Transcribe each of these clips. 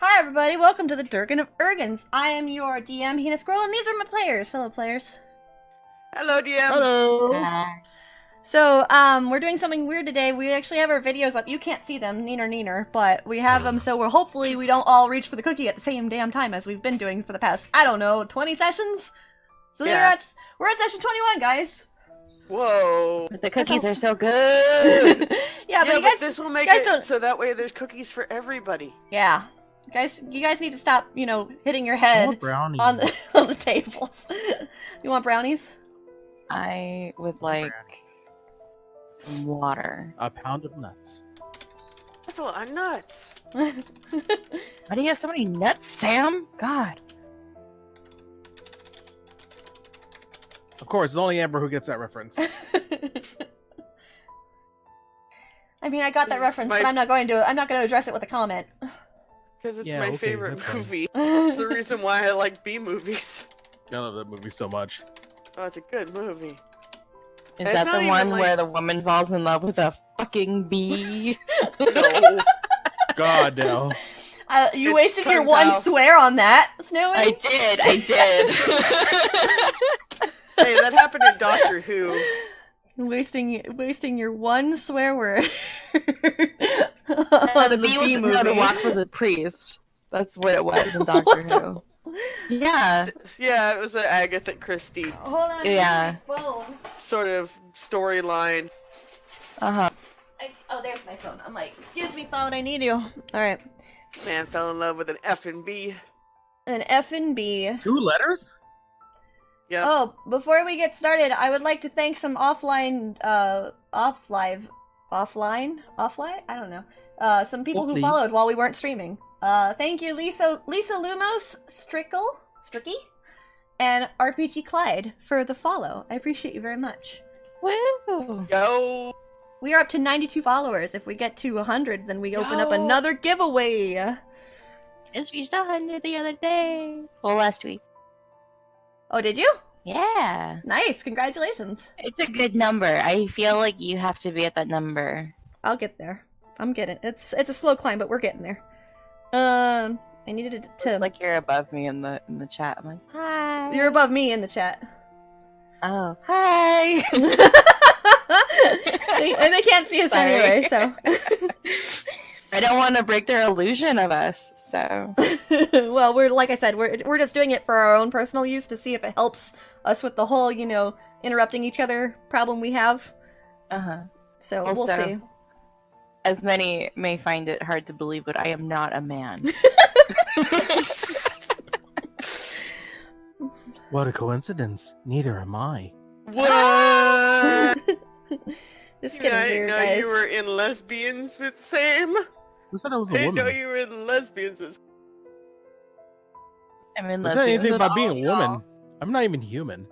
Hi everybody, welcome to the Durgan of Urgans. I am your DM, Hina Scroll, and these are my players. Hello players. Hello, DM. Hello. So, we're doing something weird today. We actually have our videos up. You can't see them, neener, but we have them so hopefully we don't all reach for the cookie at the same damn time as we've been doing for the past, I don't know, 20 sessions? So Yeah. we're at session 21, guys. Whoa. The cookies are so good. Yeah, but you but guys, this will make guys it don't- so that way there's cookies for everybody. yeah. You guys need to stop, hitting your I head want brownies. on the tables. You want brownies? I would like some water. A pound of nuts. That's a lot of nuts. Why do you have so many nuts, Sam? God. Of course, it's only Amber who gets that reference. I mean, I got that This is reference, my- but I'm not going to address it with a comment. Because it's Yeah, my okay, favorite that's fine. movie. It's the reason why I like B movies. I love that movie so much. Oh, it's a good movie. Is It's that not the even one like- where the woman falls in love with a fucking bee? No. God, no. You It's wasted your Kung one Pao. swear on that, Snowy. I did. Hey, that happened in Doctor Who. Wasting your one swear word The on the bee bee was, no, the movie. wasp was a priest. That's what it was in Doctor Who. Yeah. Yeah, it was an Agatha Christie Hold on. Yeah. My phone. sort of storyline. Uh-huh. Oh, there's my phone. I'm like, excuse me, phone, I need you. All right, Man fell in love with an F and B. an F and B. 2 letters? Yep. Oh, before we get started, I would like to thank some offline? I don't know. Some people who Offline. followed while we weren't streaming. Thank you, Lisa Lumos, Stricky, and RPG Clyde for the follow. I appreciate you very much. Woo! Yo. We are up to 92 followers. If we get to 100, then we open up Yo. another giveaway. Just reached 100 the other day. Well, last week. Oh, did you? Yeah. Nice, congratulations. It's a good number. I feel like you have to be at that number. I'll get there. I'm getting it's a slow climb, but we're getting there. I needed to Like you're above me in the chat. I'm like, hi. You're above me in the chat. Oh, hi. And they can't see us Sorry. anyway, so. I don't want to break their illusion of us. So Well, like I said, we're just doing it for our own personal use to see if it helps us with the whole, interrupting each other problem we have. So we'll Also- see. as many may find it hard to believe, but I am not a man. What a coincidence. Neither am I. What? This is I getting didn't weird, know guys. you were in Lesbians with Sam. Who said I was I a didn't know woman? you were in Lesbians with. I mean, Who said anything about being a woman? I'm not even human.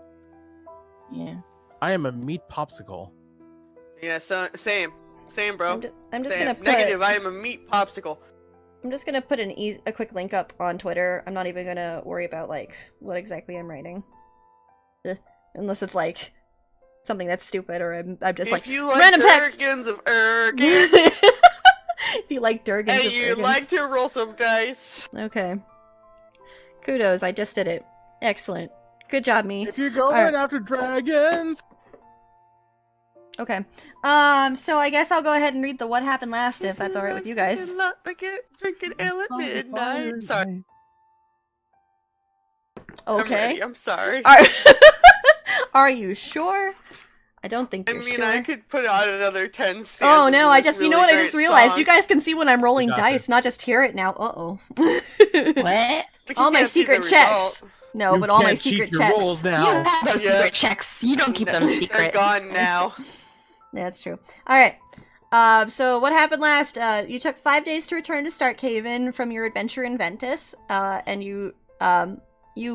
Yeah. I am a meat popsicle. Yeah, so same, bro. I'm just Same. gonna put. Negative. I am a meat popsicle. I'm just gonna put a quick link up on Twitter. I'm not even gonna worry about what exactly I'm writing, unless it's something that's stupid or I'm just If you like random text. Durgans of Urgan, If you like Durgans and of you Durgans. like to roll some dice, Okay. Kudos, I just did it. Excellent. Good job, me. If you're going Alright. after dragons! Okay. So I guess I'll go ahead and read the what happened last if that's alright with you guys. Drinking ale at midnight. Sorry, I'm Okay. ready. I'm sorry. Are you sure? I don't think I you're mean, sure. I could put on another 10 stanzas Oh no, of I this just, you really know what, I great just realized, song. you guys can see when I'm rolling got dice, this. not just hear it now. Uh-oh. What? But all you my can't see the secret checks. result. No, You but all my can't cheat secret your checks. rolls You now. have those Yeah. secret checks. You don't keep them They're secret. gone now. That's true. Alright. So what happened last? You took 5 days to return to Starkhaven from your adventure in Ventus, and you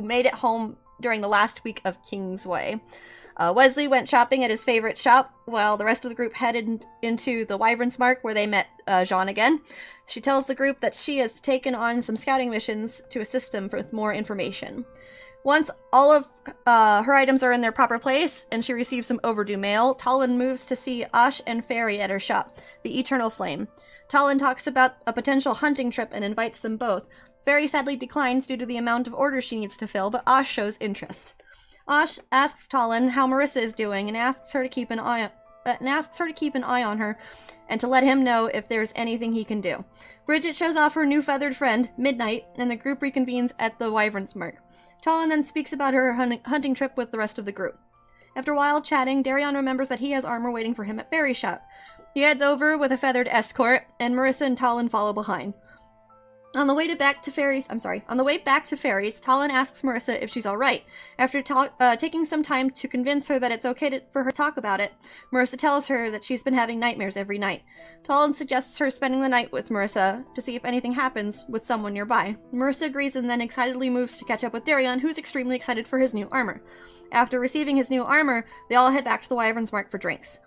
made it home during the last week of Kingsway. Wesley went shopping at his favorite shop, while the rest of the group headed into the Wyvern's Mark, where they met Jean again. She tells the group that she has taken on some scouting missions to assist them with more information. Once all of her items are in their proper place, and she receives some overdue mail, Talwyn moves to see Ash and Fairy at her shop, the Eternal Flame. Talon talks about a potential hunting trip and invites them both. Fairy sadly declines due to the amount of orders she needs to fill, but Osh shows interest. Osh asks Talon how Marissa is doing and asks her to keep an eye on her and to let him know if there's anything he can do. Bridget shows off her new feathered friend, Midnight, and the group reconvenes at the Wyvern's Mark. Talon then speaks about her hunting trip with the rest of the group. After a while chatting, Darion remembers that he has armor waiting for him at Fairy Shop. He heads over with a feathered escort, and Marissa and Talon follow behind. On the way back to Fairies, Talon asks Marissa if she's alright. After taking some time to convince her that it's okay for her to talk about it, Marissa tells her that she's been having nightmares every night. Talon suggests her spending the night with Marissa to see if anything happens with someone nearby. Marissa agrees and then excitedly moves to catch up with Darion, who's extremely excited for his new armor. After receiving his new armor, they all head back to the Wyvern's Mark for drinks.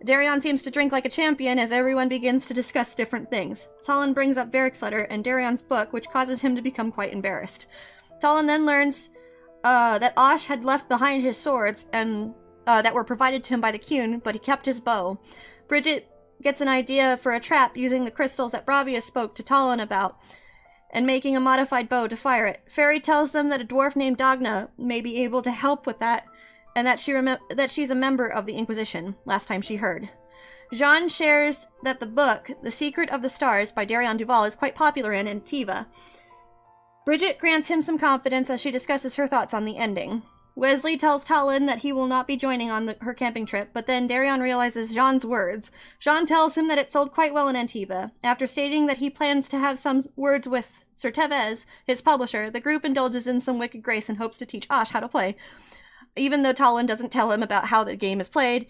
Darion seems to drink like a champion as everyone begins to discuss different things. Talon brings up Varric's letter and Darion's book, which causes him to become quite embarrassed. Talon then learns that Osh had left behind his swords and that were provided to him by the Qun, but he kept his bow. Bridget gets an idea for a trap using the crystals that Bravia spoke to Talon about, and making a modified bow to fire it. Fairy tells them that a dwarf named Dagna may be able to help with that, and that she's a member of the Inquisition, last time she heard. Jean shares that the book, The Secret of the Stars by Darion Duval, is quite popular in Antiva. Bridget grants him some confidence as she discusses her thoughts on the ending. Wesley tells Talon that he will not be joining on her camping trip, but then Darion realizes Jean's words. Jean tells him that it sold quite well in Antiva. After stating that he plans to have some words with Sir Tevez, his publisher, the group indulges in some wicked grace and hopes to teach Osh how to play, even though Talon doesn't tell him about how the game is played,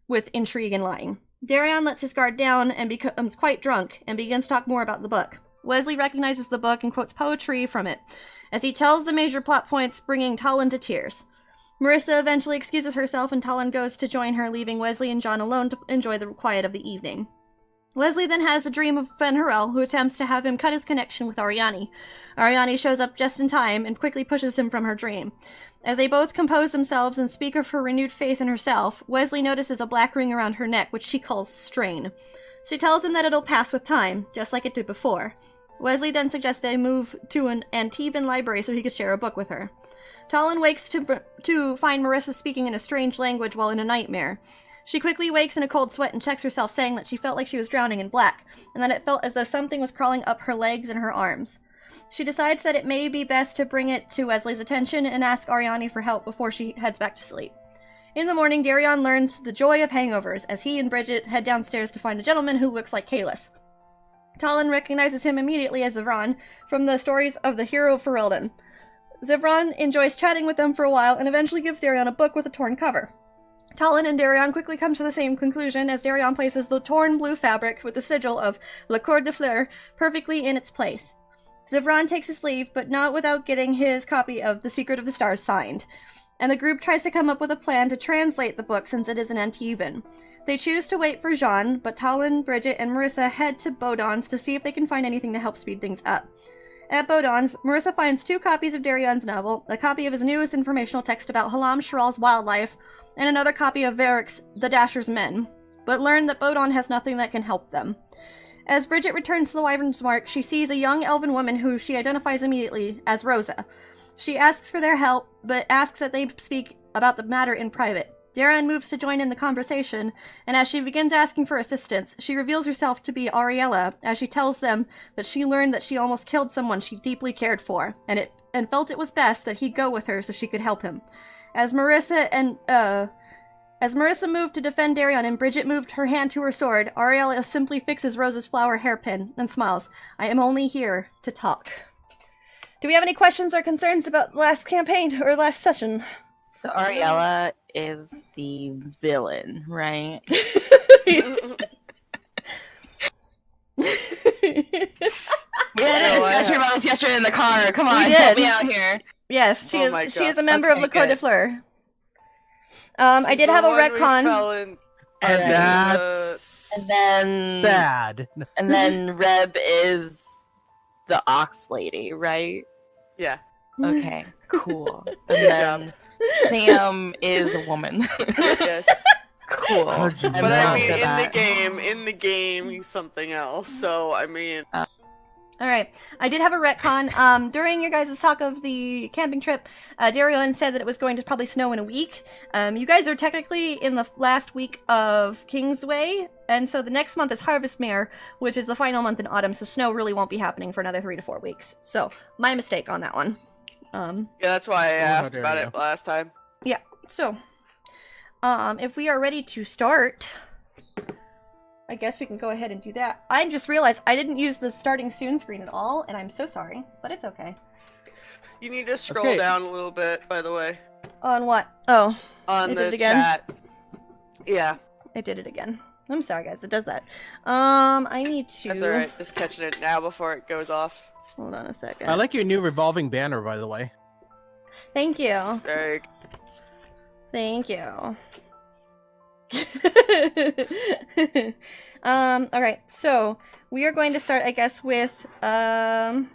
with intrigue and lying. Darion lets his guard down and becomes quite drunk, and begins to talk more about the book. Wesley recognizes the book and quotes poetry from it, as he tells the major plot points, bringing Talon to tears. Marissa eventually excuses herself, and Talon goes to join her, leaving Wesley and John alone to enjoy the quiet of the evening. Wesley then has a dream of Fen'Harel, who attempts to have him cut his connection with Ariane. Ariane shows up just in time and quickly pushes him from her dream. As they both compose themselves and speak of her renewed faith in herself, Wesley notices a black ring around her neck, which she calls strain. She tells him that it'll pass with time, just like it did before. Wesley then suggests they move to an Antivan library so he could share a book with her. Talon wakes to find Marissa speaking in a strange language while in a nightmare. She quickly wakes in a cold sweat and checks herself, saying that she felt like she was drowning in black, and that it felt as though something was crawling up her legs and her arms. She decides that it may be best to bring it to Wesley's attention and ask Ariane for help before she heads back to sleep. In the morning, Darion learns the joy of hangovers as he and Bridget head downstairs to find a gentleman who looks like Kalis. Talon recognizes him immediately as Zivran from the stories of the hero Ferelden. Zivran enjoys chatting with them for a while and eventually gives Darion a book with a torn cover. Talon and Darion quickly come to the same conclusion as Darion places the torn blue fabric with the sigil of Le Corde de Fleur perfectly in its place. Zivran takes his leave, but not without getting his copy of The Secret of the Stars signed, and the group tries to come up with a plan to translate the book since it is in Antivan. They choose to wait for Jean, but Talon, Bridget, and Marissa head to Bodon's to see if they can find anything to help speed things up. At Bodon's, Marissa finds 2 copies of Darion's novel, a copy of his newest informational text about Halam Sharal's wildlife, and another copy of Varric's The Dasher's Men, but learn that Bodon has nothing that can help them. As Bridget returns to the Wyvern's Mark, she sees a young elven woman who she identifies immediately as Rosa. She asks for their help, but asks that they speak about the matter in private. Darion moves to join in the conversation, and as she begins asking for assistance, she reveals herself to be Ariella, as she tells them that she learned that she almost killed someone she deeply cared for, and felt it was best that he go with her so she could help him. As Marissa moved to defend Darion and Bridget moved her hand to her sword, Ariella simply fixes Rosa's flower hairpin and smiles. I am only here to talk. Do we have any questions or concerns about last campaign or last session? So Ariella is the villain, right? We had a discussion about this yesterday in the car. Come on, We help did. me out here. Yes, she is a member of Okay, Le Corde de good. Fleur. I did have a retcon. And Alright. that's And then bad. And then Reb is the ox lady, right? Yeah. Okay, cool. And Good job. then Sam is a woman. Yes. Cool. How'd you I'm But know? I down mean, for in that. the game, he's something else. So I mean, All right. I did have a retcon. During your guys' talk of the camping trip, Darion said that it was going to probably snow in a week. You guys are technically in the last week of Kingsway, and so the next month is Harvestmere, which is the final month in autumn, so snow really won't be happening for another 3 to 4 weeks. So, my mistake on that one. yeah, that's why I Well, how asked dare about you. it last time. Yeah, so, if we are ready to start, I guess we can go ahead and do that. I just realized I didn't use the starting soon screen at all, and I'm so sorry, but it's okay. You need to scroll Okay. down a little bit, by the way, On what? Oh, on It did the it again? chat. Yeah, it did it again. I'm sorry, guys. It does that. I need to... that's alright. Just catching it now before it goes off. Hold on a second. I like your new revolving banner, by the way. Thank you. Very. Thank you. Alright, so we are going to start, I guess, with Ariella,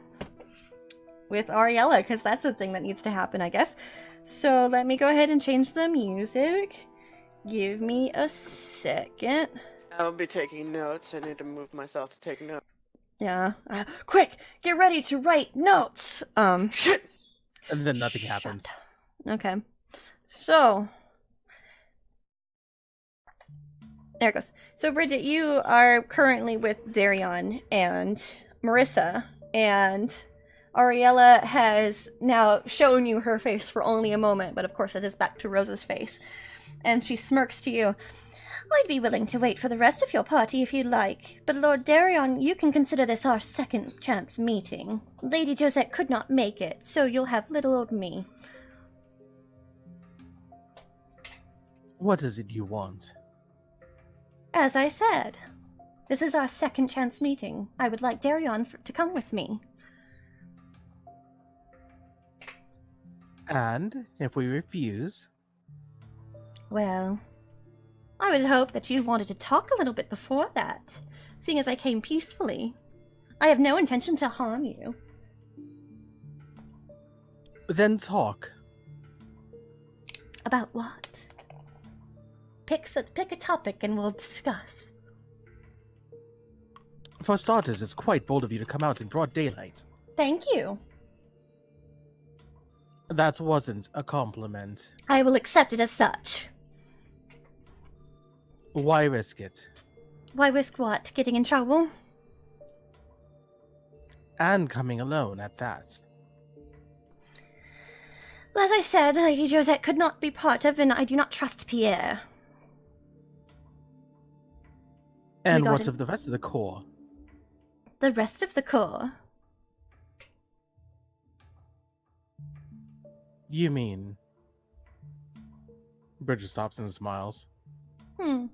because that's a thing that needs to happen, I guess. So let me go ahead and change the music. Give me a second. I will be taking notes. I need to move myself to take notes. Yeah. Quick, get ready to write notes. Shit! And then nothing happens. Okay. So there it goes. So Bridget, you are currently with Darion and Marissa, and Ariella has now shown you her face for only a moment, but of course it is back to Rosa's face. And she smirks to you. I'd be willing to wait for the rest of your party if you'd like, but Lord Darion, you can consider this our second chance meeting. Lady Josette could not make it, so you'll have little old me. What is it you want? As I said, this is our second chance meeting. I would like Darion to come with me. And if we refuse, Well, I would hope that you wanted to talk a little bit before that, seeing as I came peacefully. I have no intention to harm you. then talk. About what? Pick a topic and we'll discuss. For starters, it's quite bold of you to come out in broad daylight. Thank you. That wasn't a compliment. I will accept it as such. Why risk it? Why risk what? Getting in trouble? And coming alone at that. As I said, Lady Josette could not be part of, and I do not trust Pierre. And got what's it. of the rest of the corps? The rest of the corps? You mean... Bridget stops and smiles. If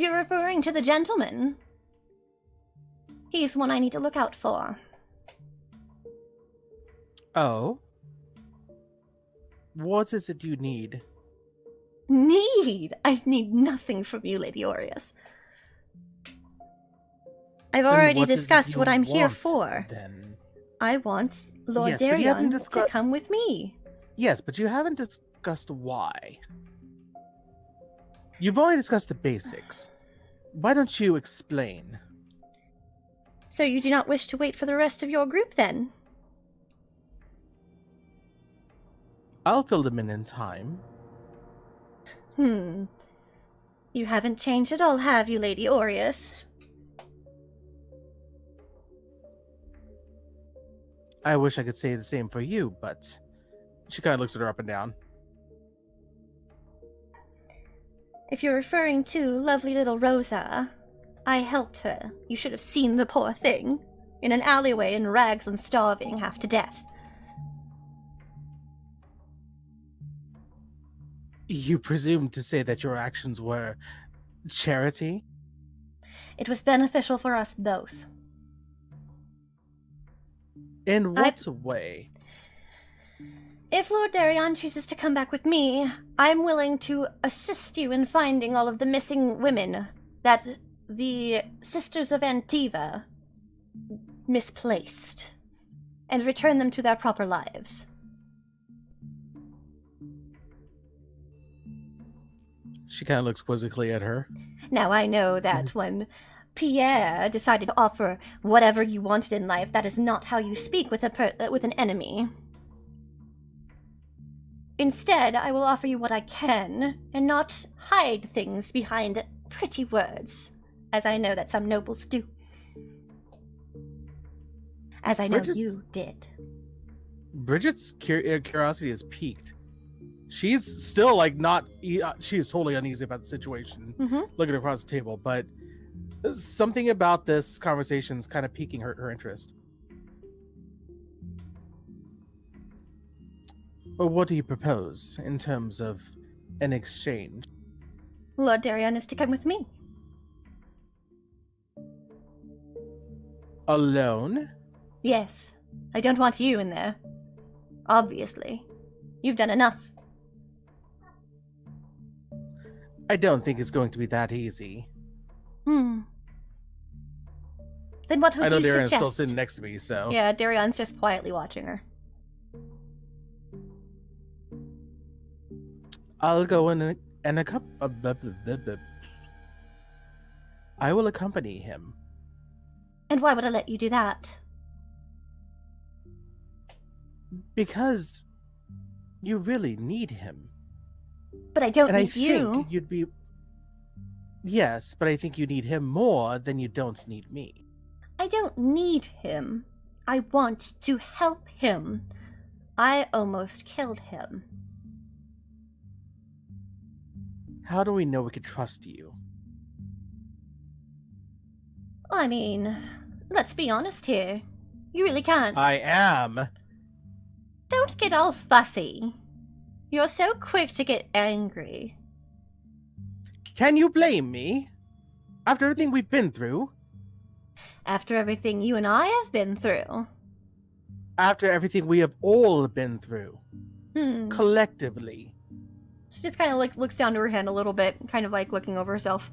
you're referring to the gentleman, he's one I need to look out for. Oh? What is it you need? Need? I need nothing from you, Lady Aureus. I've Then already what is it discussed you what I'm here want, for. Then? I want Lord Yes, but you haven't Darion to discussed- come with me. Yes, but you haven't discussed why. You've only discussed the basics. Why don't you explain? So you do not wish to wait for the rest of your group, then? I'll fill them in time. You haven't changed at all, have you, Lady Aureus? I wish I could say the same for you, but... She kind of looks at her up and down. If you're referring to lovely little Rosa, I helped her. You should have seen the poor thing. In an alleyway in rags and starving, half to death. You presume to say that your actions were... charity? It was beneficial for us both. In what way? If Lord Darion chooses to come back with me, I'm willing to assist you in finding all of the missing women that the Sisters of Antiva misplaced, and return them to their proper lives. She kind of looks quizzically at her. Now, I know that when Pierre decided to offer whatever you wanted in life, that is not how you speak with with an enemy. Instead, I will offer you what I can, and not hide things behind pretty words, as I know that some nobles do. As I know you did. Bridget's curiosity is piqued. She's still like not. She is totally uneasy about the situation, looking across the table. But something about this conversation is kind of piquing her interest. Well, what do you propose in terms of an exchange? Lord Darion is to come with me. Alone? Yes. I don't want you in there. Obviously. You've done enough. I don't think it's going to be that easy. Then what would I know you Darion's suggest? still sitting next to me, so... Yeah, Darion's just quietly watching her. I'll go I will accompany him. And why would I let you do that? Because you really need him. But I don't And I need you. think you'd be... Yes, but I think you need him more than you don't need me. I don't need him. I want to help him. I almost killed him. How do we know we can trust you? I mean, let's be honest here. You really can't. I am. Don't get all fussy. You're so quick to get angry. Can you blame me? After everything we've been through? After everything you and I have been through. After everything we have all been through. Hmm. Collectively. She just kind of looks down to her hand a little bit, kind of like looking over herself.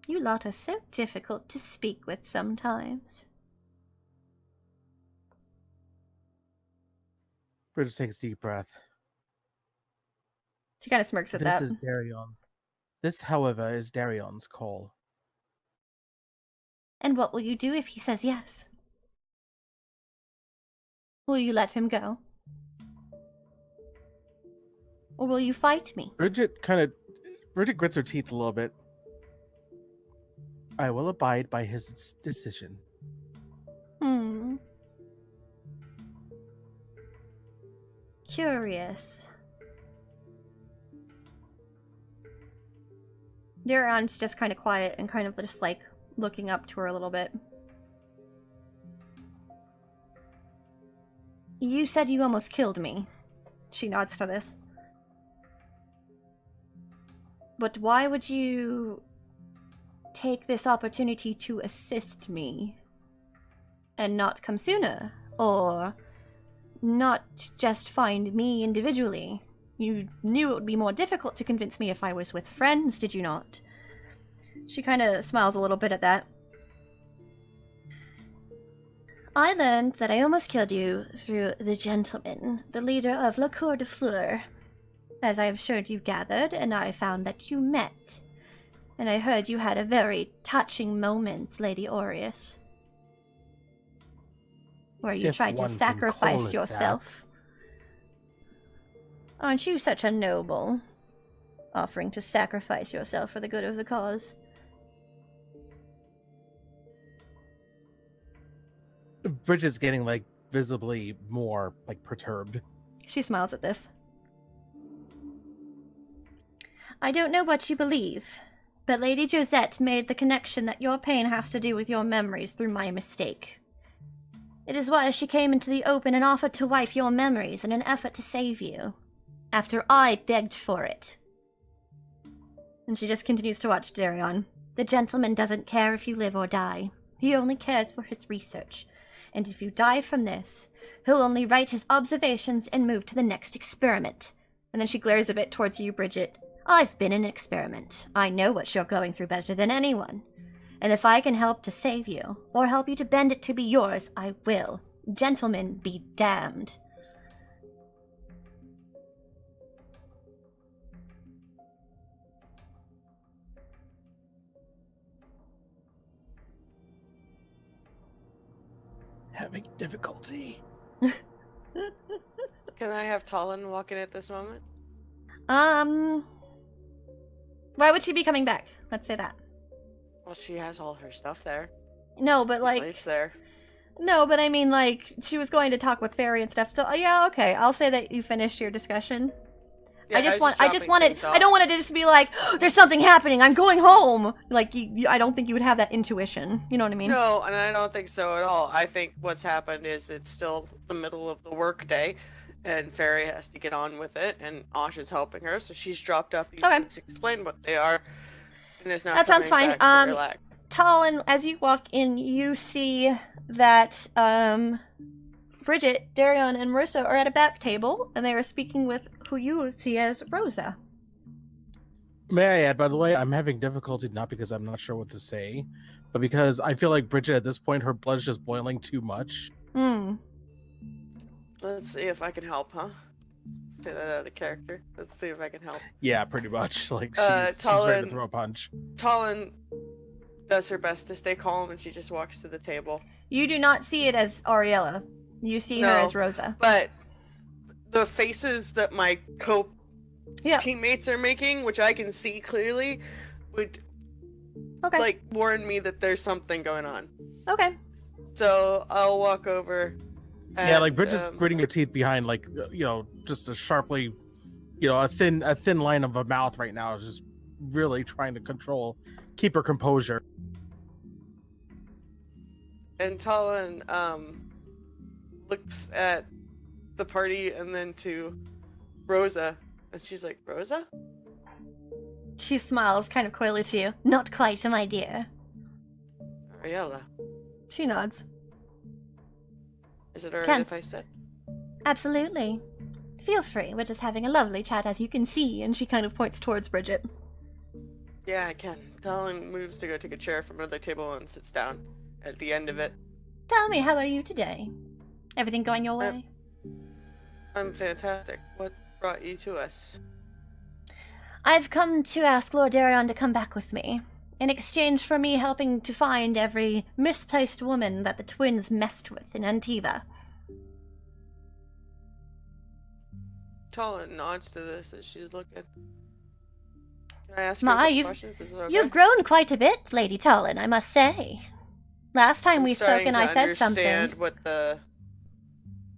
You lot are so difficult to speak with sometimes. Bridget takes a deep breath. She kind of smirks at that. This, however, is Darion's call. And what will you do if he says yes? Will you let him go? Or will you fight me? Bridget grits her teeth a little bit. I will abide by his decision. Curious. Darion's just kind of quiet and kind of just like looking up to her a little bit. You said you almost killed me. She nods to this. But why would you take this opportunity to assist me and not come sooner? Or not just find me individually? You knew it would be more difficult to convince me if I was with friends, did you not? She kind of smiles a little bit at that. I learned that I almost killed you through the gentleman, the leader of La Cour de Fleur. As I have showed you gathered, and I found that you met. And I heard you had a very touching moment, Lady Aureus. Where you tried to sacrifice yourself. Aren't you such a noble? Offering to sacrifice yourself for the good of the cause. Bridget's getting, like, visibly more, like, perturbed. She smiles at this. I don't know what you believe, but Lady Josette made the connection that your pain has to do with your memories through my mistake. It is why she came into the open and offered to wipe your memories in an effort to save you, after I begged for it. And she just continues to watch Darion. The gentleman doesn't care if you live or die. He only cares for his research. And if you die from this, he'll only write his observations and move to the next experiment. And then she glares a bit towards you, Bridget. I've been an experiment. I know what you're going through better than anyone. And if I can help to save you, or help you to bend it to be yours, I will. Gentlemen be damned. Having difficulty. Can I have Talon walk in at this moment? Why would she be coming back? Let's say that. Well, she has all her stuff there. No, but She like... sleeps there. No, but I mean, like, she was going to talk with Fairy and stuff, so yeah, okay. I'll say that you finished your discussion. Yeah, I just dropping wanted, things I don't want it to just be like, oh, there's something happening, I'm going home! Like, I don't think you would have that intuition, you know what I mean? No, and I don't think so at all. I think what's happened is it's still the middle of the work day, and Fairy has to get on with it, and Osh is helping her, so she's dropped off these Okay. books, explained what they are, and is now That sounds coming fine. back to relax. Talon, as you walk in, you see that, Bridget, Darion, and Marissa are at a back table, and they are speaking with who you see as Rosa. May I add, by the way, I'm having difficulty not because I'm not sure what to say, but because I feel like Bridget at this point, her blood's just boiling too much. Let's see if I can help, huh? Say that out of character. Let's see if I can help. Yeah, pretty much. Like, she's ready to Talon- throw a punch. Talon does her best to stay calm, and she just walks to the table. You do not see it as Ariella. You see her No. as Rosa. But the faces that my teammates are making, which I can see clearly, would Okay. like warn me that there's something going on. Okay. So I'll walk over. And, Yeah, like Bridget's gritting her teeth behind, like, just a sharply, a thin line of a mouth right now, just really trying to keep her composure. And Talon looks at the party and then to Rosa, and she's like, Rosa? She smiles kind of coyly to you. Not quite, my dear. Ariella. She nods. Is it alright Ken. if I sit? Absolutely. Feel free. We're just having a lovely chat, as you can see, and she kind of points towards Bridget. Yeah, I can. Talon moves to go take a chair from another table and sits down at the end of it. Tell me, how are you today? Everything going your way? I'm fantastic. What brought you to us? I've come to ask Lord Darion to come back with me, in exchange for me helping to find every misplaced woman that the twins messed with in Antiva. Talon nods to this as she's looking. Can I ask My, you questions? Is it okay? You've grown quite a bit, Lady Talon, I must say. Last time we spoke and I said something.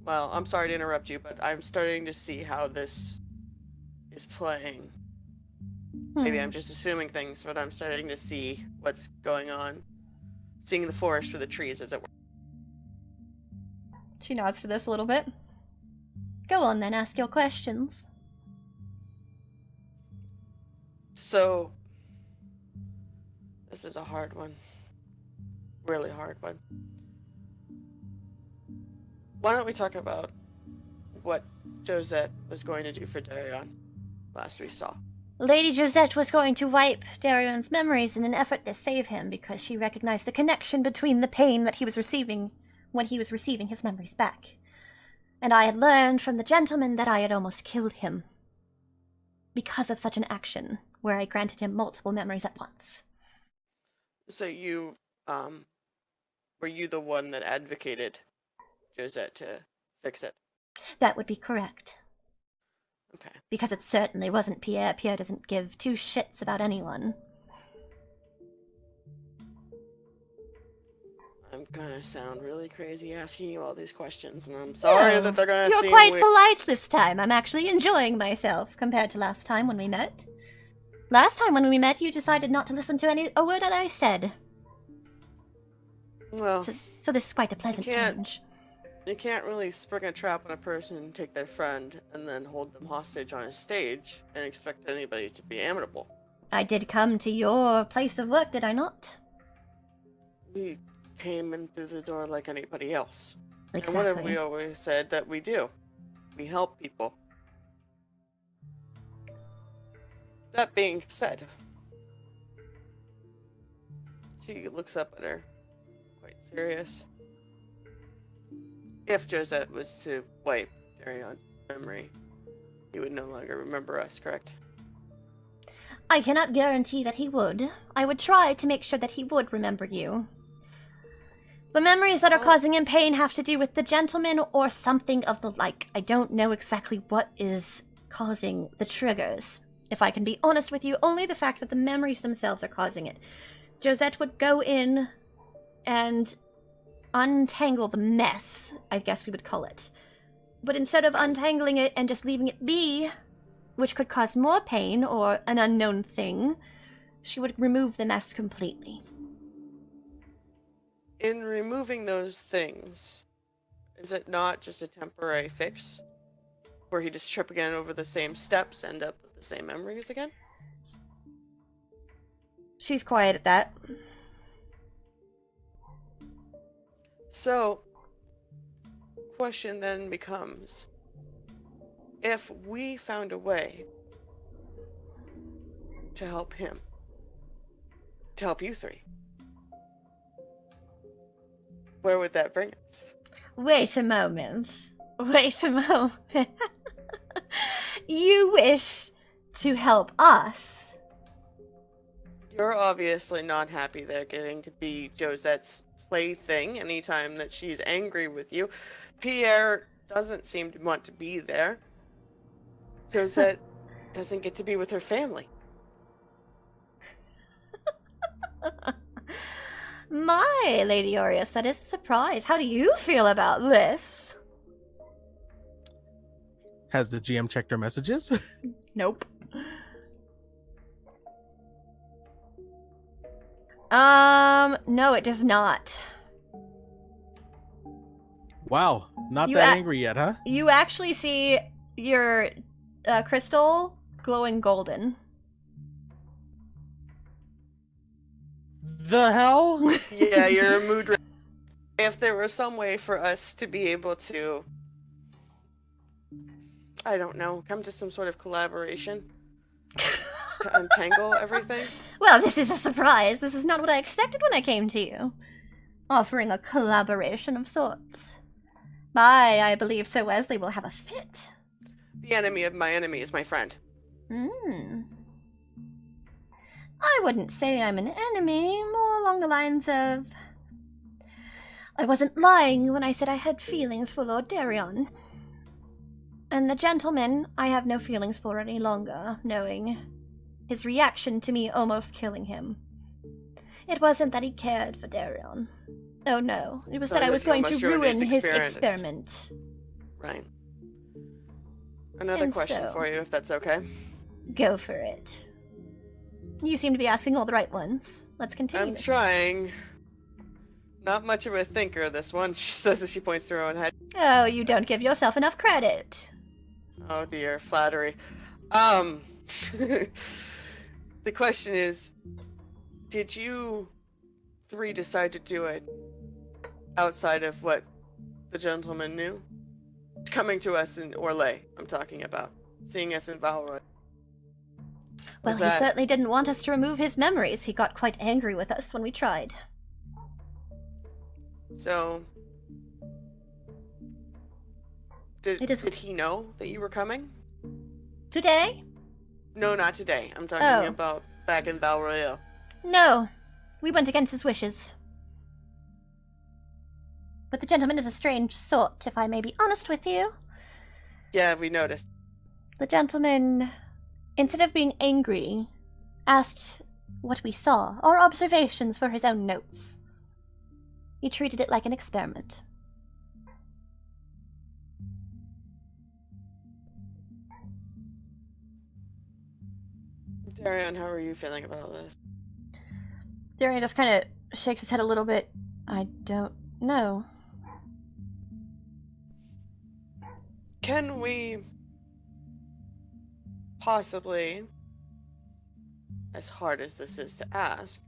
Well, I'm sorry to interrupt you, but I'm starting to see how this is playing. Maybe I'm just assuming things, but I'm starting to see what's going on. Seeing the forest for the trees, as it were. She nods to this a little bit. Go on then, ask your questions. So, this is a hard one. Really hard one. Why don't we talk about what Josette was going to do for Darion last we saw? Lady Josette was going to wipe Darion's memories in an effort to save him because she recognized the connection between the pain that he was receiving when he was receiving his memories back. And I had learned from the gentleman that I had almost killed him because of such an action where I granted him multiple memories at once. So you, were you the one that advocated Josette to fix it? That would be correct. Okay. Because it certainly wasn't Pierre. Pierre doesn't give two shits about anyone. I'm gonna sound really crazy asking you all these questions, and I'm sorry that they're gonna You're seem quite weird. polite this time. I'm actually enjoying myself compared to last time when we met. Last time when we met, you decided not to listen to a word that I said. Well, So this is quite a pleasant change. you can't really spring a trap on a person and take their friend and then hold them hostage on a stage and expect anybody to be amenable. I did come to your place of work, did I not? We came in through the door like anybody else. Exactly. And what have we always said that we do? We help people. That being said, She looks up at her, quite serious. If Josette was to wipe Darion's memory, he would no longer remember us, correct? I cannot guarantee that he would. I would try to make sure that he would remember you. The memories that are causing him pain have to do with the gentleman or something of the like. I don't know exactly what is causing the triggers. If I can be honest with you, only the fact that the memories themselves are causing it. Josette would go in and untangle the mess, I guess we would call it. But instead of untangling it and just leaving it be, which could cause more pain or an unknown thing, she would remove the mess completely. In removing those things, is it not just a temporary fix? Where he just trip again over the same steps, end up with the same memories again? She's quiet at that. So, question then becomes, if we found a way to help him, to help you three, where would that bring us? Wait a moment. Wait a moment. You wish to help us? You're obviously not happy they're getting to be Josette's plaything anytime that she's angry with you. Pierre doesn't seem to want to be there. Josette doesn't get to be with her family. My, Lady Aureus, that is a surprise. How do you feel about this? Has the GM checked her messages? Nope. No, it does not. Wow, not You that a- angry yet, huh? You actually see your crystal glowing golden. The hell? Yeah, you're a mood. If there was some way for us to be able to, I don't know, come to some sort of collaboration to untangle everything. Well, this is a surprise. This is not what I expected when I came to you. Offering a collaboration of sorts. I believe Sir Wesley will have a fit. The enemy of my enemy is my friend. I wouldn't say I'm an enemy, more along the lines of... I wasn't lying when I said I had feelings for Lord Darion. And the gentleman I have no feelings for any longer, knowing his reaction to me almost killing him. It wasn't that he cared for Darion. Oh no, it was that I was going to ruin his experiment. Right. Another And question so- for you, if that's okay. Go for it. You seem to be asking all the right ones. Let's continue. I'm this. trying. Not much of a thinker, this one, she says as she points to her own head. Oh, you don't give yourself enough credit. Oh dear, flattery. The question is, did you three decide to do it outside of what the gentleman knew? Coming to us in Orlais, I'm talking about. Seeing us in Valroy. Well, Was he that- certainly didn't want us to remove his memories. He got quite angry with us when we tried. So, It is- did he know that you were coming? Today? No, not today. I'm talking Oh. about back in Val Royale. No. We went against his wishes. But the gentleman is a strange sort, if I may be honest with you. Yeah, we noticed. The gentleman, instead of being angry, asked what we saw, our observations for his own notes. He treated it like an experiment. Darion, how are you feeling about all this? Darian just kind of shakes his head a little bit. I don't know. Can we possibly, as hard as this is to ask,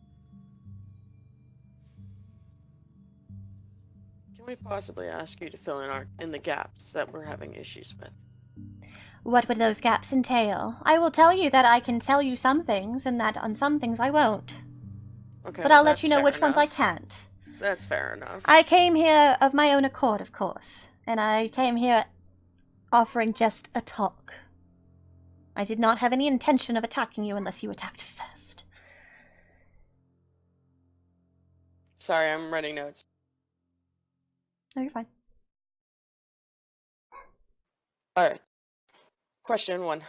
can we possibly ask you to fill in the gaps that we're having issues with? What would those gaps entail? I will tell you that I can tell you some things, and that on some things I won't. Okay, but I'll let that's you know fair which ones I enough. can't. That's fair enough. I came here of my own accord, of course, and I came here offering just a talk. I did not have any intention of attacking you unless you attacked first. Sorry, I'm writing notes. No, you're fine. Alright. Question 1.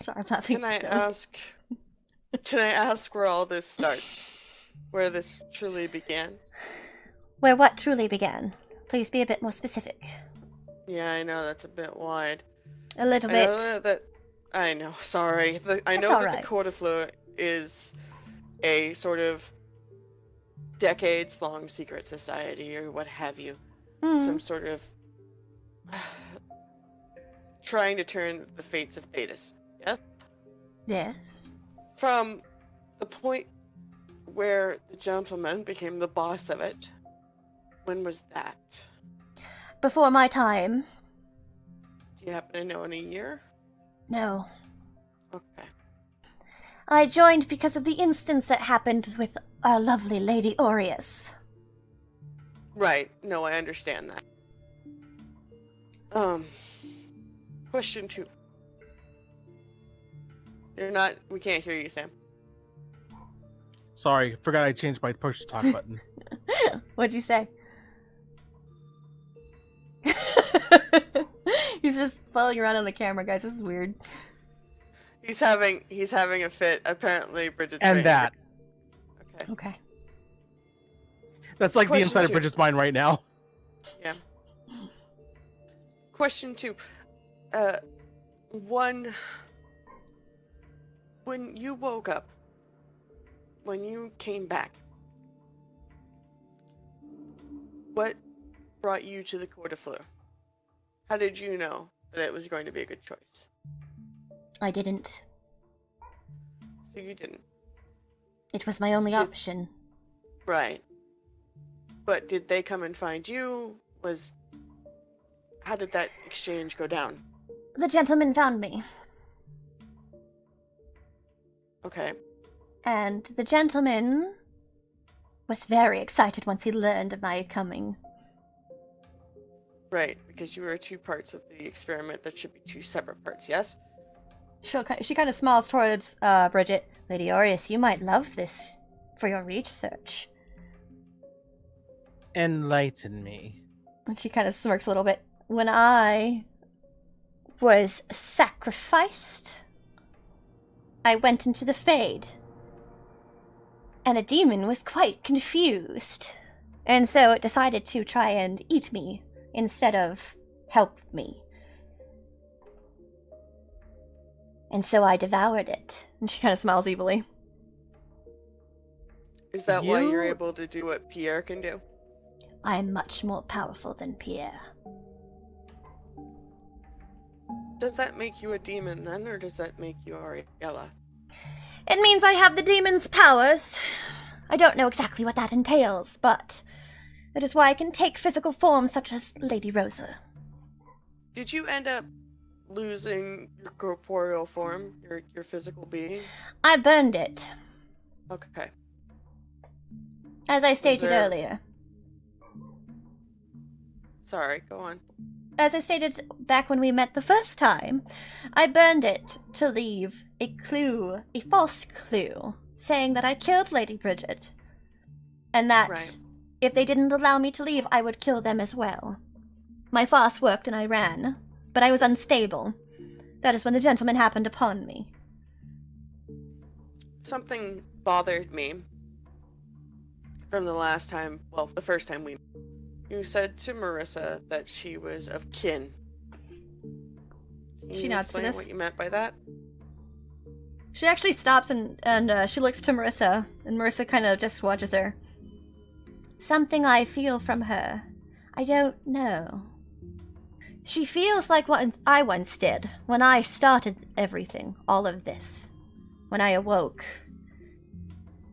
Sorry, I'm not being Can I ask where all this starts? Where this truly began? Where what truly began? Please be a bit more specific. Yeah, I know that's a bit wide. A little I bit. know that. I know. Sorry. I know that alright. the Court of Fleur is a sort of decades-long secret society, or what have you. Some sort of trying to turn the fates of Thetis. Yes. Yes. From the point where the gentleman became the boss of it. When was that? Before my time. Do you happen to know in a year? No. Okay. I joined because of the instance that happened with our lovely Lady Aureus. Right. No, I understand that. Question 2. We can't hear you, Sam. Sorry, forgot I changed my push to talk button. What'd you say? He's just following around on the camera, guys. This is weird. He's having a fit. Apparently, Bridget's And ready. that. Okay. Okay. That's like Question the inside of 2. Bridget's mind right now. Yeah. Question 2. When you woke up, when you came back, what brought you to the Court of Fleur? How did you know that it was going to be a good choice? I didn't. So you didn't. It was my only option. Right. But did they come and find you? How did that exchange go down? The gentleman found me. Okay. And the gentleman was very excited once he learned of my coming. Right, because you were 2 parts of the experiment that should be 2 separate parts, yes? She kind of smiles towards Bridget. Lady Aureus, you might love this for your research. Enlighten me. And she kind of smirks a little bit. When I was sacrificed, I went into the Fade. And a demon was quite confused. And so it decided to try and eat me instead of help me. And so I devoured it. And she kind of smiles evilly. Is that why you're able to do what Pierre can do? I am much more powerful than Pierre. Does that make you a demon then, or does that make you Ariella? It means I have the demon's powers. I don't know exactly what that entails, but that is why I can take physical forms such as Lady Rosa. Did you end up losing your corporeal form, your physical being? I burned it, Okay. as I stated earlier. Sorry, go on. As I stated back when we met the first time, I burned it to leave a clue, a false clue, saying that I killed Lady Bridget. And that if they didn't allow me to leave, I would kill them as well. My farce worked and I ran, but I was unstable. That is when the gentleman happened upon me. Something bothered me from the last time, well, the first time we met. You said to Marissa that she was of kin. Can She you nods to explain this. what you meant by that? She actually stops and she looks to Marissa, and Marissa kind of just watches her. Something I feel from her. I don't know. She feels like what I once did when I started everything, all of this, when I awoke.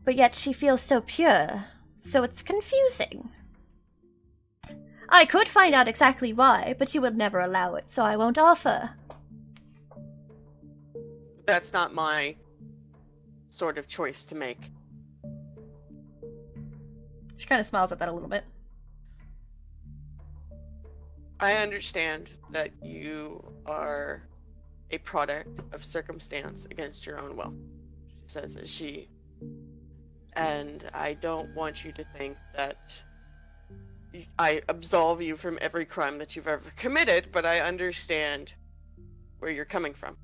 But yet she feels so pure, so it's confusing. I could find out exactly why, but you would never allow it, so I won't offer. That's not my sort of choice to make. She kind of smiles at that a little bit. I understand that you are a product of circumstance against your own will, she says as she... And I don't want you to think that I absolve you from every crime that you've ever committed, but I understand where you're coming from.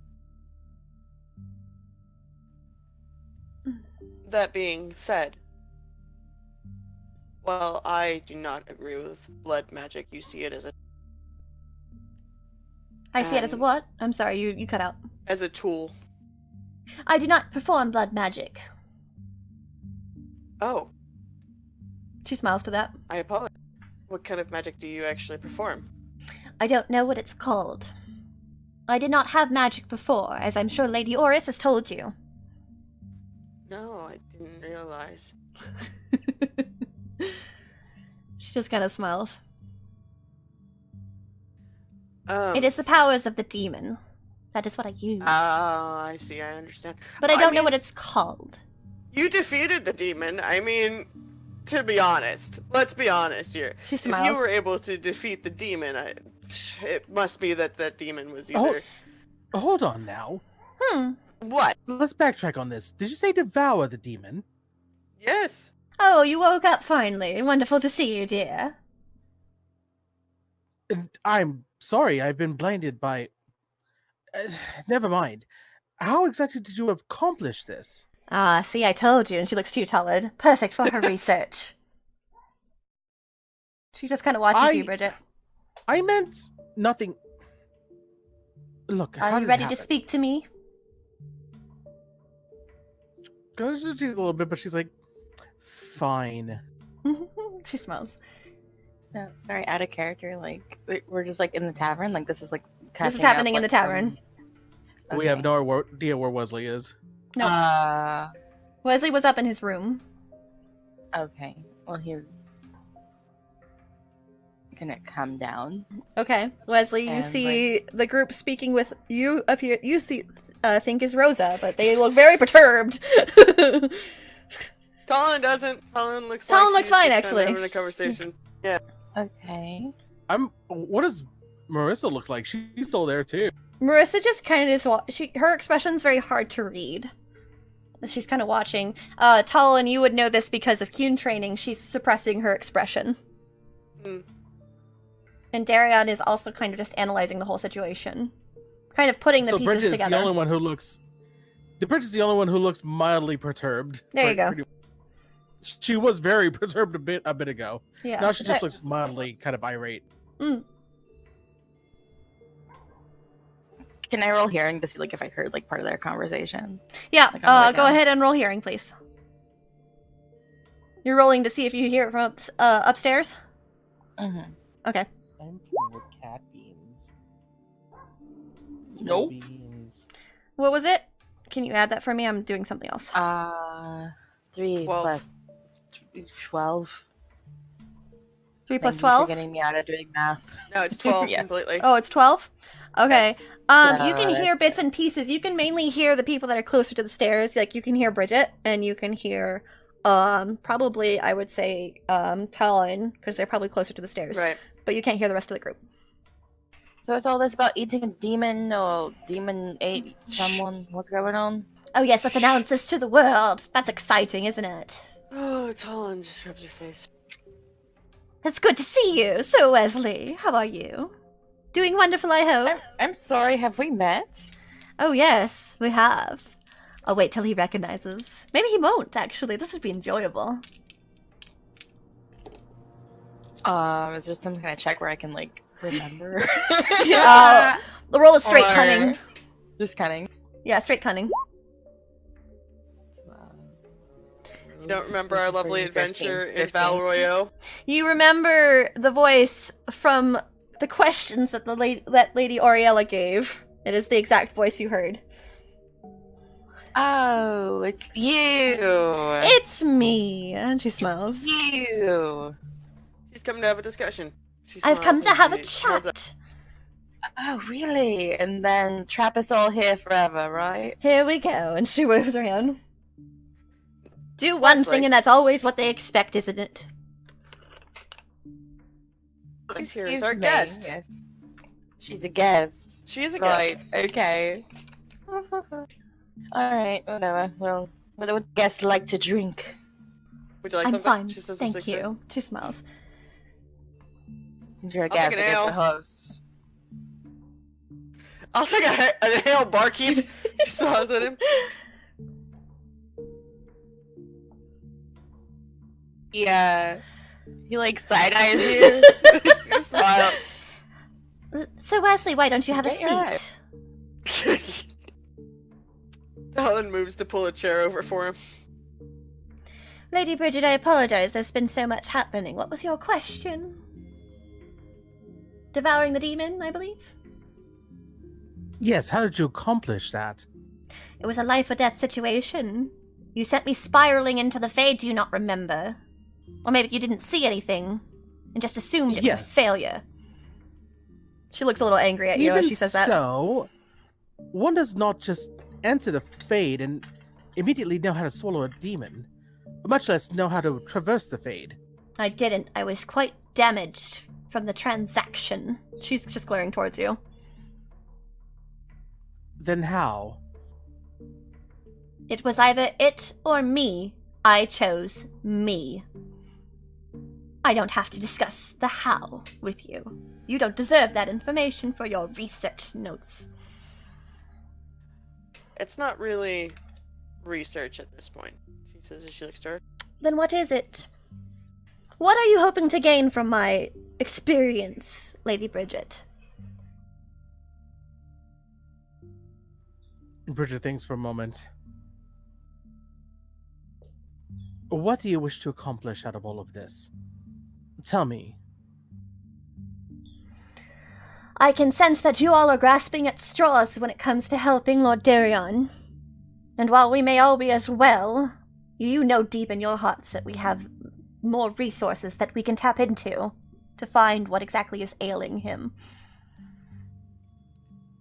That being said, while I do not agree with blood magic, you see it as a... I see it as a what? I'm sorry, you cut out. As a tool. I do not perform blood magic. Oh, She smiles to that. I apologize. What kind of magic do you actually perform? I don't know what it's called. I did not have magic before, as I'm sure Lady Oris has told you. No, I didn't realize. She just kind of smiles. Um, It is the powers of the demon. That is what I use. I see, I understand. But I don't know mean, what it's called. You defeated the demon. I mean, to be honest, let's be honest here. She If smiles. you were able to defeat the demon, it must be that that demon was either... Hold on now. What? Let's backtrack on this. Did you say devour the demon? Yes. Oh, you woke up finally. Wonderful to see you, dear. I'm sorry, I've been blinded by... never mind. How exactly did you accomplish this? Ah, see, I told you. And she looks to you, Tullid. Perfect for her research. She just kind of watches you, Bridget. I meant nothing... Look, how Are did you it ready to happen? speak to me? Goes to a little bit, but she's like, fine. She smiles. So sorry, out of character. Like we're just like in the tavern. Like this is like This is catching up, happening in the like, tavern. We have no idea where Wesley is. No. Wesley was up in his room. Okay. Well, he's gonna come down. Okay, Wesley, you And, see the group speaking with you up here. You see, think is Rosa, but they look very perturbed. Talon doesn't. Talon looks Talon like looks she's fine, just actually. Having a conversation. Yeah. Okay. What does Marissa look like? She's still there too. Marissa just kind of is. Her expression's very hard to read. She's kind of watching. Talon, you would know this because of Kyun training. She's suppressing her expression. Hmm. And Darion is also kind of just analyzing the whole situation, kind of putting the pieces Bridget's together. the only one who looks. The Bridget's the only one who looks mildly perturbed. There you go. She was very perturbed a bit ago. Yeah. Now she just looks mildly kind of irate. Mm. Can I roll hearing to see like if I heard like part of their conversation? Yeah. Like, on the way Go down. ahead and roll hearing, please. You're rolling to see if you hear it from upstairs. Mm-hmm. Okay. I'm playing with cat beans. Nope. Beans. What was it? Can you add that for me? I'm doing something else. 3 12. plus 12. 3 plus Thank you for 12? getting me out of doing math. No, it's 12 Yes. completely. Oh, it's 12? Okay. Yes. You can hear bits and pieces. You can mainly hear the people that are closer to the stairs. Like, you can hear Bridget, and you can hear, probably, I would say, Talon, because they're probably closer to the stairs. Right. But you can't hear the rest of the group. So it's all this about eating a demon or demon ate someone? What's going on? Oh, yes, let's announce this to the world. That's exciting, isn't it? Oh, Talon just rubs her face. It's good to see you, Sir Wesley. How are you? Doing wonderful, I hope. I'm sorry, have we met? Oh, yes, we have. I'll wait till he recognizes. Maybe he won't, actually. This would be enjoyable. Is there some kind of check where I can like remember? The roll is straight Or- cunning. Just cunning. Yeah, straight cunning. You don't remember our lovely 13, adventure in 15. Val Royale? You remember the voice from the questions that that Lady Oriella gave. It is the exact voice you heard. Oh, it's you. It's me. And she smiles. you. She's come to have a discussion. She I've come smiles to and have a she holds up. chat. Oh, really? And then trap us all here forever, right? Here we go. And she waves around. do one Leslie. thing and that's always what they expect, isn't it? Here's Excuse our me. guest. She's a guest. She is a guest. Right, okay. Alright, whatever. Well, what would guests like to drink? Would you like I'm something? fine. She says Thank six you. She smiles. Since you're a I'll guest, take I an guess ale. we're hosts. I'll take an ale, barkeep. She smiles at him. Yeah. He like side-eyes you. He smiles. So, Wesley, why don't you have a Get your seat? Helen moves to pull a chair over for him. Lady Bridget, I apologize. There's been so much happening. What was your question? Devouring the demon, I believe? Yes, how did you accomplish that? It was a life or death situation. You sent me spiraling into the Fade, do you not remember? Or maybe you didn't see anything and just assumed it was a Yes. failure. She looks a little angry at you as she says that. So, one does not just enter the Fade and immediately know how to swallow a demon, much less know how to traverse the Fade. I didn't. I was quite damaged from the transaction. She's just glaring towards you. Then how? It was either it or me. I chose me. I don't have to discuss the how with you. You don't deserve that information for your research notes. It's not really research at this point, she says as she looks to her. Then what is it? What are you hoping to gain from my experience, Lady Bridget? Bridget thinks for a moment. What do you wish to accomplish out of all of this? Tell me. I can sense that you all are grasping at straws when it comes to helping Lord Darion. And while we may all be as well, you know deep in your hearts that we have more resources that we can tap into to find what exactly is ailing him.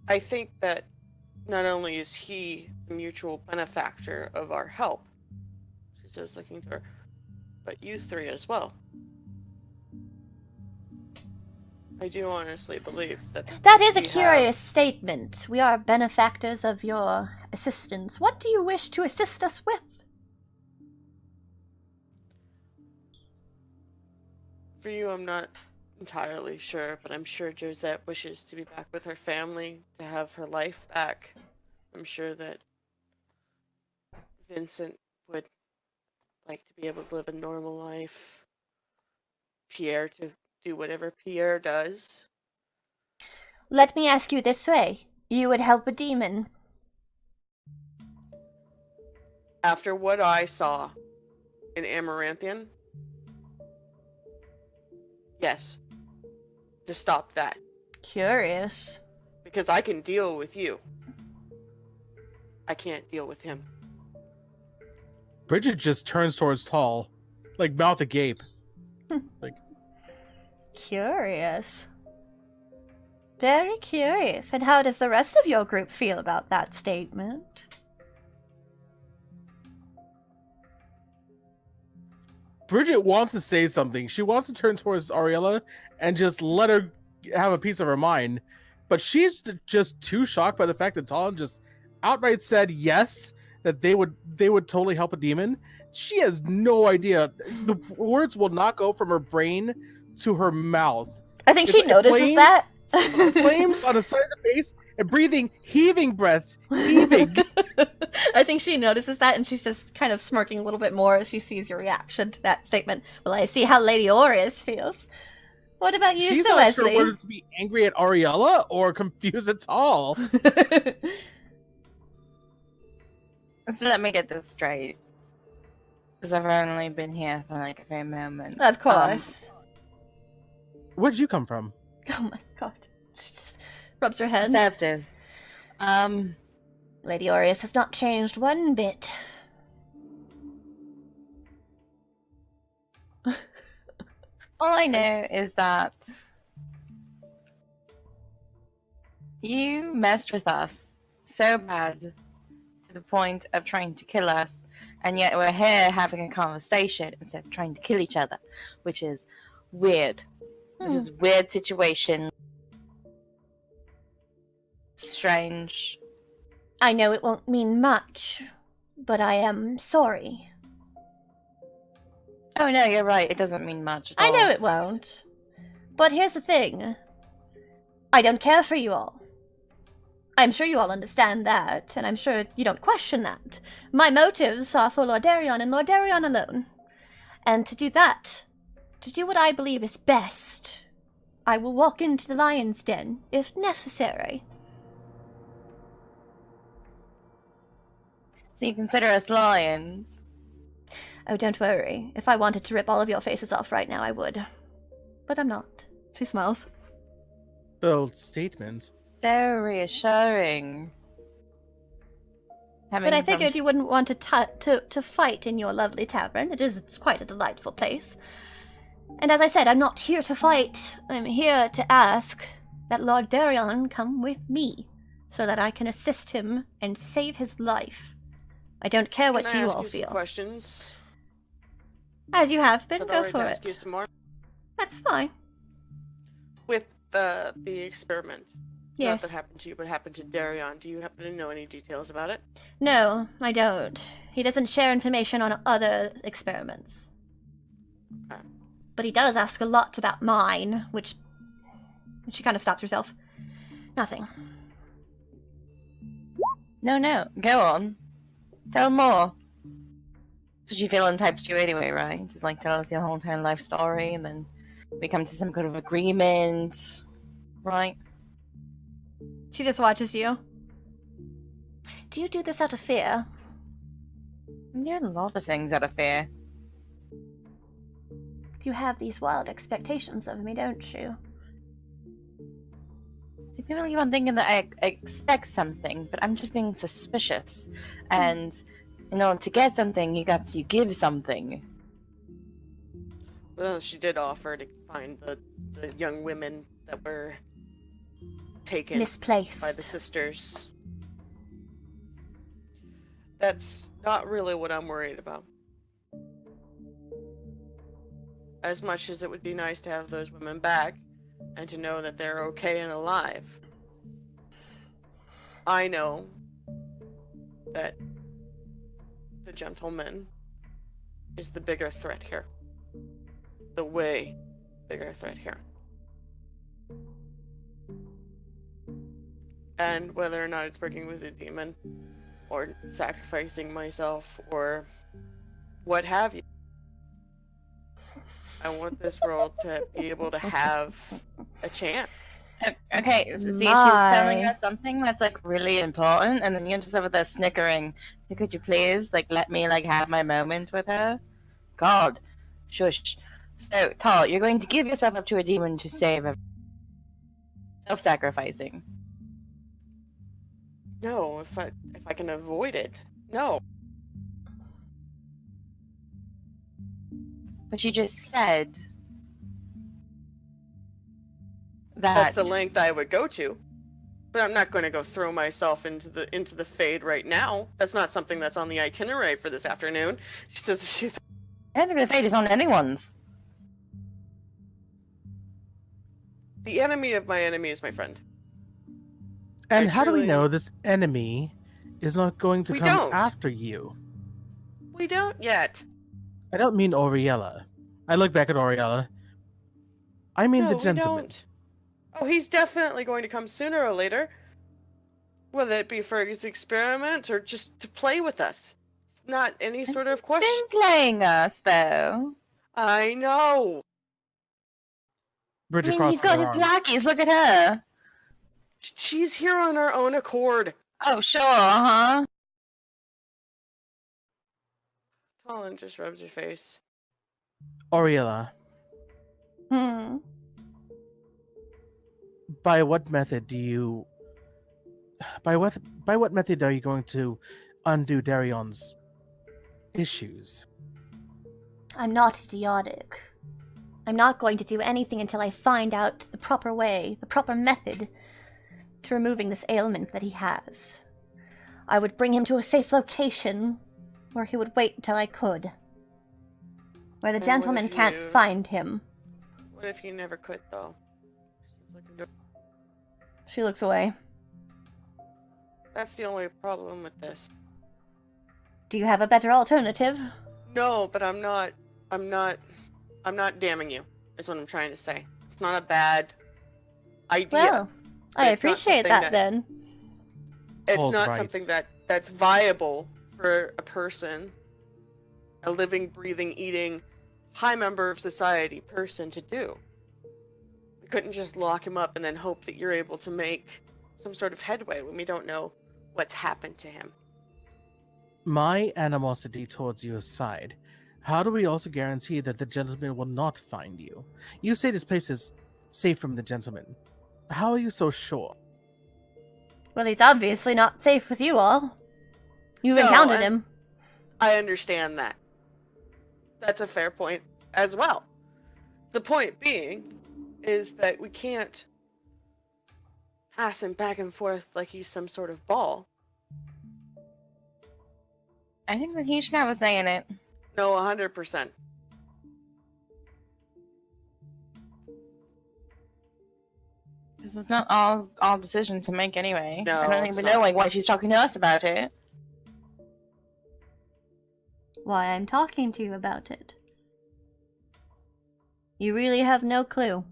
I think that not only is he the mutual benefactor of our help, she says, looking to her, but you three as well. I do honestly believe that That is a we curious statement. We are benefactors of your assistance. What do you wish to assist us with? For you, I'm not entirely sure, but I'm sure Josette wishes to be back with her family, to have her life back. I'm sure that Vincent would like to be able to live a normal life. Pierre to do whatever Pierre does. Let me ask you this way. You would help a demon. After what I saw in Amaranthian, yes, to stop that. Curious. Because I can deal with you. I can't deal with him. Bridget just turns towards Tall, like mouth agape. Like, Curious. Very curious. And how does the rest of your group feel about that statement? Bridget wants to say something. She wants to turn towards Ariella and just let her have a piece of her mind. But she's just too shocked by the fact that Talon just outright said yes, that they would totally help a demon. She has no idea. The words will not go from her brain to her mouth. I think It's she like notices flames- that. Flames on the side of the face and breathing, heaving breaths, heaving. I think she notices that and she's just kind of smirking a little bit more as she sees your reaction to that statement. Well, I see how Lady Aureus feels. What about you, She's Sir not sure Wesley? whether to be angry at Ariella or confused at all. Let me get this straight. Because I've only been here for like a few moments. Of course. Where'd you come from? Oh my god. She just rubs her head. Deceptive. Lady Aureus has not changed one bit. All I know is that you messed with us so bad to the the point of trying to kill us, and yet we're here having a conversation instead of trying to kill each other, which is weird. This is a weird situation. Strange. I know it won't mean much, but I am sorry. Oh no, you're right. It doesn't mean much at all. I know it won't. But here's the thing. I don't care for you all. I'm sure you all understand that, and I'm sure you don't question that. My motives are for Lordarion and Lordarion alone. And to do that, to do what I believe is best, I will walk into the lion's den, if necessary. So you consider us lions? Oh, don't worry. If I wanted to rip all of your faces off right now, I would. But I'm not. She smiles. Bold statements. So reassuring. But I figured you wouldn't want to fight in your lovely tavern. It's quite a delightful place. And as I said, I'm not here to fight. I'm here to ask that Lord Darion come with me, so that I can assist him and save his life. I don't care what you all feel. Questions? As you have been, Is it go alright for to it. ask you some more? That's fine. With the experiment. Yes. Not that happened to you, but happened to Darion. Do you happen to know any details about it? No, I don't. He doesn't share information on other experiments. Okay. But he does ask a lot about mine, which... She kind of stops herself. Nothing. No, go on. Tell more. That's what you feel in types 2 anyway, right? Just like tell us your whole entire life story, and then we come to some kind of agreement, right? She just watches you. Do you do this out of fear? You do a lot of things out of fear. You have these wild expectations of me, don't you? See, people keep on thinking that I expect something, but I'm just being suspicious. And in order to get something, you give something. Well, she did offer to find the young women that were taken Misplaced. by the sisters. That's not really what I'm worried about. As much as it would be nice to have those women back, and to know that they're okay and alive, I know that the gentleman is the bigger threat here. The way bigger threat here. And whether or not it's working with a demon, or sacrificing myself, or what have you, I want this world to be able to have a chance. Okay, so see, she's telling us something that's like really important, and then you're just over there snickering. So could you please let me have my moment with her? God, shush. So, Tal, you're going to give yourself up to a demon to save her. Self-sacrificing. No, if I can avoid it. No. But you just said that That's the length I would go to. But I'm not going to go throw myself into the Fade right now. That's not something that's on the itinerary for this afternoon. She says the fate is on anyone's. the enemy of my enemy is my friend. And how do we know this enemy is not going to come don't. after you? We don't yet. I don't mean Oriella. I look back at Oriella. I mean No, the we gentleman. don't. Oh, he's definitely going to come sooner or later. Whether it be for his experiment or just to play with us. It's not any sort of question. Been playing us, though. I know. Bridget I mean, crosses he's got her his arms. lackeys. Look at her. She's here on her own accord. Oh, sure, huh? Talon just rubs her face. Oriella, by what method are you going to undo Darion's issues? I'm not idiotic. I'm not going to do anything until I find out the proper way, the proper method to removing this ailment that he has. I would bring him to a safe location where he would wait until I could. Where the And what gentleman if can't you- find him. What if you never quit, though? She's looking to- She looks away. That's the only problem with this. Do you have a better alternative? No, but I'm not damning you, is what I'm trying to say. It's not a bad idea. Well, but I it's not appreciate something that then. It's Paul's not right. something that's viable for a person, a living, breathing, eating, high member of society person to do. We couldn't just lock him up and then hope that you're able to make some sort of headway when we don't know what's happened to him. My animosity towards you aside, how do we also guarantee that the gentleman will not find you? You say this place is safe from the gentleman. How are you so sure? Well, he's obviously not safe with you all. You've No, encountered him. I understand that. That's a fair point as well. The point being is that we can't pass him back and forth like he's some sort of ball. I think that he should have a say in it. No, 100%. Because it's not all decision to make anyway. No, I don't think it's we not. know like why she's talking to us about it. Why I'm talking to you about it. You really have no clue.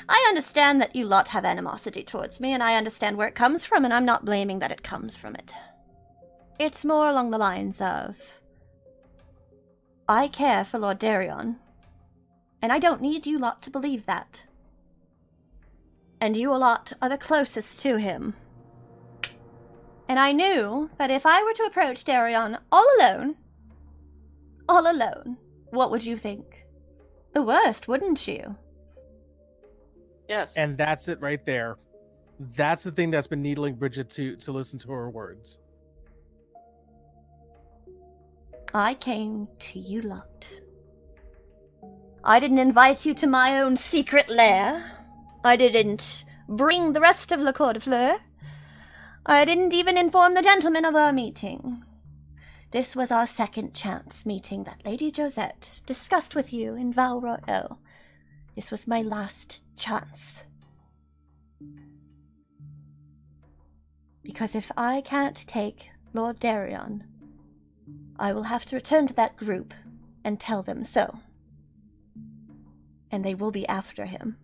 I understand that you lot have animosity towards me, and I understand where it comes from, and I'm not blaming that it comes from it. It's more along the lines of... I care for Lord Darion, and I don't need you lot to believe that. And you lot are the closest to him. And I knew that if I were to approach Darion all alone, what would you think? The worst, wouldn't you? Yes. And that's it right there. That's the thing that's been needling Bridget to listen to her words. I came to you lot. I didn't invite you to my own secret lair. I didn't bring the rest of La Cour de Fleur. I didn't even inform the gentlemen of our meeting. This was our second chance meeting that Lady Josette discussed with you in Val Royal. This was my last chance. Because if I can't take Lord Darion, I will have to return to that group and tell them so. And they will be after him.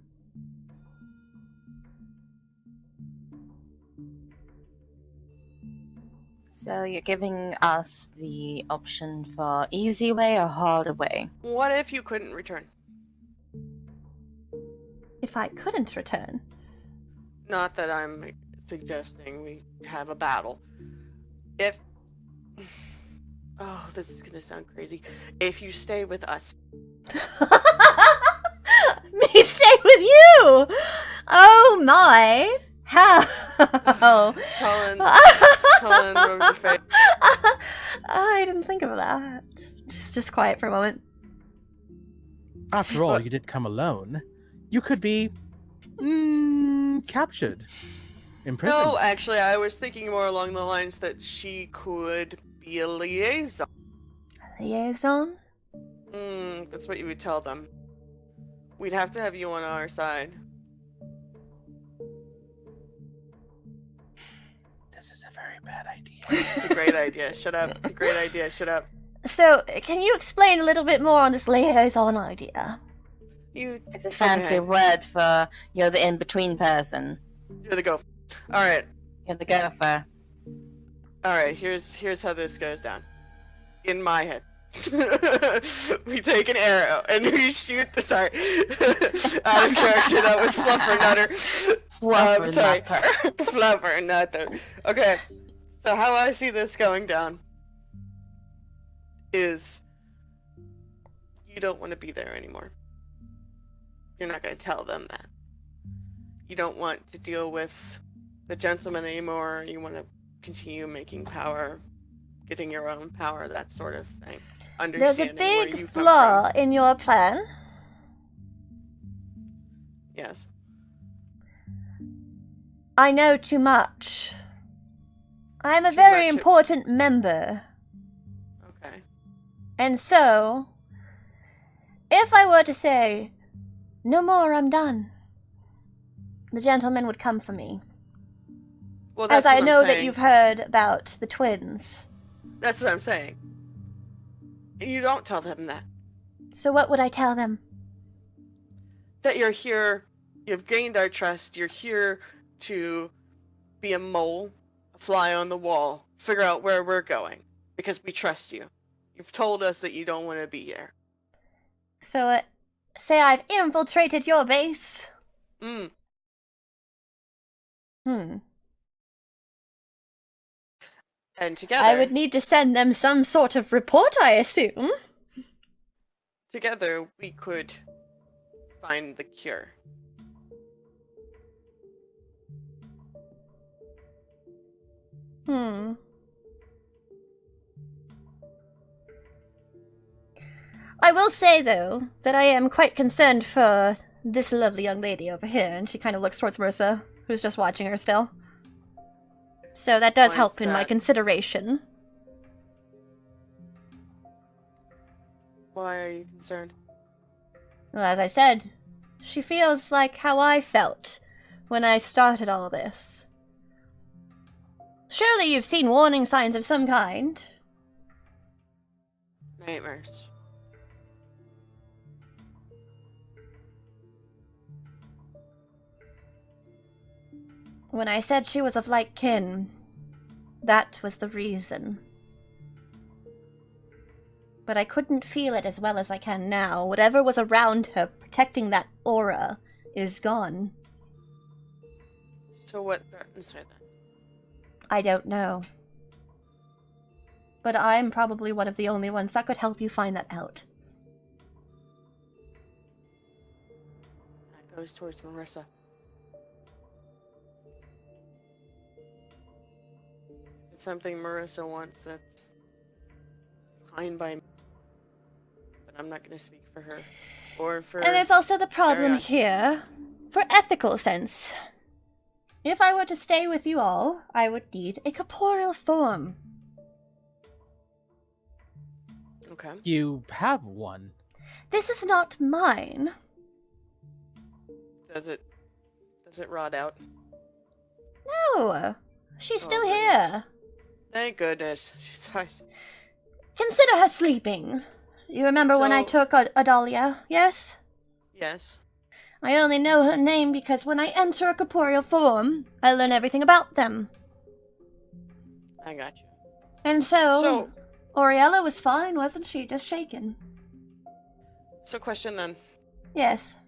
So you're giving us the option for easy way or harder way. What if you couldn't return? If I couldn't return, Not that I'm suggesting we have a battle. If... Oh, this is gonna sound crazy. If you stay with us. me stay with you! Oh my! How? Cullen rubbed her face. I didn't think of that. Just quiet for a moment. After all, you did come alone. You could be captured, imprisoned. No, actually, I was thinking more along the lines that she could be a liaison. Liaison? That's what you would tell them. We'd have to have you on our side. This is a very bad idea. It's a great idea. Shut up. It's a great idea. Shut up. So, can you explain a little bit more on this liaison idea? It's a fancy word for you're the in-between person. You're the gopher. Alright. You're the gopher. Alright, here's how this goes down. In my head. We take an arrow and we shoot the sorry. Out of character, that was Fluffer Nutter. Fluffer Sorry. Nutter. Fluffer Nutter. Okay. So how I see this going down is you don't want to be there anymore. You're not going to tell them that. You don't want to deal with the gentleman anymore. You want to continue making power, getting your own power, that sort of thing. There's a Understanding where big you come flaw from. in your plan. Yes. I know too much. I'm a Too very much. important member. Okay. And so, if I were to say, no more, I'm done, the gentleman would come for me. Well, that's As I what I'm know that saying. you've heard about the twins. That's what I'm saying. You don't tell them that. So what would I tell them? That you're here, you've gained our trust, you're here to be a mole, a fly on the wall, figure out where we're going, because we trust you. You've told us that you don't want to be here. So, say I've infiltrated your base. Mm. And together... I would need to send them some sort of report, I assume. Together, we could find the cure. I will say, though, that I am quite concerned for this lovely young lady over here, and she kind of looks towards Marissa, who's just watching her still. So that does Why help is in my that? consideration. Why are you concerned? Well, as I said, she feels like how I felt when I started all this. Surely you've seen warning signs of some kind. Nightmares. When I said she was of like kin, that was the reason. But I couldn't feel it as well as I can now. Whatever was around her, protecting that aura, is gone. So what threatens her then? I don't know. But I'm probably one of the only ones that could help you find that out. That goes towards Marissa. If it's something Marissa wants, that's fine by me. But I'm not going to speak for her. Or for... And there's also the problem Ariana. here, for ethical sense. If I were to stay with you all, I would need a corporeal form. Okay. You have one. This is not mine. Does it rot out? No, she's Oh, still goodness. here. Thank goodness. She's nice. Consider her sleeping. You remember when I So- took Adalia, yes? Yes. I only know her name because when I enter a corporeal form, I learn everything about them. I got you. And so, So- Oriella was fine, wasn't she? Just shaken. So question then. Yes.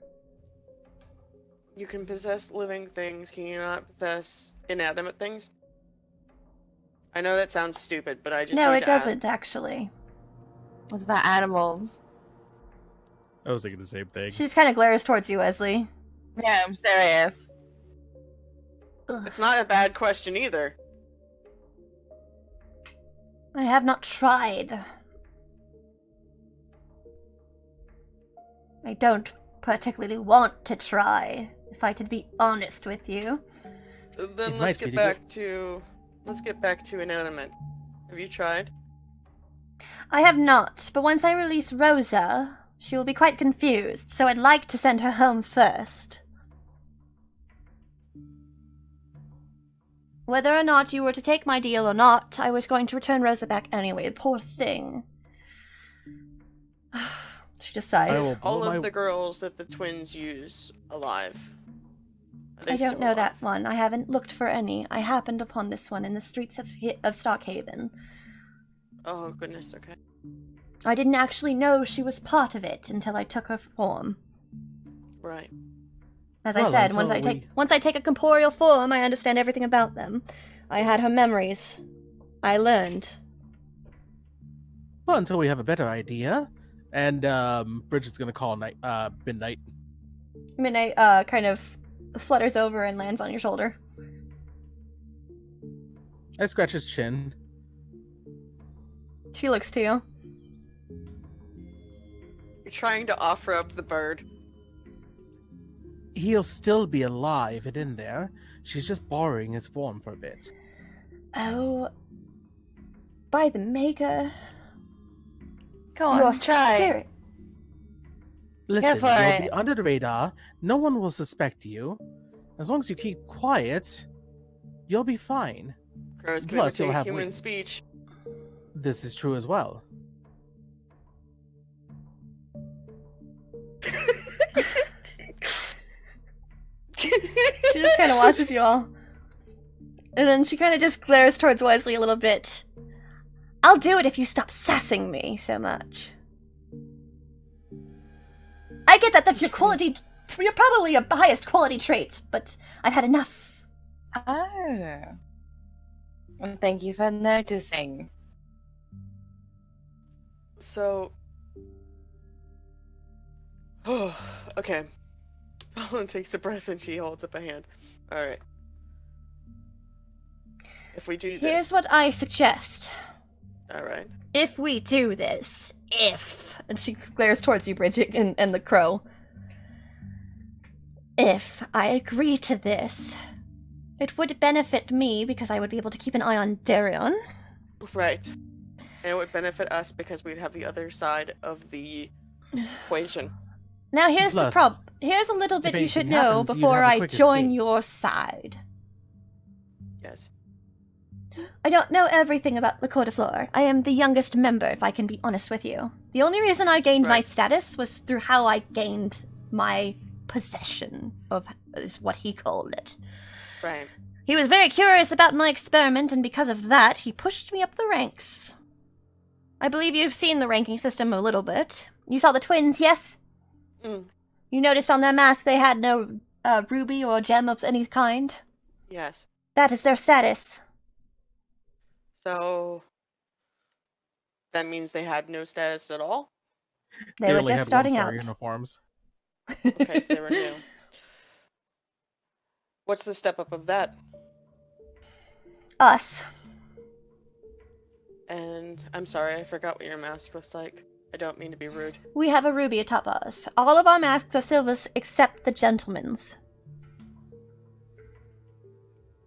You can possess living things, can you not possess inanimate things? I know that sounds stupid, but I just No, need it to ask. doesn't, actually. What's about animals? I was thinking the same thing. She just kind of glares towards you, Wesley. Yeah, I'm serious. Ugh. It's not a bad question either. I have not tried. I don't particularly want to try, if I could be honest with you. Then It let's might be get back to inanimate. Have you tried? I have not, but once I release Rosa, she will be quite confused, so I'd like to send her home first. Whether or not you were to take my deal or not, I was going to return Rosa back anyway. Poor thing. She just sighs. I will All blow of my- the girls that the twins use alive. Are they I don't still know alive? that one. I haven't looked for any. I happened upon this one in the streets of Stockhaven. Oh goodness, okay. I didn't actually know she was part of it until I took her form. Right. As I Well, said, until once I take a corporeal form, I understand everything about them. I had her memories. I learned. Well, until we have a better idea. And Bridget's gonna call midnight. Midnight kind of flutters over and lands on your shoulder. I scratch his chin. She looks to you. You're trying to offer up the bird. He'll still be alive and in there. She's just borrowing his form for a bit. Oh, by the maker. Go You're on, try. serious. Listen, for you'll it. be under the radar. No one will suspect you. As long as you keep quiet, you'll be fine. Crows can Plus, you'll imitate have human wings. speech. This is true as well. She just kind of watches you all. And then she kind of just glares towards Wesley a little bit. I'll do it if you stop sassing me so much. I get that that's your quality. You're probably your highest quality trait, but I've had enough. Oh. Well, thank you for noticing. So. Oh, okay. Colin takes a breath and she holds up a hand. Alright. If we do this. Here's what I suggest. Alright. If we do this, and she glares towards you, Bridget, and the crow. If I agree to this, it would benefit me because I would be able to keep an eye on Darion. Right. And it would benefit us because we'd have the other side of the equation. Now here's the Plus, problem. Here's a little bit if you should anything know happens, you'd before have a I quick join escape. your side. Yes. I don't know everything about the Cour de Fleur. I am the youngest member, if I can be honest with you. The only reason I gained my Right. status was through how I gained my possession of, is what he called it. Right. He was very curious about my experiment, and because of that, he pushed me up the ranks. I believe you've seen the ranking system a little bit. You saw the twins, yes? Mm. You noticed on their masks they had no ruby or gem of any kind? Yes. That is their status. So. That means they had no status at all? They were only just had starting one-star out. uniforms. Okay, so they were new. What's the step up of that? Us. And I'm sorry, I forgot what your mask looks like. I don't mean to be rude. We have a ruby atop us. All of our masks are silvers except the gentleman's.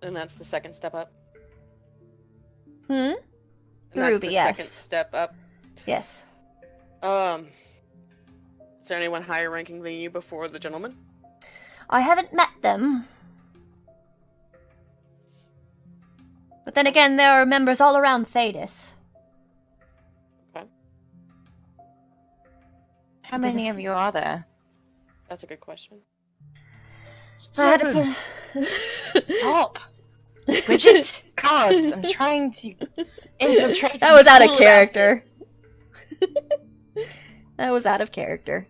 And that's the second step up. Hmm? And The that's ruby, the yes. second step up. Yes. Is there anyone higher ranking than you before the gentleman? I haven't met them. But then again, there are members all around Thedas. Okay, How many of you are there? that's a good question. I had to Seven. Stop! Bridget! Cards! I'm trying to infiltrate. That was out of all character. That was out of character.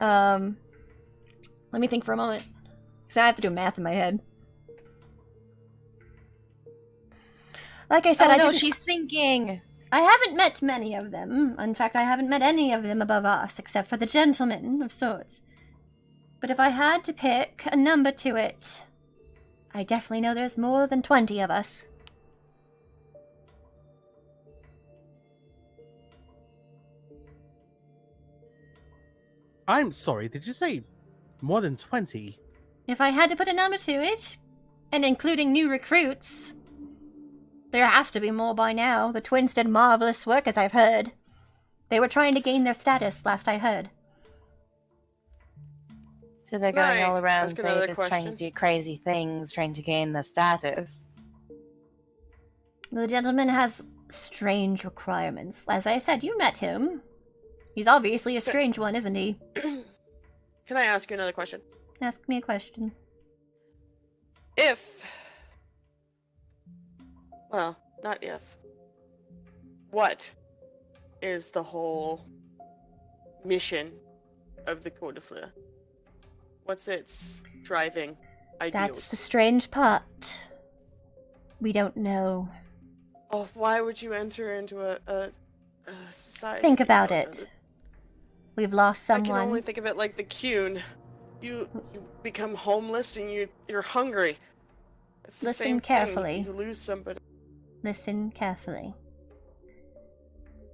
Let me think for a moment. Because I have to do math in my head. Like I said, Oh I no, didn't- she's thinking! I haven't met many of them. In fact, I haven't met any of them above us, except for the gentleman of sorts. But if I had to pick a number to it, I definitely know there's more than 20 of us. I'm sorry, did you say more than 20? If I had to put a number to it, and including new recruits, there has to be more by now. The twins did marvelous work, as I've heard. They were trying to gain their status, last I heard. So they're going Right. all around Ask another Vegas trying to question. do crazy things, trying to gain the status. The gentleman has strange requirements. As I said, you met him. He's obviously a strange one, isn't he? Can I ask you another question? Ask me a question. If. Well, not if. What is the whole mission of the Cour de Fleur? What's its driving ideals? That's the strange part. We don't know. Oh, why would you enter into a society? Think if you about don't know it. that- We've lost I can someone. only think of it like the Cune. You become homeless and you're hungry. It's the Listen same carefully. thing. You lose somebody. Listen carefully.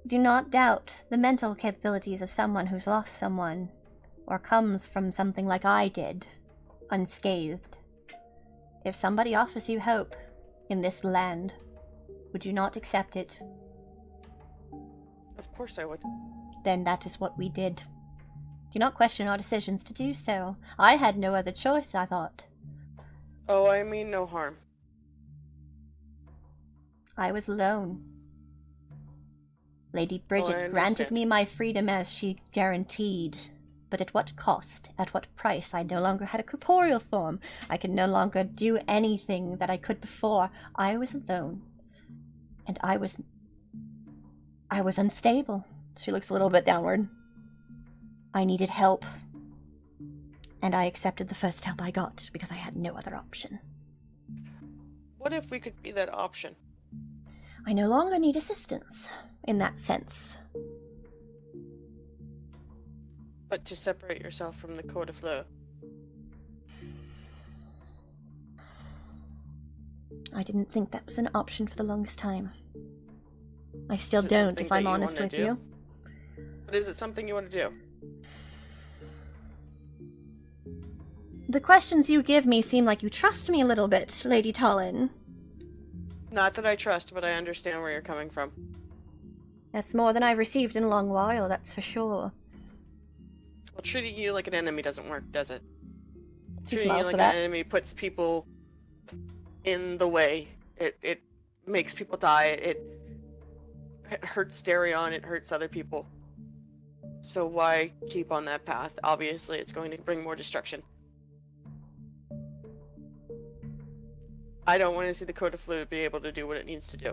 Do not doubt the mental capabilities of someone who's lost someone, or comes from something like I did, unscathed. If somebody offers you hope in this land, would you not accept it? Of course I would. Then that is what we did. Do not question our decisions to do so. I had no other choice, I thought. Oh, I mean no harm. I was alone. Lady Bridget I granted understand. me my freedom as she guaranteed. But at what cost? At what price? I no longer had a corporeal form. I could no longer do anything that I could before. I was alone. And I was unstable. She looks a little bit downward. I needed help. And I accepted the first help I got because I had no other option. What if we could be that option? I no longer need assistance, in that sense. But to separate yourself from the Code of Fleur. I didn't think that was an option for the longest time. I still Is it don't, something if I'm that you honest wanna with do? you. But is it something you want to do? The questions you give me seem like you trust me a little bit, Lady Tollin. Not that I trust, but I understand where you're coming from. That's more than I've received in a long while, that's for sure. Well, treating you like an enemy doesn't work, does it? She Treating you smiles like to that. an enemy puts people in the way. It makes people die. It hurts Darion. It hurts other people. So why keep on that path? Obviously, it's going to bring more destruction. I don't want to see the Code of Fleur be able to do what it needs to do.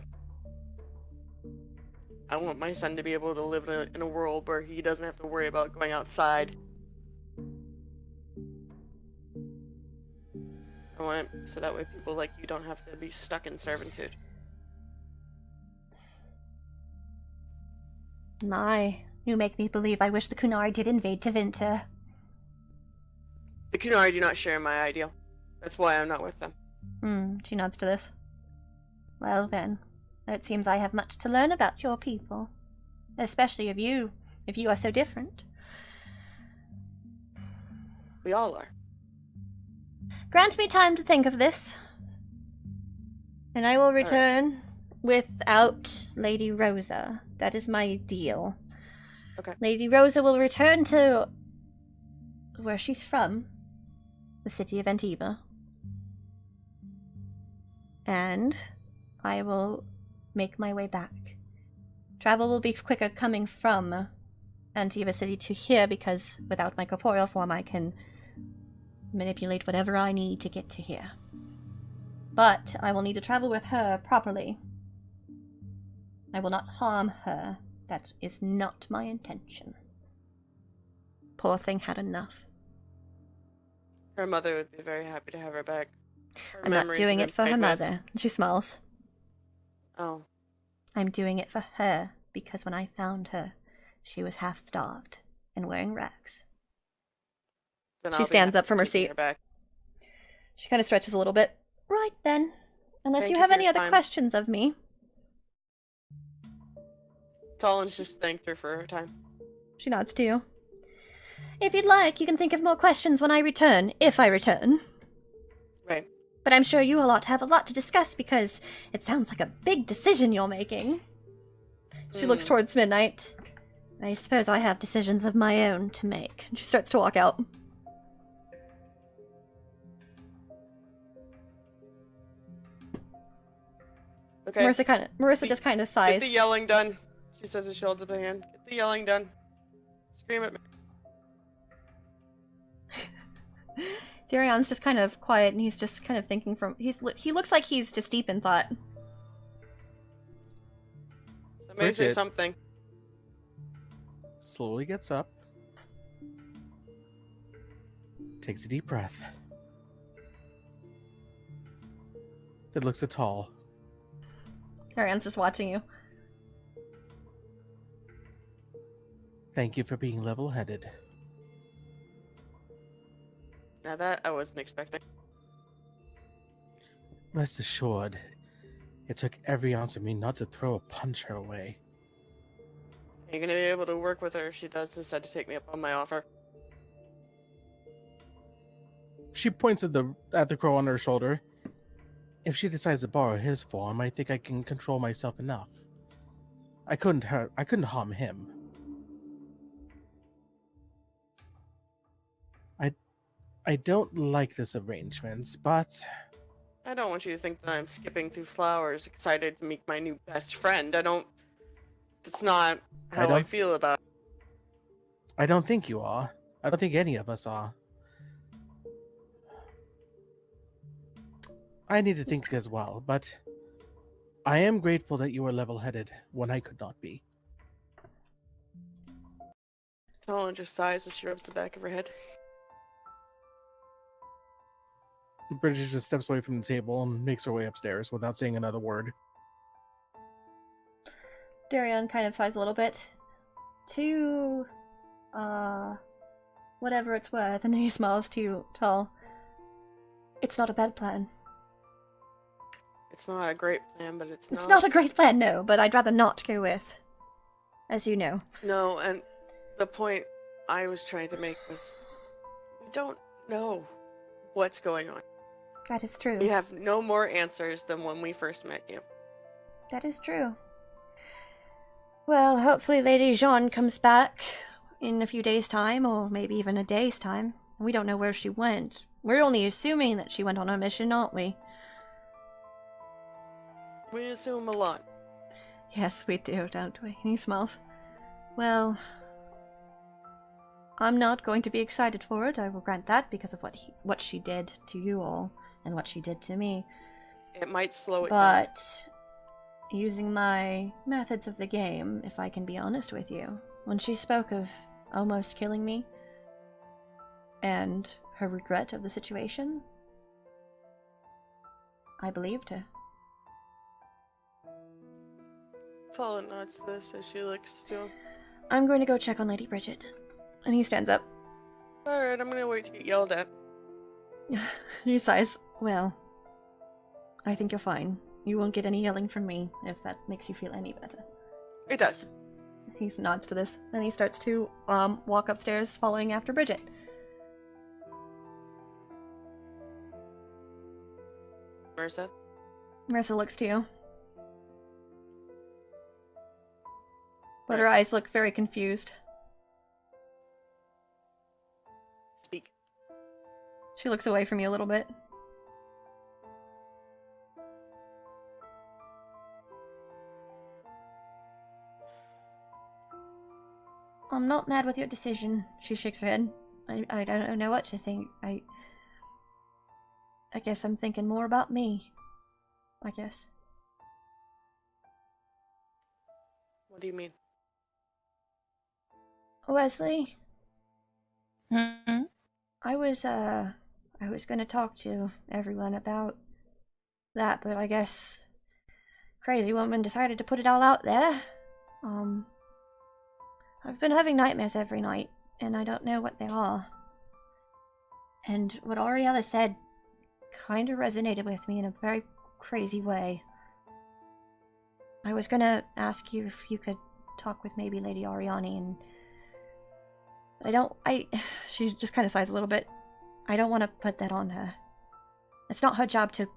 I want my son to be able to live in a world where he doesn't have to worry about going outside. I want it so that way people like you don't have to be stuck in servitude. My, you make me believe I wish the Kunari did invade Tevinter. The Kunari do not share my ideal. That's why I'm not with them. She nods to this. Well then, it seems I have much to learn about your people. Especially of you, if you are so different. We all are. Grant me time to think of this. And I will return without Lady Rosa. That is my deal. Okay. Lady Rosa will return to where she's from, the city of Antiva. And I will make my way back. Travel will be quicker coming from Antiva City to here because without my corporeal form I can manipulate whatever I need to get to here. But I will need to travel with her properly. I will not harm her. That is not my intention. Poor thing had enough. Her mother would be very happy to have her back. Her I'm not memories doing have it for been her played with. mother. She smiles. Oh. I'm doing it for her because when I found her, she was half starved and wearing rags. Then She I'll be stands happy up from her taking seat. her back. She kind of stretches a little bit. Right then. Unless Thank you you have for any your other time. questions of me. Talon's just thanked her for her time. She nods to you. If you'd like, you can think of more questions when I return, if I return. Right. But I'm sure you all have a lot to discuss because it sounds like a big decision you're making. She looks towards Midnight. I suppose I have decisions of my own to make. And she starts to walk out. Okay. Marissa just kind of Get sighs. the yelling done. She says as she holds up a hand. Get the yelling done. Scream at me. Darion's just kind of quiet and he's just kind of thinking he looks like he's just deep in thought. Somebody say Bridget. something. Slowly gets up. Takes a deep breath. Then looks at Tall. Darion's just watching you. Thank you for being level-headed. Now that I wasn't expecting. Rest assured, it took every ounce of me not to throw a punch her way. You're gonna be able to work with her if she does decide to take me up on my offer. She points at the crow on her shoulder. If she decides to borrow his form, I think I can control myself enough. I couldn't harm him. I don't like this arrangement, but I don't want you to think that I'm skipping through flowers, excited to meet my new best friend. That's not how I feel about it. I don't think you are. I don't think any of us are. I need to think as well, but I am grateful that you were level-headed when I could not be. Talon just sighs as she rubs the back of her head. Bridget just steps away from the table and makes her way upstairs without saying another word. Darion kind of sighs a little bit. To, whatever it's worth, and he smiles to Tal. It's not a bad plan. It's not a great plan, but it's not. It's not a great plan, no, but I'd rather not go with. As you know. No, and the point I was trying to make was we don't know what's going on. That is true. We have no more answers than when we first met you. That is true. Well, hopefully Lady Jeanne comes back in a few days' time, or maybe even a day's time. We don't know where she went. We're only assuming that she went on a mission, aren't we? We assume a lot. Yes, we do, don't we? And he smiles. Well, I'm not going to be excited for it, I will grant that, because of what she did to you all, and what she did to me. It might slow it down. But using my methods of the game, if I can be honest with you, when she spoke of almost killing me, and her regret of the situation, I believed her. Talon nods this as she looks to him. I'm going to go check on Lady Bridget. And he stands up. Alright, I'm gonna wait to get yelled at. He sighs. Well, I think you're fine. You won't get any yelling from me, if that makes you feel any better. It does. He nods to this, and he starts to walk upstairs, following after Bridget. Marissa? Marissa looks to you. But her eyes look very confused. Speak. She looks away from you a little bit. I'm not mad with your decision. She shakes her head. I don't know what to think. I guess I'm thinking more about me. I guess. What do you mean? Wesley? Hmm? I was gonna talk to everyone about that, but I guess crazy woman decided to put it all out there. I've been having nightmares every night, and I don't know what they are. And what Ariella said kinda resonated with me in a very crazy way. I was gonna ask you if you could talk with maybe Lady Ariani, and she just kind of sighs a little bit. I don't want to put that on her. It's not her job to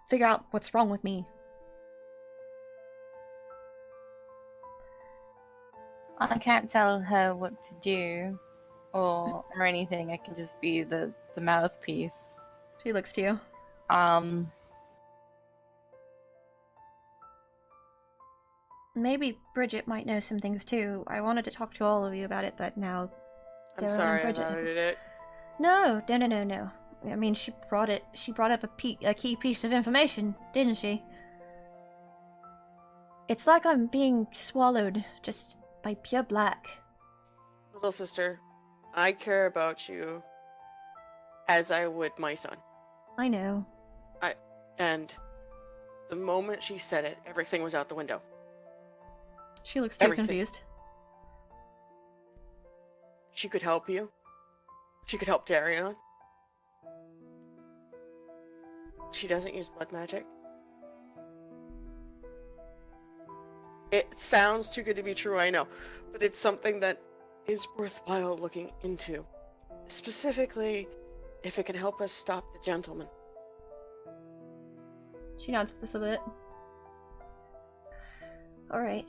figure out what's wrong with me. I can't tell her what to do or anything. I can just be the mouthpiece. She looks to you. Maybe Bridget might know some things too. I wanted to talk to all of you about it, but now I'm sorry I violated it. No. I mean, she brought up a key piece of information, didn't she? It's like I'm being swallowed just by pure black. Little sister, I care about you as I would my son. I know. And the moment she said it, everything was out the window. She looks too Everything. confused. She could help you. She could help Darion. She doesn't use blood magic. It sounds too good to be true, I know, but it's something that is worthwhile looking into. Specifically, if it can help us stop the gentleman. She nods this a bit. Alright.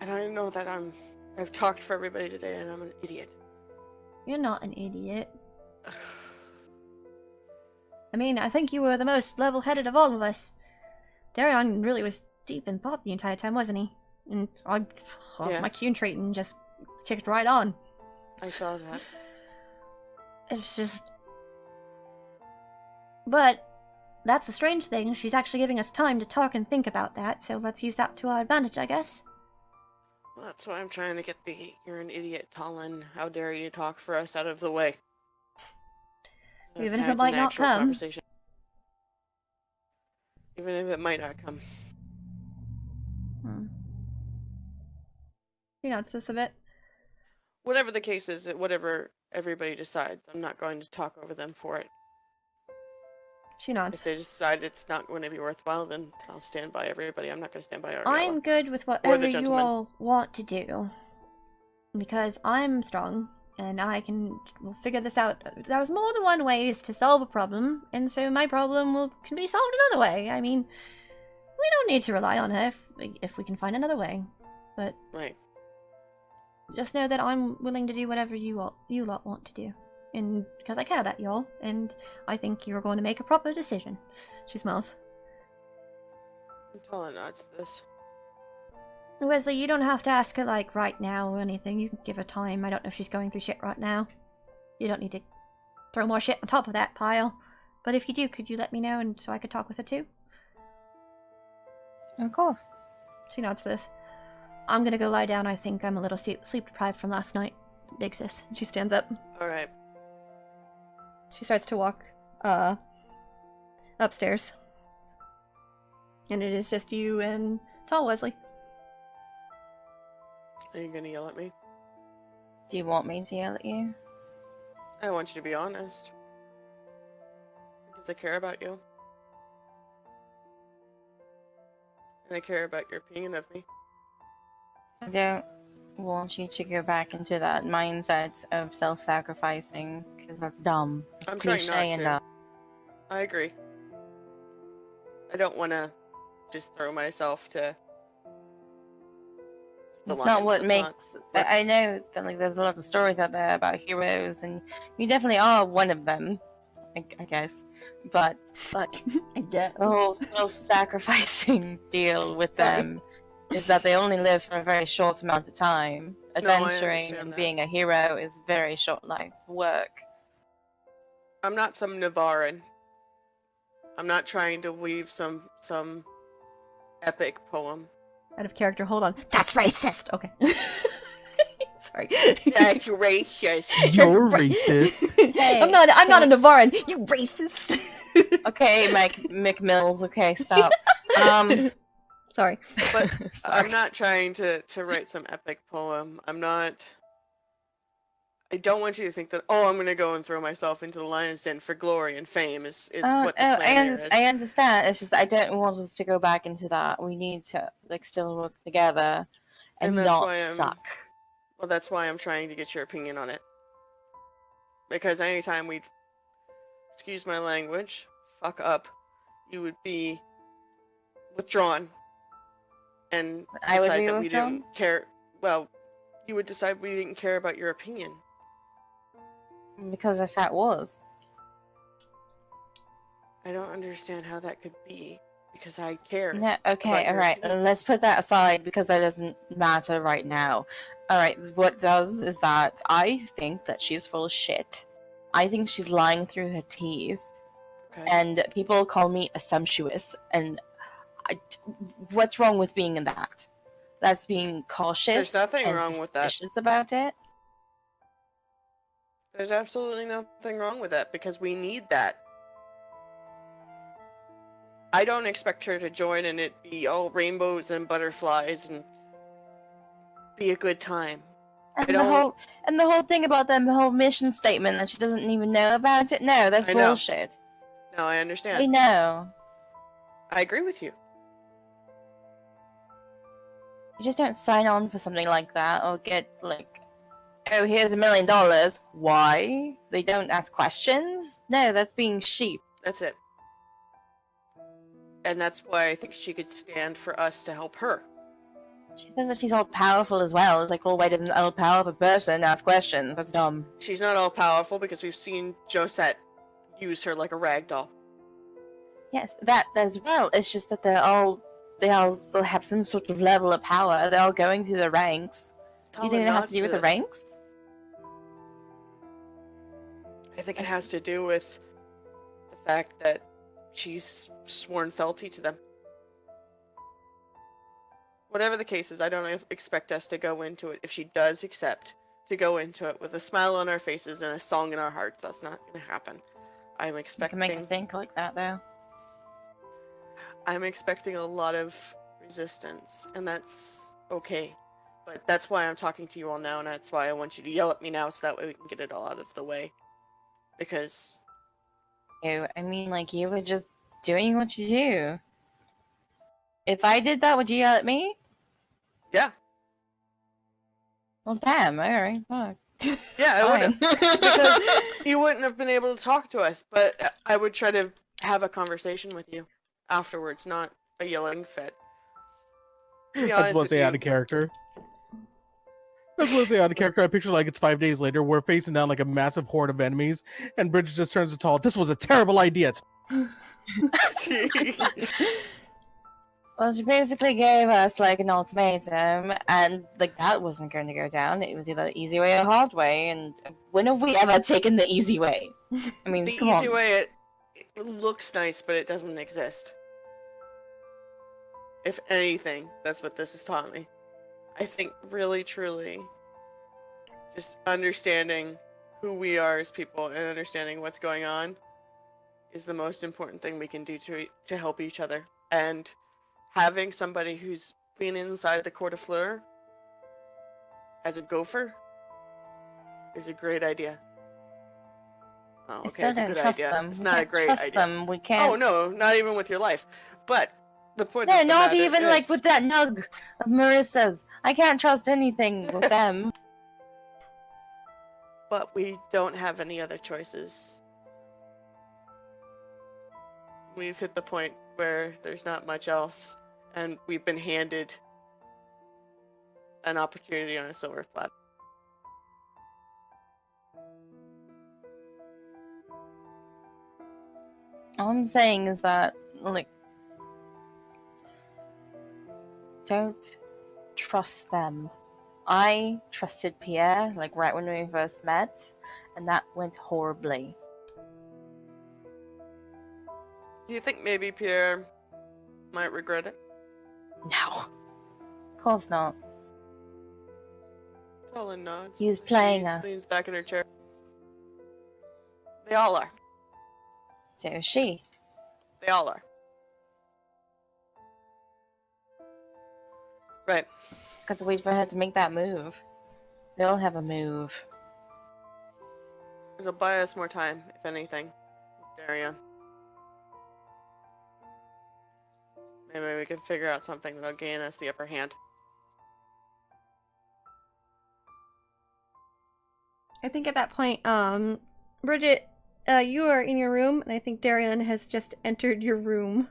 And I know that I've talked for everybody today and I'm an idiot. You're not an idiot. I mean, I think you were the most level-headed of all of us. Darion really was deep in thought the entire time, wasn't he? And my Q-Traiton just kicked right on. I saw that. It's just... But that's the strange thing. She's actually giving us time to talk and think about that, so let's use that to our advantage, I guess. Well, that's why I'm trying to get the "you're an idiot, Talon, how dare you talk for us" out of the way. So Even if now it it's might an not actual come. conversation. Even if it might not come. She nods just a bit. Whatever the case is, whatever everybody decides, I'm not going to talk over them for it. She nods. If they decide it's not going to be worthwhile, then I'll stand by everybody. I'm not going to stand by Ariella. I'm good with whatever you all want to do. Because I'm strong, and we'll figure this out. There's more than one ways to solve a problem, and so my problem can be solved another way. I mean, we don't need to rely on her if we can find another way. But right. Just know that I'm willing to do whatever you lot want to do. And because I care about y'all, and I think you're going to make a proper decision. She smiles. I'm telling nods this. Wesley, you don't have to ask her, like, right now or anything. You can give her time. I don't know if she's going through shit right now. You don't need to throw more shit on top of that pile. But if you do, could you let me know and so I could talk with her too? Of course. She nods to this. I'm gonna go lie down. I think I'm a little sleep deprived from last night. Big sis. She stands up. Alright. She starts to walk upstairs. And it is just you and tall Wesley. Are you gonna yell at me? Do you want me to yell at you? I want you to be honest. Because I care about you. And I care about your opinion of me. I don't want you to go back into that mindset of self-sacrificing, because that's dumb. It's I'm trying not to. enough. I agree. I don't want to just throw myself to the It's not lines. what That's makes... not I know that like there's a lot of stories out there about heroes, and you definitely are one of them, I guess. But, like, I guess. the whole self-sacrificing deal with them is that they only live for a very short amount of time. Adventuring and being a hero is very short life work. I'm not some Navaran. I'm not trying to weave some epic poem. Out of character, hold on. That's racist! Okay. Sorry. That's racist. You're racist. Hey, I'm not a Navaran. You racist. Okay, Mike McMills. Okay, stop. Sorry. But Sorry. I'm not trying to write some epic poem. I don't want you to think that, I'm going to go and throw myself into the lion's den for glory and fame is what the plan here is. I understand. It's just I don't want us to go back into that. We need to still work together and that's not why suck. Well, that's why I'm trying to get your opinion on it. Because anytime we'd, excuse my language, fuck up, you would be withdrawn and decide that we didn't care. Well, you would decide we didn't care about your opinion. Because that's how it was. I don't understand how that could be, because I care. No, okay, alright. Let's put that aside because that doesn't matter right now. Alright, what does is that I think that she's full of shit. I think she's lying through her teeth. Okay. And people call me assumptuous. And what's wrong with being in that? That's being cautious. There's nothing and wrong with that. Suspicious about it. There's absolutely nothing wrong with that, because we need that. I don't expect her to join and it be all rainbows and butterflies and be a good time. And the whole thing about the whole mission statement that she doesn't even know about it. No, that's bullshit. No, I understand. I know. I agree with you. You just don't sign on for something like that or get like, oh, here's $1 million. Why? They don't ask questions? No, that's being sheep. That's it. and that's why I think she could stand for us to help her. She says that she's all powerful as well. It's like, well, why doesn't an all powerful person ask questions? That's dumb. She's not all powerful because we've seen Josette use her like a rag doll. Yes, that as well. It's just that they all still have some sort of level of power. They're all going through the ranks. Do you think it has to do with the ranks? I think it has to do with the fact that she's sworn fealty to them. Whatever the case is, I don't expect us to go into it. If she does accept to go into it with a smile on our faces and a song in our hearts, that's not going to happen. I'm expecting. You can make her think like that, though. I'm expecting a lot of resistance, and that's okay. But that's why I'm talking to you all now, and that's why I want you to yell at me now, so that way we can get it all out of the way. Because... I mean, like, you were just doing what you do. If I did that, would you yell at me? Yeah. Well, damn, alright, fuck. Yeah, I would have. Because you wouldn't have been able to talk to us, but I would try to have a conversation with you afterwards, not a yelling fit. To be I was honest supposed with to say you, out of character. I was supposed to say out of character. I picture like it's 5 days later. We're facing down like a massive horde of enemies, and Bridget just turns to Tall. This was a terrible idea. Well, she basically gave us like an ultimatum, and like that wasn't going to go down. It was either the easy way or hard way. And when have we ever taken the easy way? I mean, the come easy on. way, it looks nice, but it doesn't exist. If anything, that's what this has taught me. I think really, truly, just understanding who we are as people and understanding what's going on is the most important thing we can do to help each other. And having somebody who's been inside the Court of Fleur as a gopher is a great idea. Oh, I okay, still it's a don't good trust idea. them. It's We not a can't great trust idea. them. We can't. Oh no, not even with your life. But the point. No, of the not matter even is, like with that nug of Marissa's. I can't trust anything with them. But we don't have any other choices. We've hit the point where there's not much else, and we've been handed an opportunity on a silver platter. All I'm saying is that, like, don't trust them. I trusted Pierre, like, right when we first met, and that went horribly. Do you think maybe Pierre might regret it? No. Of course not. Colin nods. He was playing She us. leans back in her chair. They all are. So is she. They all are. Right. Just got to wait for her to make that move. They'll have a move. It'll buy us more time, if anything. Darian. Maybe we can figure out something that'll gain us the upper hand. I think at that point, Bridget, you are in your room, and I think Darian has just entered your room.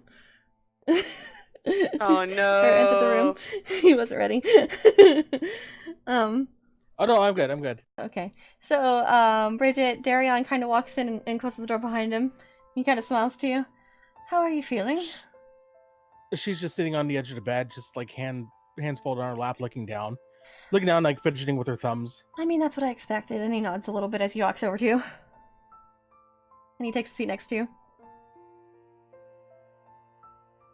Oh no! Or entered the room. He wasn't ready. Oh no, I'm good. I'm good. Okay. So, Bridget, Darian kind of walks in and closes the door behind him. He kind of smiles to you. How are you feeling? She's just sitting on the edge of the bed, just like hands folded on her lap, looking down, like fidgeting with her thumbs. I mean, that's what I expected. And he nods a little bit as he walks over to you. And he takes a seat next to you.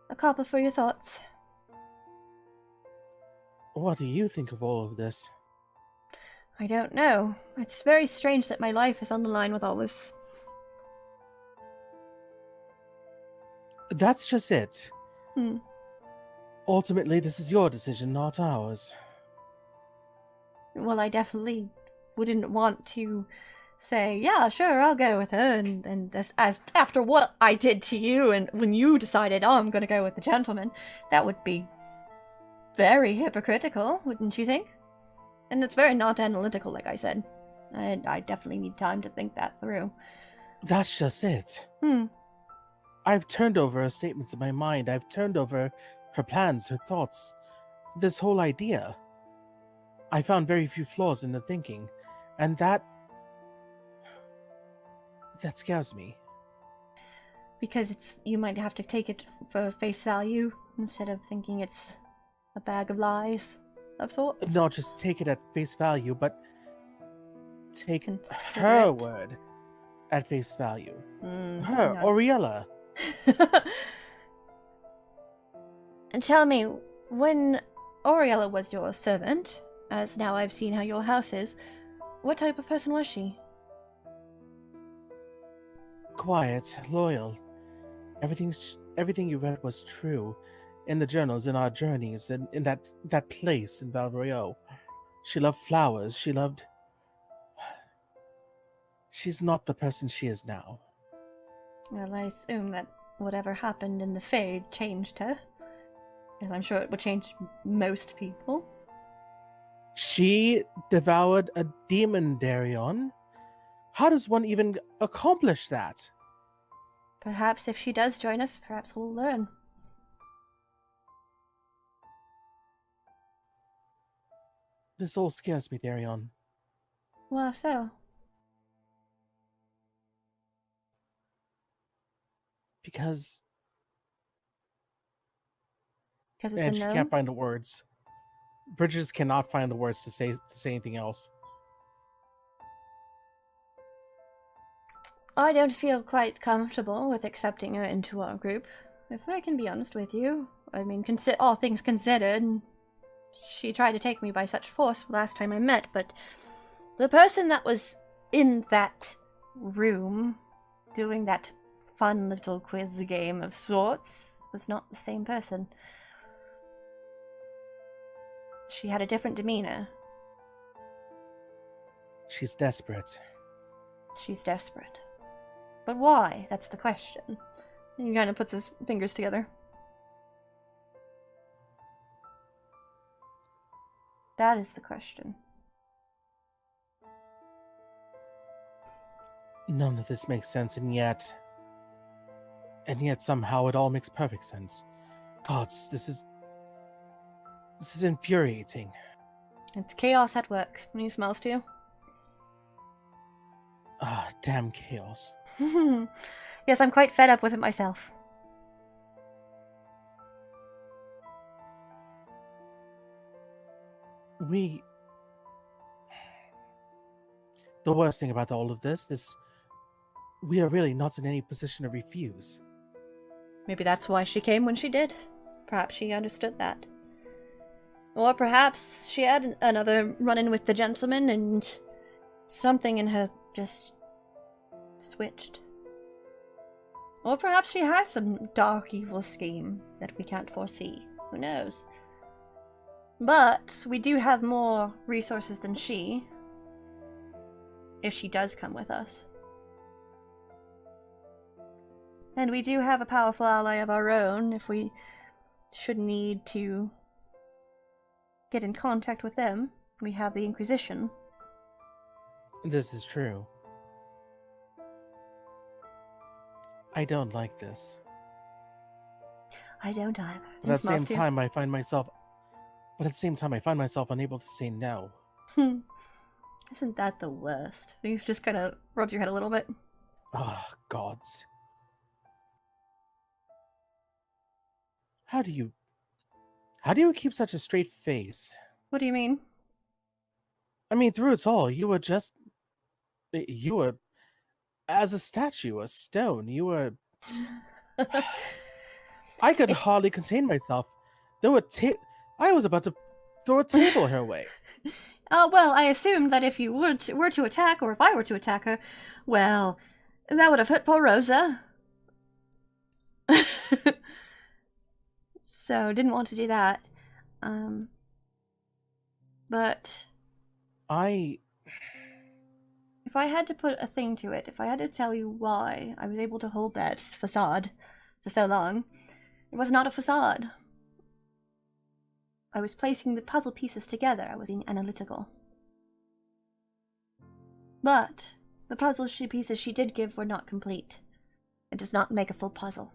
A copper for your thoughts. What do you think of all of this? I don't know. It's very strange that my life is on the line with all this. That's just it. Hmm. Ultimately, this is your decision, not ours. Well, I definitely wouldn't want to say, yeah, sure, I'll go with her, and as after what I did to you, and when you decided, oh, I'm gonna go with the gentleman, that would be very hypocritical, wouldn't you think? And it's very not analytical, like I said. And I definitely need time to think that through. That's just it. Hmm. I've turned over her statements in my mind. I've turned over her plans, her thoughts, this whole idea. I found very few flaws in the thinking, and that scares me. Because you might have to take it for face value instead of thinking it's a bag of lies of sorts. Not just take it at face value, but take Consider her it. word at face value. Mm, Her, no, Oriella. And tell me, when Oriella was your servant, as now I've seen how your house is, what type of person was she? Quiet, loyal. Everything you read was true. In the journals, in our journeys, in that place in Valvario. She loved flowers. She's not the person she is now. Well, I assume that whatever happened in the Fade changed her. And I'm sure it would change most people. She devoured a demon, Darion. How does one even accomplish that? Perhaps if she does join us, perhaps we'll learn. This all scares me, Darion. Well, so. Because Because it's and a she no? can't find the words. Bridges cannot find the words to say anything else. I don't feel quite comfortable with accepting her into our group, if I can be honest with you. I mean, all things considered, she tried to take me by such force last time I met, but the person that was in that room doing that fun little quiz game of sorts was not the same person. She had a different demeanor. She's desperate. She's desperate. But why? That's the question. And he kind of puts his fingers together. That is the question. None of this makes sense, and yet somehow it all makes perfect sense. Gods, this is infuriating. It's chaos at work. Any smells to you? Ah, damn chaos. Yes, I'm quite fed up with it myself. The worst thing about all of this is we are really not in any position to refuse. Maybe that's why she came when she did. Perhaps she understood that. Or perhaps she had another run-in with the gentleman and something in her just switched. Or perhaps she has some dark evil scheme that we can't foresee. Who knows? But we do have more resources than she, if she does come with us. And we do have a powerful ally of our own if we should need to get in contact with them. We have the Inquisition. This is true. I don't like this. I don't either. But at the same time, I find myself unable to say no. Isn't that the worst? You just kind of rubs your head a little bit. Ah, gods. How do you keep such a straight face? What do you mean? I mean, through it all, you were as a statue, a stone. You were. I could hardly contain myself. I was about to throw a table her way. Well, I assumed that if you were to attack, or if I were to attack her, well, that would have hurt poor Rosa. So, didn't want to do that. But if I had to put a thing to it, if I had to tell you why I was able to hold that facade for so long, it was not a facade. I was placing the puzzle pieces together. I was being analytical. But the puzzle pieces she did give were not complete. It does not make a full puzzle.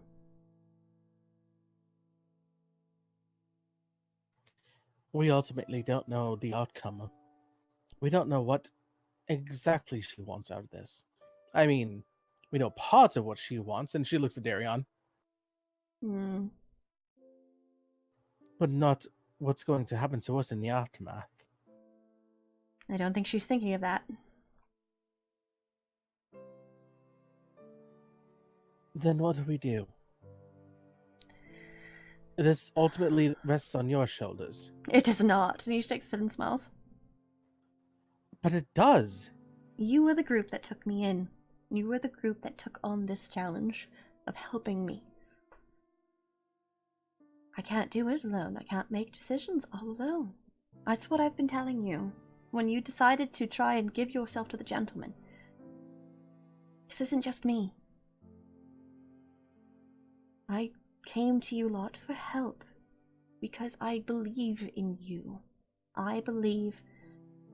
We ultimately don't know the outcome. We don't know what exactly she wants out of this. I mean, we know parts of what she wants, and she looks at Darion. But not what's going to happen to us in the aftermath. I don't think she's thinking of that. Then what do we do? This ultimately rests on your shoulders. It does not. And he shakes 7 smiles. But it does. You were the group that took me in. You were the group that took on this challenge of helping me. I can't do it alone. I can't make decisions all alone. That's what I've been telling you. When you decided to try and give yourself to the gentleman. This isn't just me. I came to you lot for help because I believe in you. I believe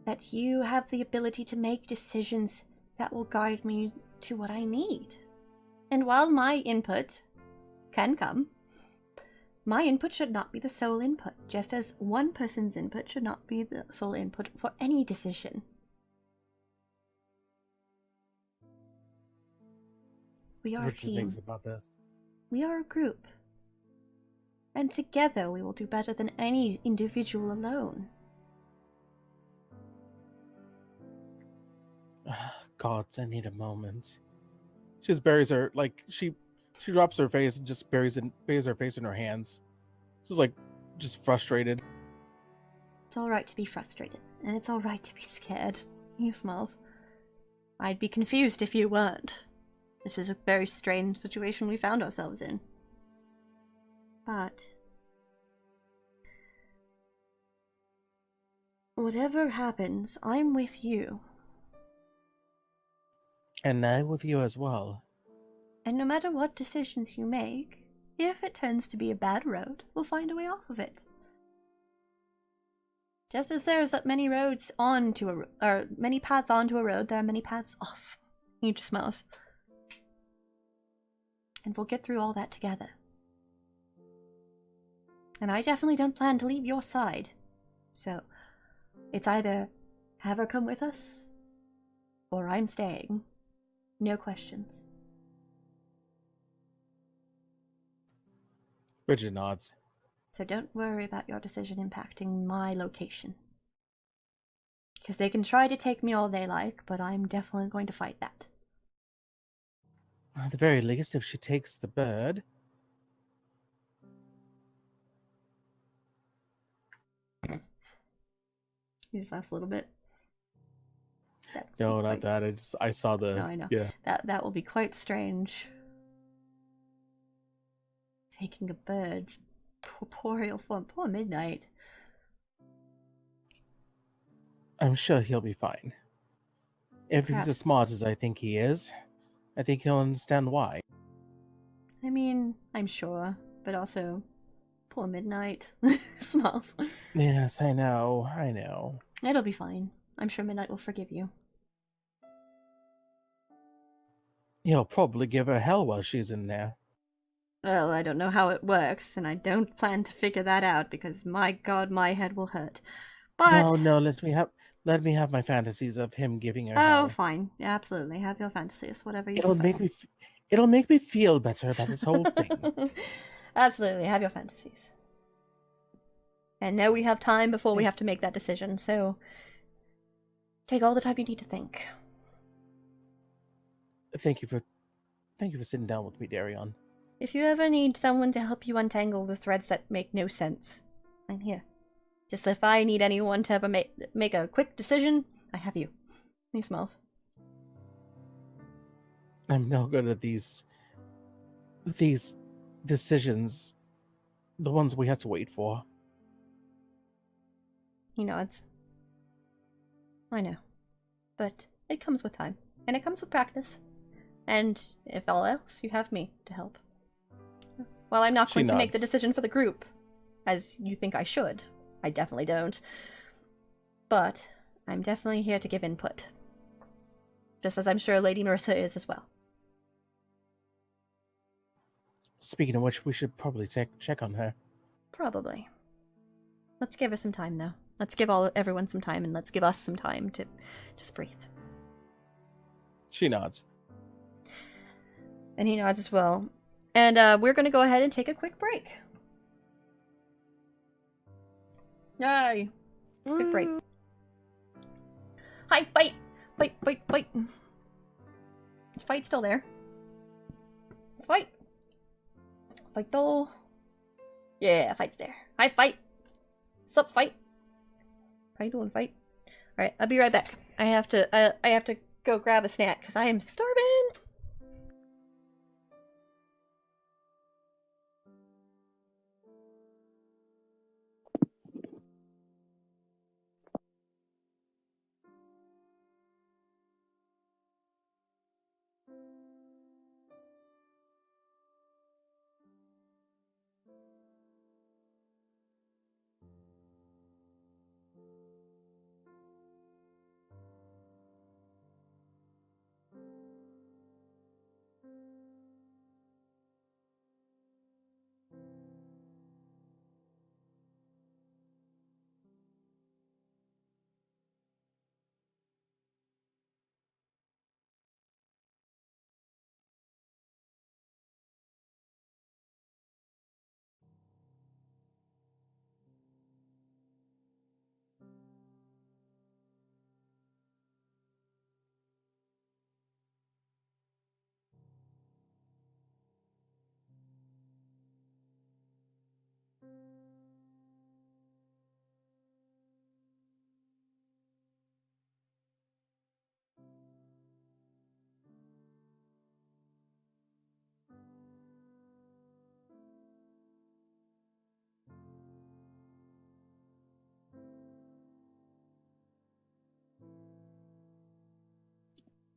that you have the ability to make decisions that will guide me to what I need. And while my input can come, my input should not be the sole input, just as one person's input should not be the sole input for any decision. We are a team. Thinks about this. We are a group. And together we will do better than any individual alone. Gods, I need a moment. She just buries her, like, she drops her face and just buries her face in her hands. She's like, just frustrated. It's alright to be frustrated, and it's alright to be scared. He smiles. I'd be confused if you weren't. This is a very strange situation we found ourselves in. But whatever happens, I'm with you. And I'm with you as well. And no matter what decisions you make, if it turns to be a bad road, we'll find a way off of it. Just as there's many roads onto many paths onto a road, there are many paths off. He just smiles. And we'll get through all that together. And I definitely don't plan to leave your side. So, it's either have her come with us, or I'm staying. No questions. Bridget nods. So don't worry about your decision impacting my location. Because they can try to take me all they like, but I'm definitely going to fight that. At the very least, if she takes the bird. You just last a little bit. No, not that. I saw the. No, I know. Yeah. That will be quite strange. Taking a bird's corporeal form. Poor Midnight. I'm sure he'll be fine. If he's as smart as I think he is, I think he'll understand why. I mean, I'm sure, but also, poor Midnight. Smiles. Yes, I know. It'll be fine. I'm sure Midnight will forgive you. He'll probably give her hell while she's in there. Well, I don't know how it works, and I don't plan to figure that out because, my God, my head will hurt. But No, let me have my fantasies of him giving her hell. oh, fine, yeah, absolutely. Have your fantasies, whatever you. It'll make me feel better about this whole thing. Absolutely, have your fantasies. And now we have time before we have to make that decision, so take all the time you need to think. Thank you for sitting down with me, Darion. If you ever need someone to help you untangle the threads that make no sense, I'm here. Just if I need anyone to ever make a quick decision, I have you. He smiles. I'm no good at these decisions, the ones we have to wait for. He nods. I know. But it comes with time. And it comes with practice. And if all else, you have me to help. Well, I'm not going to make the decision for the group, as you think I should. I definitely don't. But I'm definitely here to give input. Just as I'm sure Lady Marissa is as well. Speaking of which, we should probably check on her. Probably. Let's give her some time, though. Let's give everyone some time, and let's give us some time to just breathe. She nods. And he nods as well. And we're going to go ahead and take a quick break. Yay! Quick break. Hi, fight! Fight, fight, fight! Is fight still there? Fight! Fight though. Yeah, fight's there. Hi, fight! Sup, fight? How you doing, fight? Alright, I'll be right back. I have to go grab a snack, because I am starving!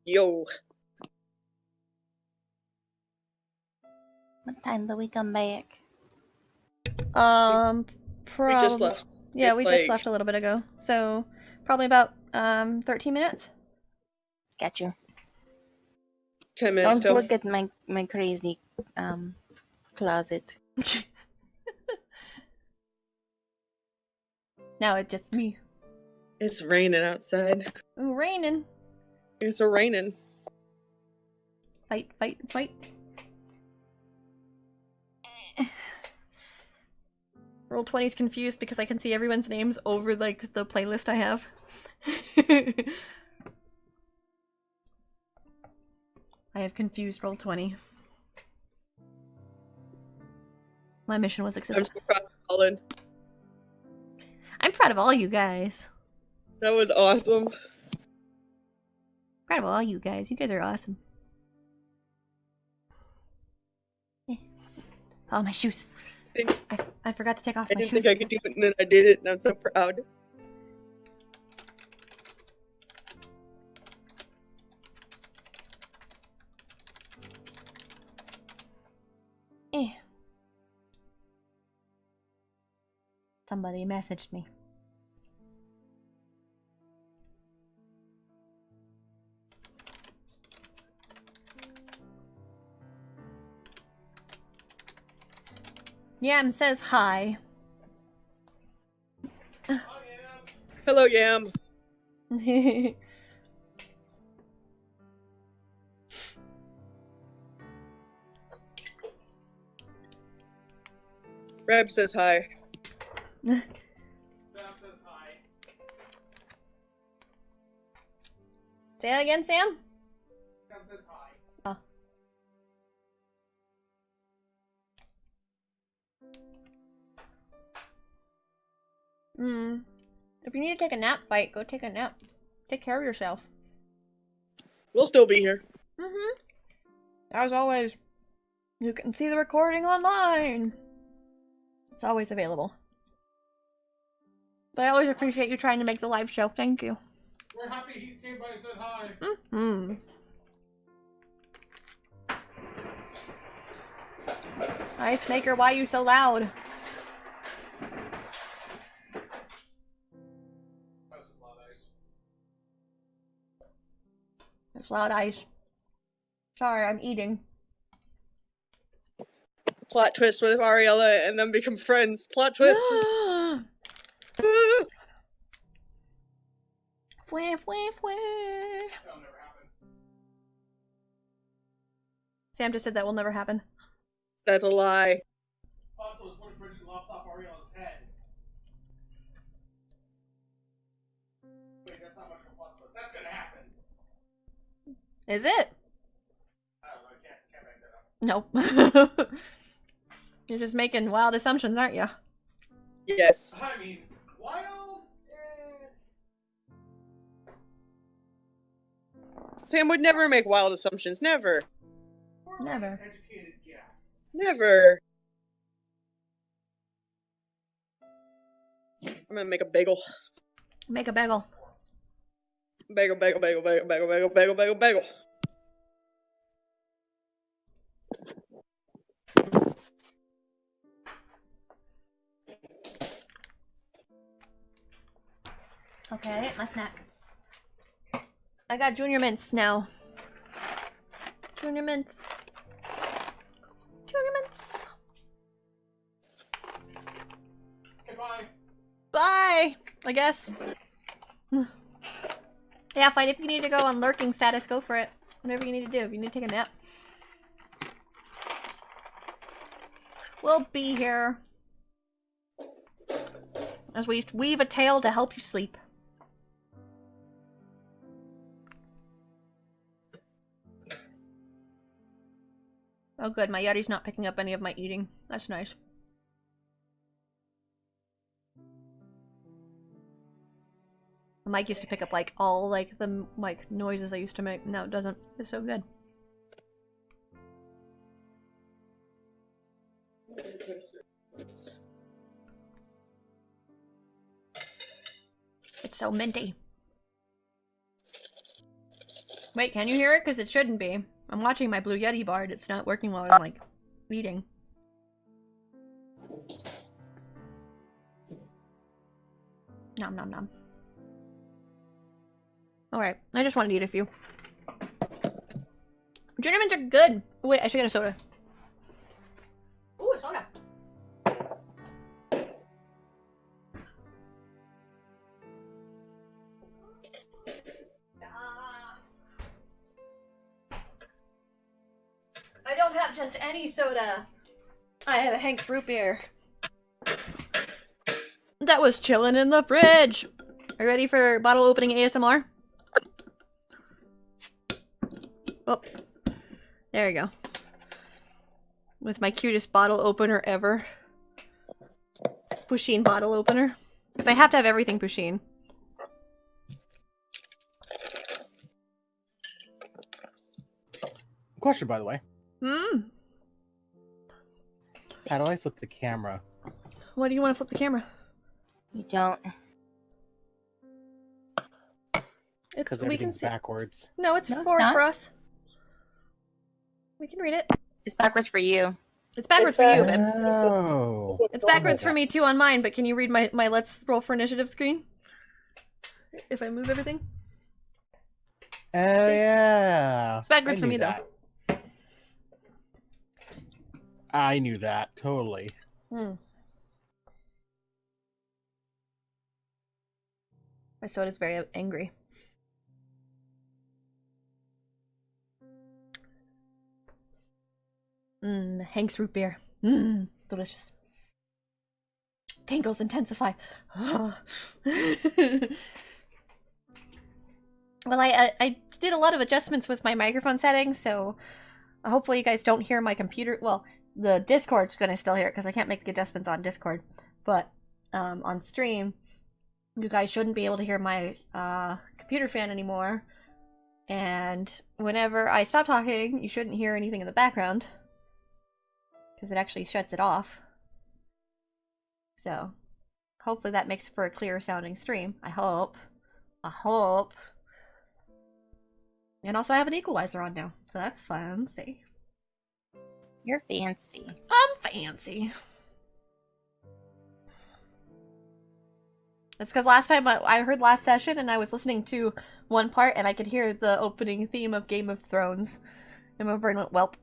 Yo. What time do we come back? We just Probably. left. Yeah, we just like- left a little bit ago. So, probably about 13 minutes. Got you. 10 minutes Don't till. look at my crazy closet. Now it's just me. It's raining outside. Ooh, raining. It's a raining. Fight, fight, fight. Roll20's confused because I can see everyone's names over, like, the playlist I have. I have confused Roll20. My mission was a I'm success. so proud of Colin. I'm proud of all you guys. That was awesome. Proud of all you guys. You guys are awesome. Eh. Oh, my shoes. I forgot to take off I my didn't shoes. think I could do it, and then I did it, and I'm so proud. Eh. Somebody messaged me. Yam says hi. Hello, Yam. Reb says hi. Sam says hi. Say that again, Sam? Sam says hi. Oh. If you need to take a nap, fight, go take a nap. Take care of yourself. We'll still be here. As always, you can see the recording online. It's always available. But I always appreciate you trying to make the live show. Thank you. We're happy he came by and said hi. Ice Maker, why are you so loud? That's a lot of ice. It's loud ice. Sorry, I'm eating. plot twist with Ariella and then become friends. Plot twist. Fwah, fwah, fwah. That'll never happen. Sam just said that will never happen. That's a lie. Plot twist, what if Bridget lops off Ariella's head? Wait, that's not much of a plot twist. That's gonna happen. Is it? I don't know, I can't make that up. Nope. You're just making wild assumptions, aren't you? Yes. I mean, wild? Sam would never make wild assumptions. Never. Never. Educated guess. Never. I'm gonna make a bagel. Make a bagel. Bagel, bagel, bagel, bagel, bagel, bagel, bagel, bagel, bagel. Okay, my snack. I got Junior Mints now. Junior Mints. Junior Mints. Okay, bye. Bye, I guess. Yeah, fight if you need to go on lurking status, go for it. Whatever you need to do. If you need to take a nap. We'll be here. As we weave a tale to help you sleep. Oh good, my Yeti's not picking up any of my eating. That's nice. The mic used to pick up like all like the like noises I used to make. Now it doesn't. It's so good. It's so minty. Wait, can you hear it? Because it shouldn't be. I'm watching my Blue Yeti bar and it's not working while I'm like eating. Nom nom nom. Alright, I just wanted to eat a few. Junior Mints are good. Oh, wait, I should get a soda. Ooh, a soda. I don't have just any soda. I have a Hank's root beer. That was chilling in the fridge. Are you ready for bottle opening ASMR? Oh, there you go. With my cutest bottle opener ever. Pusheen bottle opener. Because I have to have everything Pusheen. Question, by the way. Hmm? How do I flip the camera? Why do you want to flip the camera? You don't. Because we can everything's see. backwards. No, it's No, it's forwards not. for us. We can read it. It's backwards for you. It's backwards for you, babe. Oh. It's backwards for me too on mine, but can you read my Let's Roll for Initiative screen? If I move everything? Oh, yeah. It's backwards I for knew me, though. that. I knew that, totally. Hmm. My soda's very angry. Hank's root beer. Delicious. Tingles intensify. Well, I did a lot of adjustments with my microphone settings, so hopefully you guys don't hear my computer. Well, the Discord's gonna still hear it because I can't make the adjustments on Discord, but on stream, you guys shouldn't be able to hear my computer fan anymore. And whenever I stop talking, you shouldn't hear anything in the background because it actually shuts it off. So hopefully that makes for a clear sounding stream. I hope. I hope. And also I have an equalizer on now, so that's fancy. You're fancy. I'm fancy. It's because last time I heard last session and I was listening to one part and I could hear the opening theme of Game of Thrones. And my brain went, welp.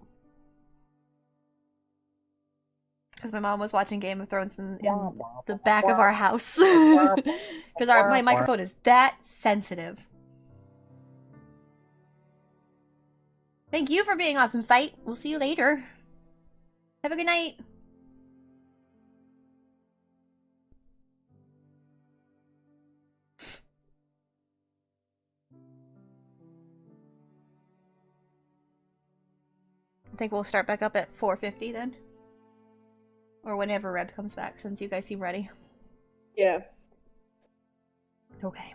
Because my mom was watching Game of Thrones in the back of our house. Because my microphone is that sensitive. Thank you for being awesome, Fight. We'll see you later. Have a good night. I think we'll start back up at 4:50 then. Or whenever Reb comes back, since you guys seem ready. Yeah. Okay.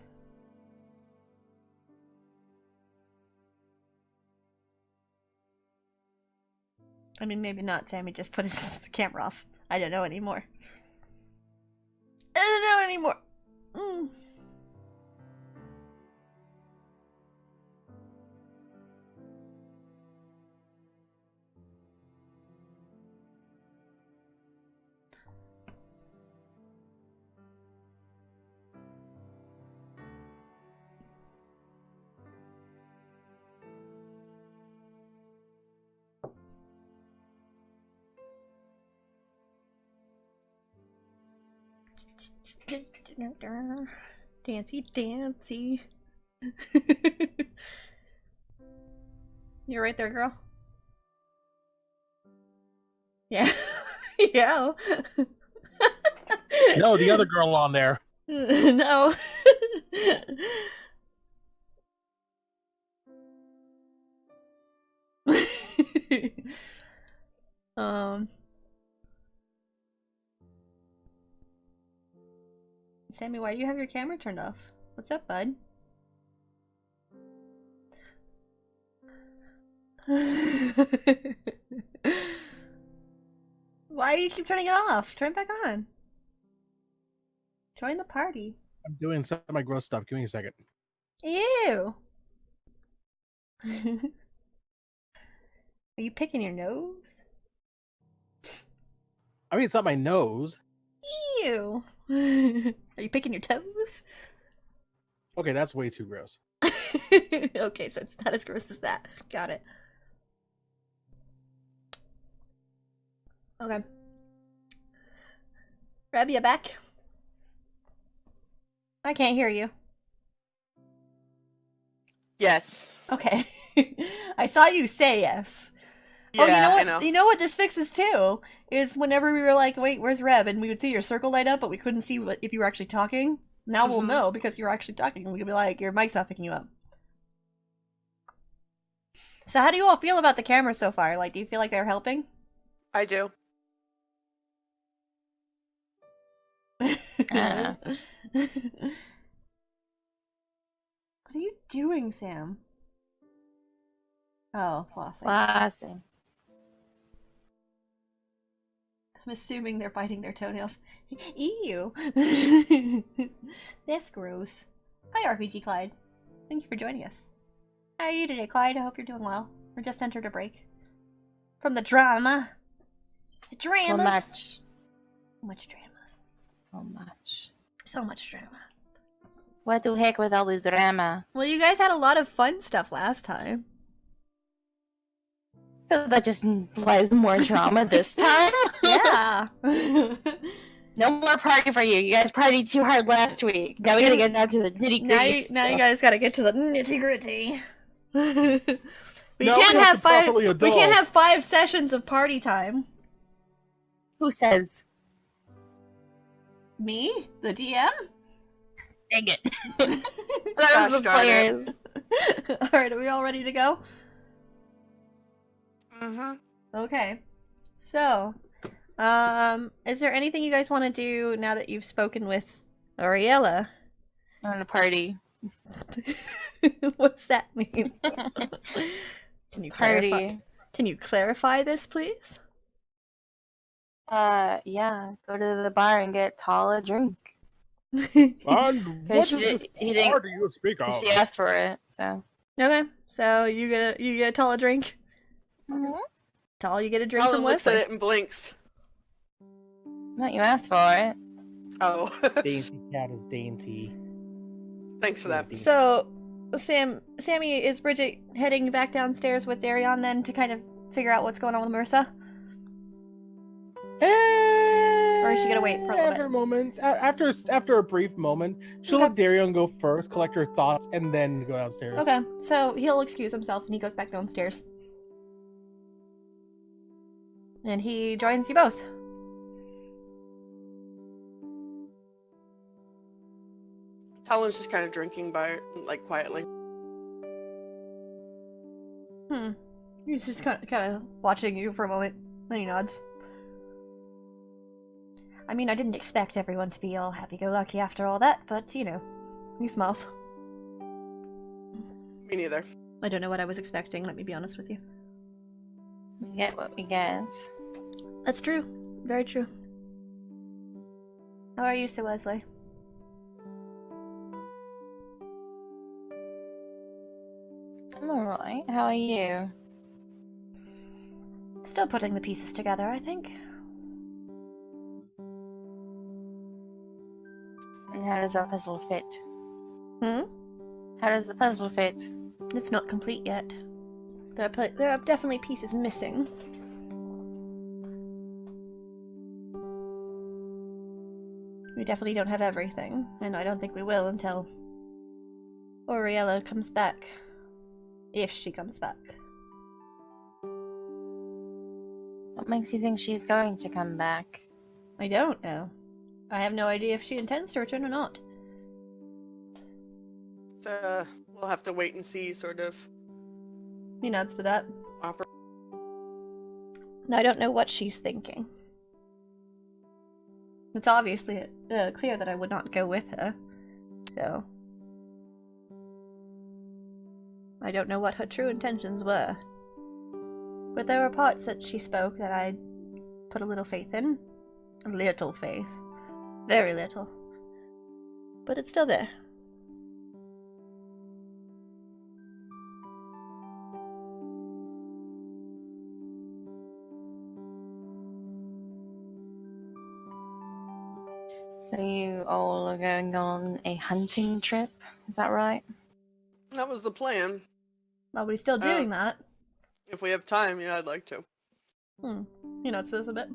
I mean, maybe not. Sammy just put his camera off. I don't know anymore. I don't know anymore. Mm. Dancy, dancy. You're right there, girl. Yeah. Yeah. No, the other girl on there. No. Sammy, why do you have your camera turned off? What's up, bud? Why do you keep turning it off? Turn it back on. Join the party. I'm doing some of my gross stuff. Give me a second. Ew. Are you picking your nose? I mean, it's not my nose. Ew. Are you picking your toes? Okay, that's way too gross. Okay, so it's not as gross as that. Got it. Okay. Reb, you back? I can't hear you. Yes. Okay. I saw you say yes. Yeah, Oh, you know what? I know. You know what this fixes too? Is whenever we were like, wait, where's Reb? And we would see your circle light up, but we couldn't see if you were actually talking. Now we'll know because you're actually talking. And we could be like, your mic's not picking you up. So how do you all feel about the camera so far? Like, do you feel like they're helping? I do. What are you doing, Sam? Oh, flossing. Flossing. I'm assuming they're biting their toenails. Ew. That's gross. Hi, RPG Clyde. Thank you for joining us. How are you today, Clyde? I hope you're doing well. We're just entered a break. From the drama. The dramas. So much. So much dramas. So much. So much drama. What the heck with all the drama? Well, you guys had a lot of fun stuff last time. So that just implies more drama this time? Yeah. No more party for you. You guys partied too hard last week. Now we gotta get down to the nitty gritty. Now you guys gotta get to the nitty gritty. We Now can't we have have to five. properly We can't adult. have 5 sessions of party time. Who says? Me, the DM. Dang it. Gosh That was the darn it. players. All right, are we all ready to go? Mm-hmm. Okay. So, is there anything you guys want to do now that you've spoken with Ariella? I'm on a party. What's that mean? Can you clarify? Party. Can you clarify this, please? Yeah. Go to the bar and get Tall a drink. And what she is this he didn't- bar do you speak of? She asked for it, so. Okay, so you get Tall a drink. Tall, you get a drink Colin from looks Wesley. at it and blinks. No, you asked for it. Oh. Dainty cat is dainty. Thanks for that. So, Sammy, is Bridget heading back downstairs with Darion then to kind of figure out what's going on with Marissa? Or is she gonna wait for a little After bit? a moment, after a brief moment, she'll Okay. let Darion go first, collect her thoughts, and then go downstairs. Okay, so he'll excuse himself and he goes back downstairs. And he joins you both. Talon's just kind of drinking by, like, quietly. He's just kind of watching you for a moment. Then he nods. I mean, I didn't expect everyone to be all happy-go-lucky after all that, but, you know, he smiles. Me neither. I don't know what I was expecting, let me be honest with you. We get what we get. That's true. Very true. How are you, Sir Wesley? I'm alright. How are you? Still putting the pieces together, I think. And how does that puzzle fit? Hmm? How does the puzzle fit? It's not complete yet. There are definitely pieces missing. We definitely don't have everything, and I don't think we will until Oriella comes back. If she comes back. What makes you think she's going to come back? I don't know. I have no idea if she intends to return or not. So, we'll have to wait and see, sort of. He nods to that. Opera. I don't know what she's thinking. It's obviously clear that I would not go with her, so... I don't know what her true intentions were. But there were parts that she spoke that I put a little faith in. A little faith. Very little. But it's still there. So you all are going on a hunting trip, is that right? That was the plan. Are we still doing that? If we have time, yeah, I'd like to. He nods to this a bit.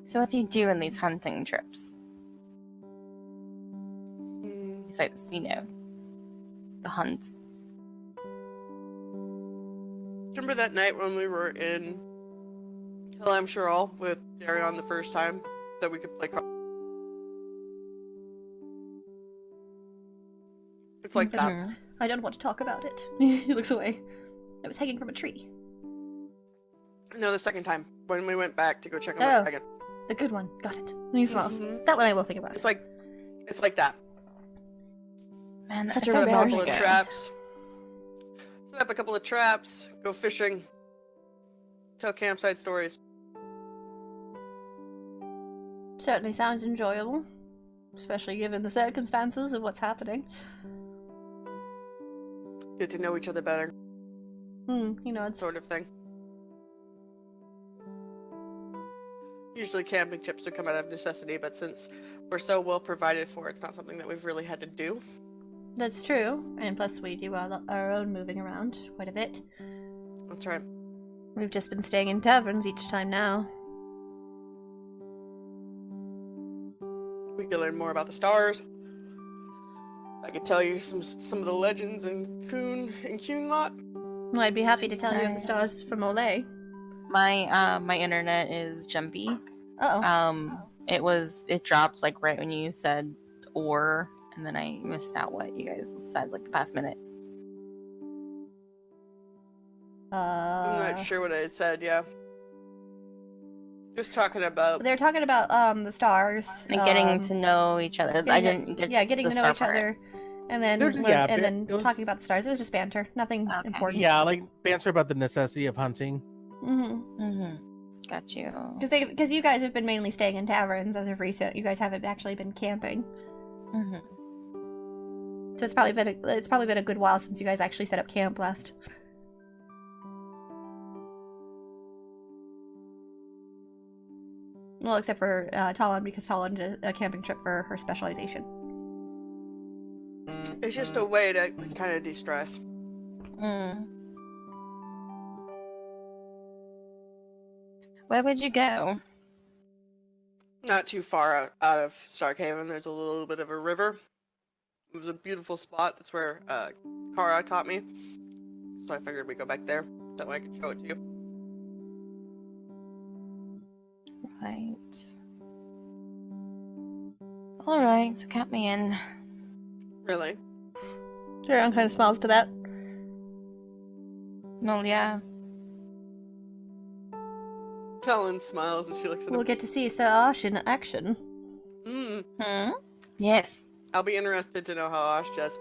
So what do you do in these hunting trips? Besides, you know, the hunt. Remember that night when we were in Hill I'm Sure All with Darion the first time that we could play cards? It's like that. Mhm. I don't want to talk about it. He looks away. I was hanging from a tree. No, the second time when we went back to go check on Oh. the dragon. The good one. Got it. He smiles. Mhm. That one I will think about. It's like that. Man, Such that's a Set up a rare couple of skill. traps. Set up a couple of traps. Go fishing. Tell campsite stories. Certainly sounds enjoyable. Especially given the circumstances of what's happening. Get to know each other better, You know, it's sort of thing. Usually camping trips would come out of necessity, but since we're so well provided for, it's not something that we've really had to do. that's true. And plus we do our own moving around quite a bit. That's right. We've just been staying in taverns each time now. We can learn more about the stars. I could tell you some of the legends in Kuhn lot. Well, I'd be happy to tell you of the Nice. stars from Olay. My internet is jumpy. Uh-oh. It dropped like right when you said or, and then I missed out what you guys said like the past minute. I'm not sure what I had said, yeah. Just talking about... They're talking about the stars. And getting to know each other. I didn't get getting the to know star each part. other. And then There's- yeah, and it then was- talking about the stars. It was just banter. Nothing Okay. important. Yeah, like banter about the necessity of hunting. Mm-hmm. Got you. Because you guys have been mainly staying in taverns as of recent. You guys haven't actually been camping. So it's probably been a good while since you guys actually set up camp last. Well, except for Talon, because Talon did a camping trip for her specialization. It's just a way to kind of de-stress. Where would you go? Not too far out of Starkhaven, there's a little bit of a river. It was a beautiful spot. That's where Kara taught me. So I figured we'd go back there. That way I could show it to you. Right. Alright, so count me in. Really? Sharon kind of smiles to that. Well, yeah. Talon smiles as she looks at We'll him. get to see Sir Ash in action. Hmm? Yes. I'll be interested to know how Ash does.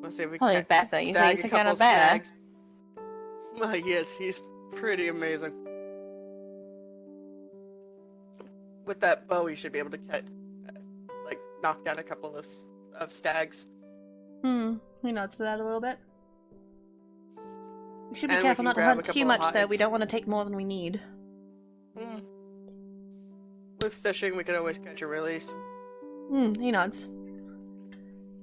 Let's see if we Probably can better. You stag think a you're couple gonna better? stags. Yes, he's pretty amazing. With that bow, you should be able to knock down a couple of stags. He nods to that a little bit. We should be And we careful can not to grab a hunt couple too of much, though. We hides. don't want to take more than we need. With fishing, we can always catch and release. He nods.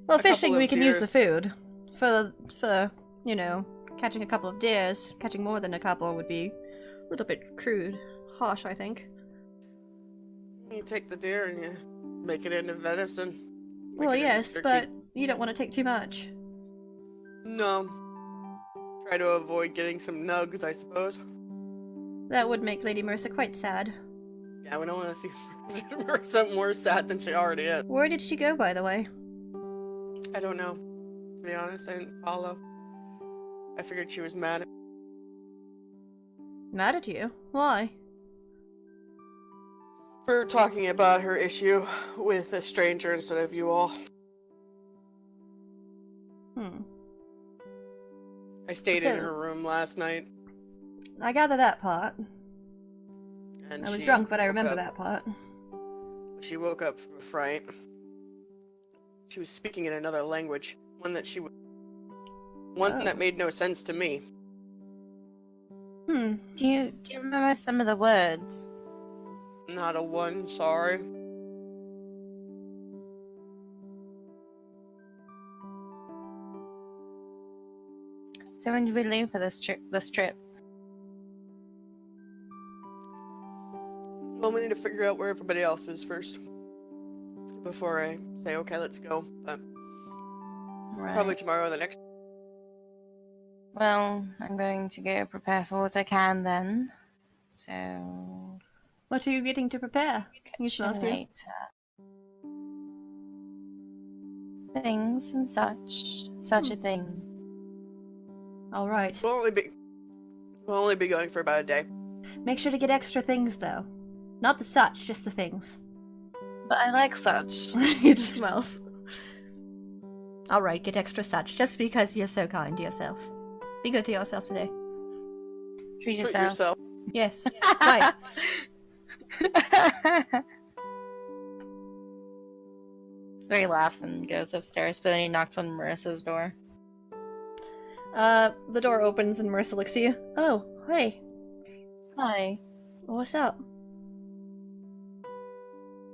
Well, A couple fishing, of we can use the deers. food. For, you know, catching a couple of deers, catching more than a couple would be a little bit crude. Harsh, I think. You take the deer and you make it into venison. Make Well, it into yes, turkey. but you don't want to take too much. No. Try to avoid getting some nugs, I suppose. That would make Lady Mercer quite sad. Yeah, we don't want to see Marissa more sad than she already is. Where did she go, by the way? I don't know. To be honest, I didn't follow. I figured she was mad. Mad at you? Why? For talking about her issue with a stranger instead of you all. I stayed in So- her room last night. I gather that part. And I was she drunk, but I woke remember up- that part. She woke up from a fright. She was speaking in another language, one that Oh. that made no sense to me. Do you remember some of the words? Not a one, sorry. So when did we leave for this trip? Well, we need to figure out where everybody else is first. Before I say, okay, let's go. But Right. probably tomorrow or the next. Well, I'm going to go prepare for what I can then. So. What are you getting to prepare? You smells to you. later. Things and such a thing. All right. We'll only be going for about a day. Make sure to get extra things, though. Not the such, just the things. But I like such. He just smells. All right, get extra such, just because you're so kind to yourself. Be good to yourself today. Treat Treat yourself. yourself. Yes. Right. He laughs and goes upstairs, but then he knocks on Marissa's door. The door opens and Marissa looks at you. Oh, hey. Hi. What's up?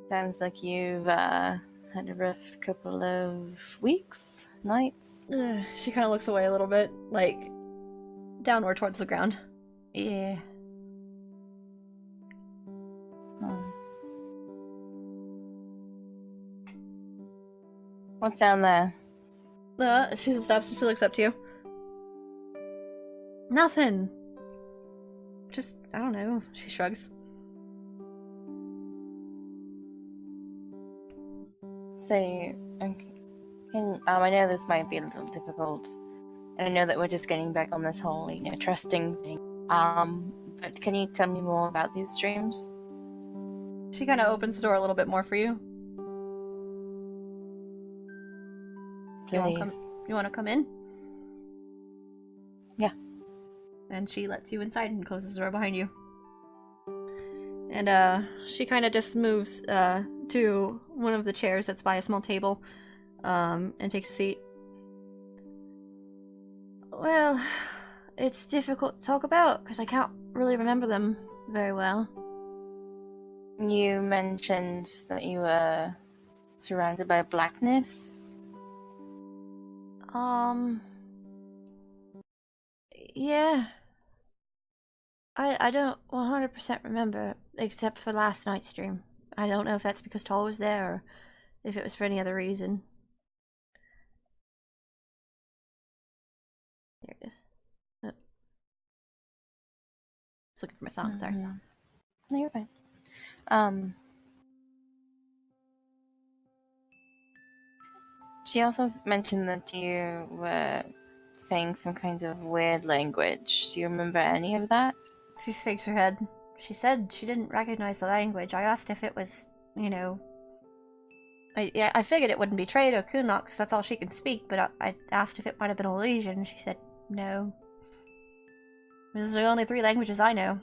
Sounds like you've had a rough couple of weeks, nights. She kind of looks away a little bit, like downward towards the ground. Yeah. Oh. What's down there? She stops and she looks up to you. Nothing. Just, I don't know. She shrugs. So, okay. I know this might be a little difficult, and I know that we're just getting back on this whole, trusting thing. But can you tell me more about these dreams? She kind of opens the door a little bit more for you. Please. You want to come in? Yeah. And she lets you inside and closes the door behind you. And she kind of just moves to one of the chairs that's by a small table, and takes a seat. Well, it's difficult to talk about because I can't really remember them very well. You mentioned that you were surrounded by blackness. Yeah. I don't 100% remember, except for last night's stream. I don't know if that's because Tall was there, or if it was for any other reason. There it is. Oh. Just looking for my song, sorry. No, you're fine. She also mentioned that you were saying some kind of weird language. Do you remember any of that? She shakes her head. She said she didn't recognize the language. I asked if it was, you know... I figured it wouldn't be Trade or Kunok, because that's all she can speak, but I asked if it might have been Elysian. She said no. Those are the only 3 languages I know.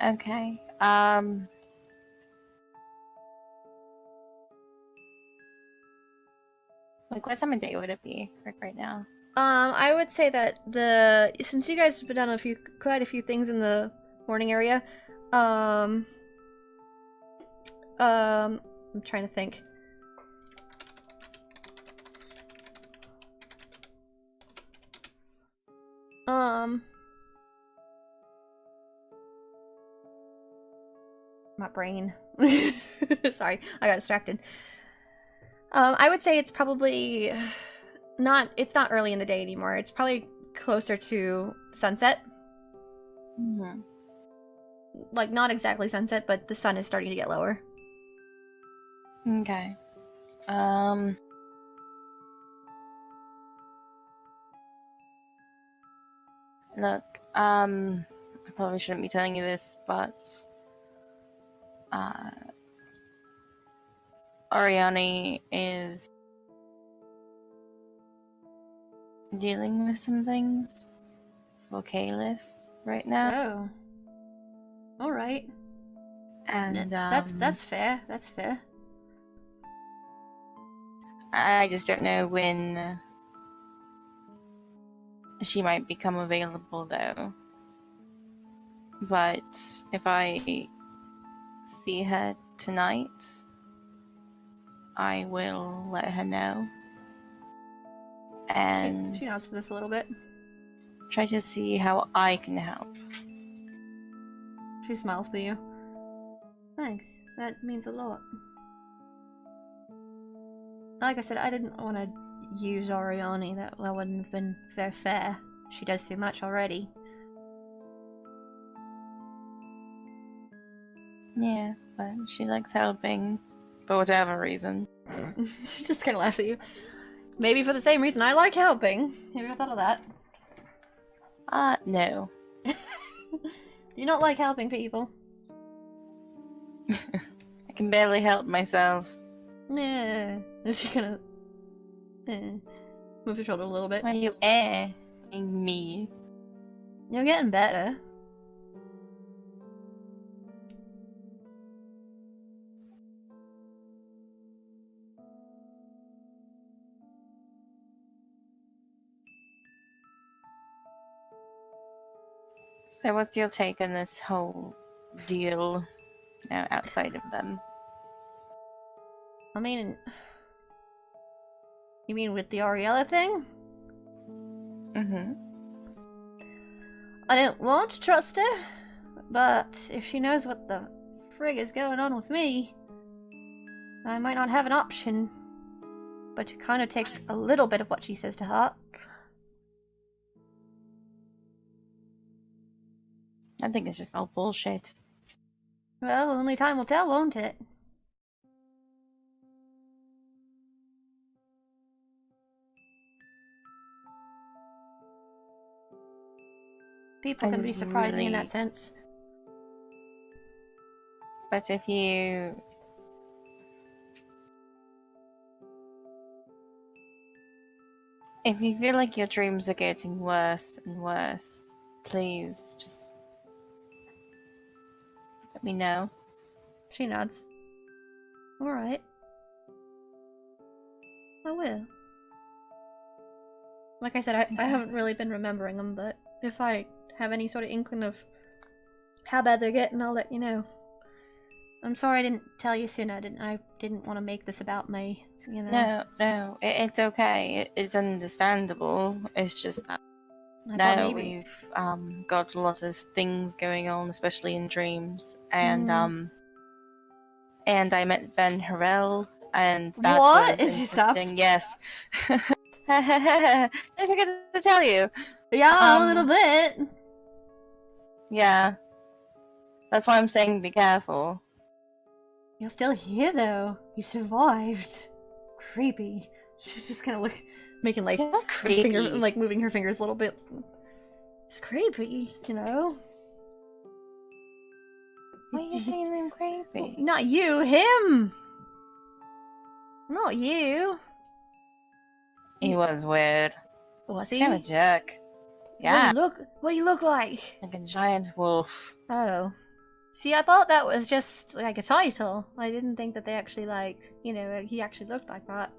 Okay. Like, what time of day would it be right now? I would say that since you guys have done quite a few things in the morning area, I'm trying to think. My brain. Sorry, I got distracted. I would say it's probably it's not early in the day anymore. It's probably closer to sunset. Mm-hmm. Like, not exactly sunset, but the sun is starting to get lower. Okay. Look, I probably shouldn't be telling you this, but Ariane is dealing with some things for Kalis right now. Oh. Alright. And that's fair. That's fair. I just don't know when she might become available, though. But if I see her tonight, I will let her know. And she nods to this a little bit. Try to see how I can help. She smiles to you. Thanks. That means a lot. Like I said, I didn't want to use Oriani. That wouldn't have been very fair. She does too much already. Yeah, but she likes helping for whatever reason. She just kind of laughs at you. Maybe for the same reason I like helping. Have you ever thought of that? No. You don't like helping people? I can barely help myself. Yeah. Is she gonna move her shoulder a little bit? Why are you me? You're getting better. So what's your take on this whole deal now outside of them? I mean... You mean with the Ariella thing? Mm-hmm. I don't want to trust her, but if she knows what the frig is going on with me, I might not have an option but to kind of take a little bit of what she says to heart. I think it's just all bullshit. Well, only time will tell, won't it? People can be surprising in that sense. But if you feel like your dreams are getting worse and worse, please just let me know. She nods. Alright. I will. Like I said, I haven't really been remembering them, but if I have any sort of inkling of how bad they're getting, I'll let you know. I'm sorry I didn't tell you sooner. I didn't want to make this about me. You know. No, it's okay. It's understandable. It's just that I thought now maybe. we've got a lot of things going on, especially in dreams, and and I met Van Harel, and that What? was And she stops. interesting. Yes. I forgot to tell you. Yeah, a little bit. Yeah. That's why I'm saying be careful. You're still here though. You survived. Creepy. She's just kind of making like Not creepy. moving her fingers a little bit. It's creepy, you know. Why are you saying I'm creepy? Not you, him. Not you. He was weird. Was he? Kind of a jerk. Yeah. What do you look like? Like a giant wolf. Oh. See, I thought that was just like a title. I didn't think that they actually he actually looked like that.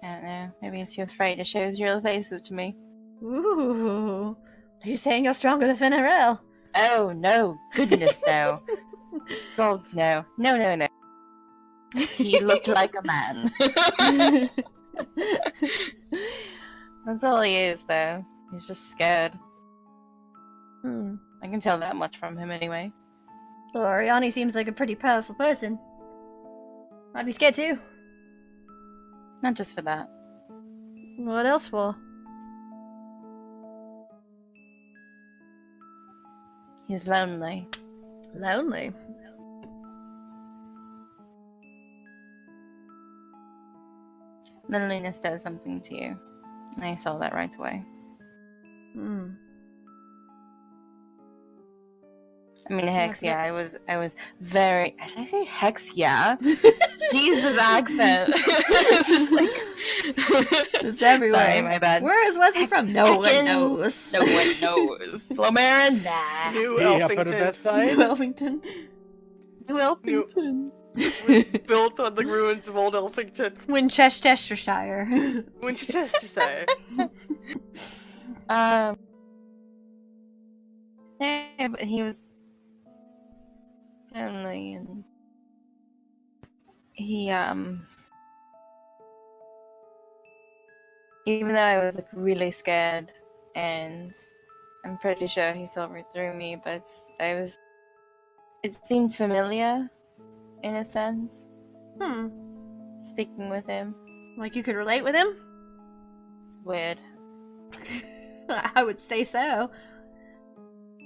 I don't know. Maybe he's too afraid to show his real faces to me. Ooh. Are you saying you're stronger than Finarel? Oh, no. Goodness, no. Gods, no. No. He looked like a man. That's all he is, though. He's just scared. I can tell that much from him anyway. Well, Ariane seems like a pretty powerful person. I'd be scared too. Not just for that. What else for? He's lonely. Lonely? Loneliness does something to you. I saw that right away. I mean, hex, yeah, I was very. Did I say hex, yeah? Jesus accent. It's just like. It's everywhere. Sorry, my bad. Where is Wesley from? No one knows. No one knows. Lomera, nah. New Hey, up on the best side. New Elfington. New Elfington. was built on the ruins of old Elfington. Winchestershire. Winchestershire. Yeah, but he was lonely, and he even though I was like really scared, and I'm pretty sure he saw right through me, but it seemed familiar in a sense. Speaking with him. Like you could relate with him? Weird. I would say so.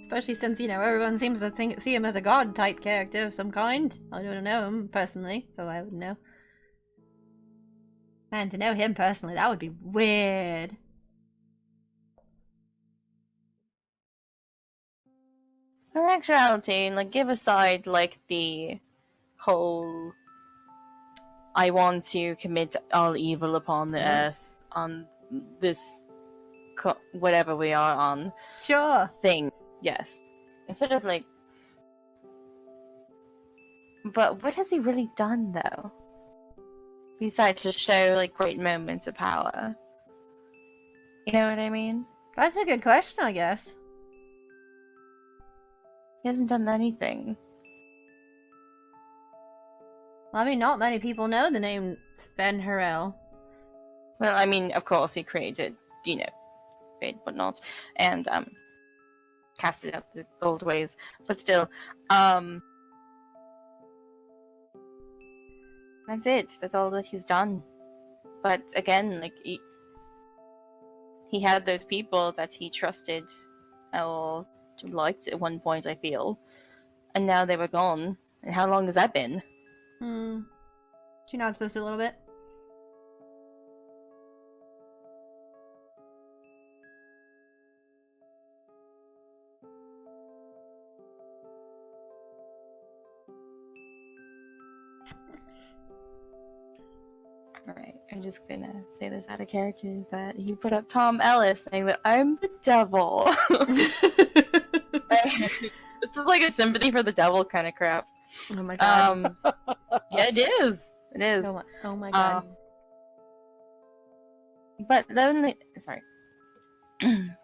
Especially since, everyone seems to see him as a god-type character of some kind. I don't know him personally, so I would know. Man, to know him personally, that would be weird. In actuality, like, give aside, like, the whole I want to commit all evil upon the earth, on this whatever we are on Sure. thing. Yes. Instead of, like... But what has he really done, though? Besides to show, like, great moments of power. You know what I mean? That's a good question, I guess. He hasn't done anything. Well, I mean, not many people know the name Fen Harel. Well, I mean, of course, he created, fate, whatnot, and, casted out the old ways. But still, that's it. That's all that he's done. But again, like, he had those people that he trusted or liked at one point, I feel. And now they were gone. And how long has that been? She nods just a little bit. Alright, I'm just gonna say this out of character, that he put up Tom Ellis saying that I'm the devil. This is like a sympathy for the devil kind of crap. Oh my god. Yeah, it is. It is. Oh my god. But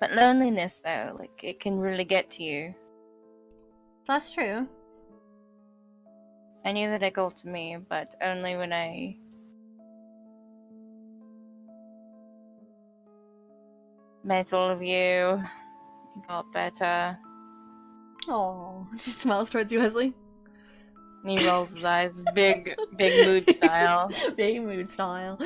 but loneliness, though, like, it can really get to you. That's true. I knew that it got to me, but only when I met all of you. It got better. Oh, she smiles towards you, Wesley. And he rolls his eyes, big mood style. Big mood style.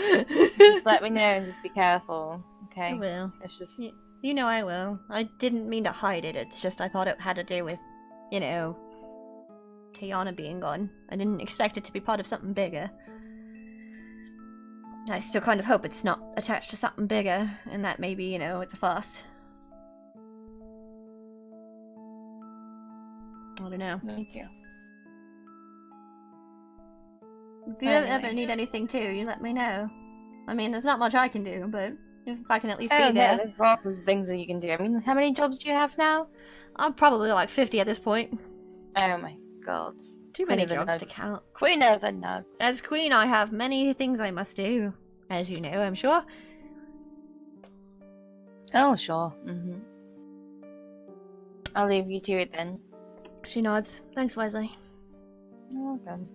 Just let me know and just be careful, okay? I will. It's just... You know I will. I didn't mean to hide it. It's just I thought it had to do with, you know, Tiana being gone. I didn't expect it to be part of something bigger. I still kind of hope it's not attached to something bigger, and that maybe, you know, it's a fuss. I don't know. Thank you. If you ever need anything too, you let me know. I mean, there's not much I can do, but if I can at least be there. Yeah, there's lots of things that you can do. I mean, how many jobs do you have now? I'm probably like 50 at this point. Oh my god. Too many jobs to count. Queen of the nuts. As queen, I have many things I must do. As you know, I'm sure. Oh, sure. Mm-hmm. I'll leave you to it then. She nods. Thanks, Wesley. You're welcome.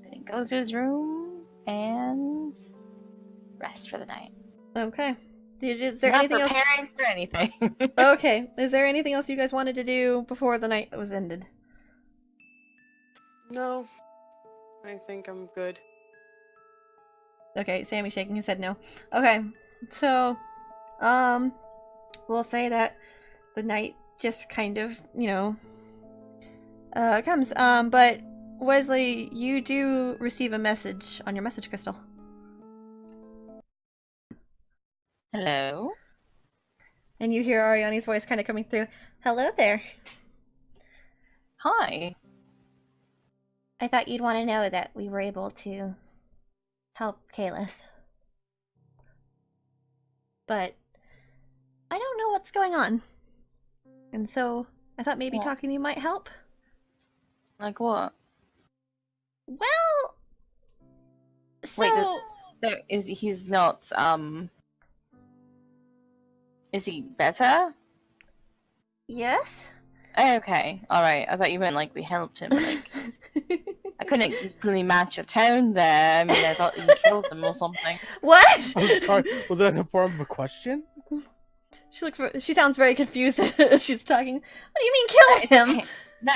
Then he goes to his room and rest for the night. Okay. Is there Not anything else? preparing for anything. Okay. Is there anything else you guys wanted to do before the night was ended? No. I think I'm good. Okay, Sammy's shaking his head no. Okay. So, we'll say that the night just kind of, you know, comes. But Wesley, you do receive a message on your message crystal. Hello? And you hear Ariani's voice kind of coming through. Hello there. Hi. I thought you'd want to know that we were able to help Kalis. But I don't know what's going on. And so I thought maybe talking to you might help. Like what? Well, so... Wait, so is he's not, is he better? Yes? Okay, alright. I thought you meant like we helped him, like... I couldn't really match a tone there. I mean, I thought you killed him or something. What? I'm sorry. Was that in the form of a question? She sounds very confused as she's talking. What do you mean kill him? No.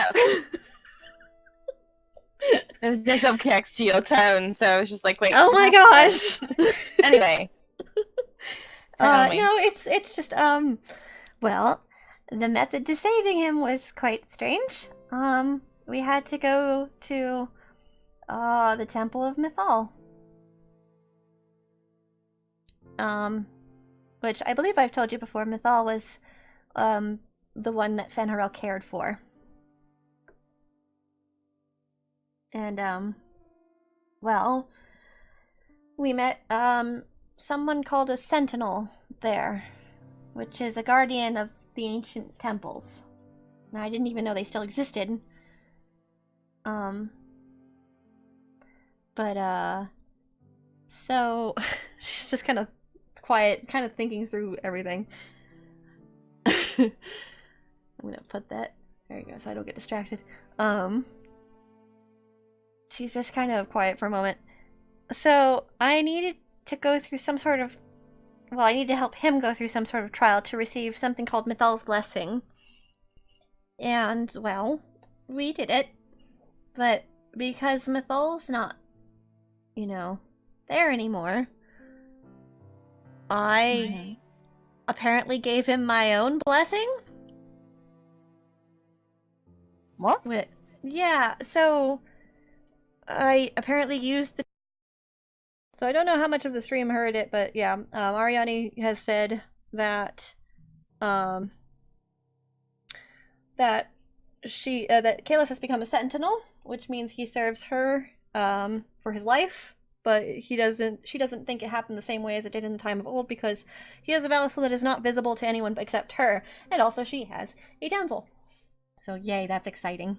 There was no subtext to your tone, so I was just like, wait. Oh my gosh. Anyway. No, it's just, well, the method to saving him was quite strange. We had to go to, the Temple of Mythal. Which I believe I've told you before, Mythal was, the one that Fenrirel cared for. And, well, we met, someone called a Sentinel there, which is a guardian of the ancient temples. Now, I didn't even know they still existed. So, she's just kind of quiet, kind of thinking through everything. I'm gonna put that, there you go, so I don't get distracted. She's just kind of quiet for a moment. So, I needed to go through some sort of, well, I need to help him go through some sort of trial to receive something called Mythal's Blessing. And, well, we did it. But because Mythal's not, you know, there anymore, I apparently gave him my own blessing. What? Yeah, so I apparently used the... So I don't know how much of the stream heard it, but yeah, Ariani has said that, that Kalis has become a sentinel, which means he serves her, for his life, but she doesn't think it happened the same way as it did in the time of old, because he has a vessel that is not visible to anyone except her, and also she has a temple. So yay, that's exciting.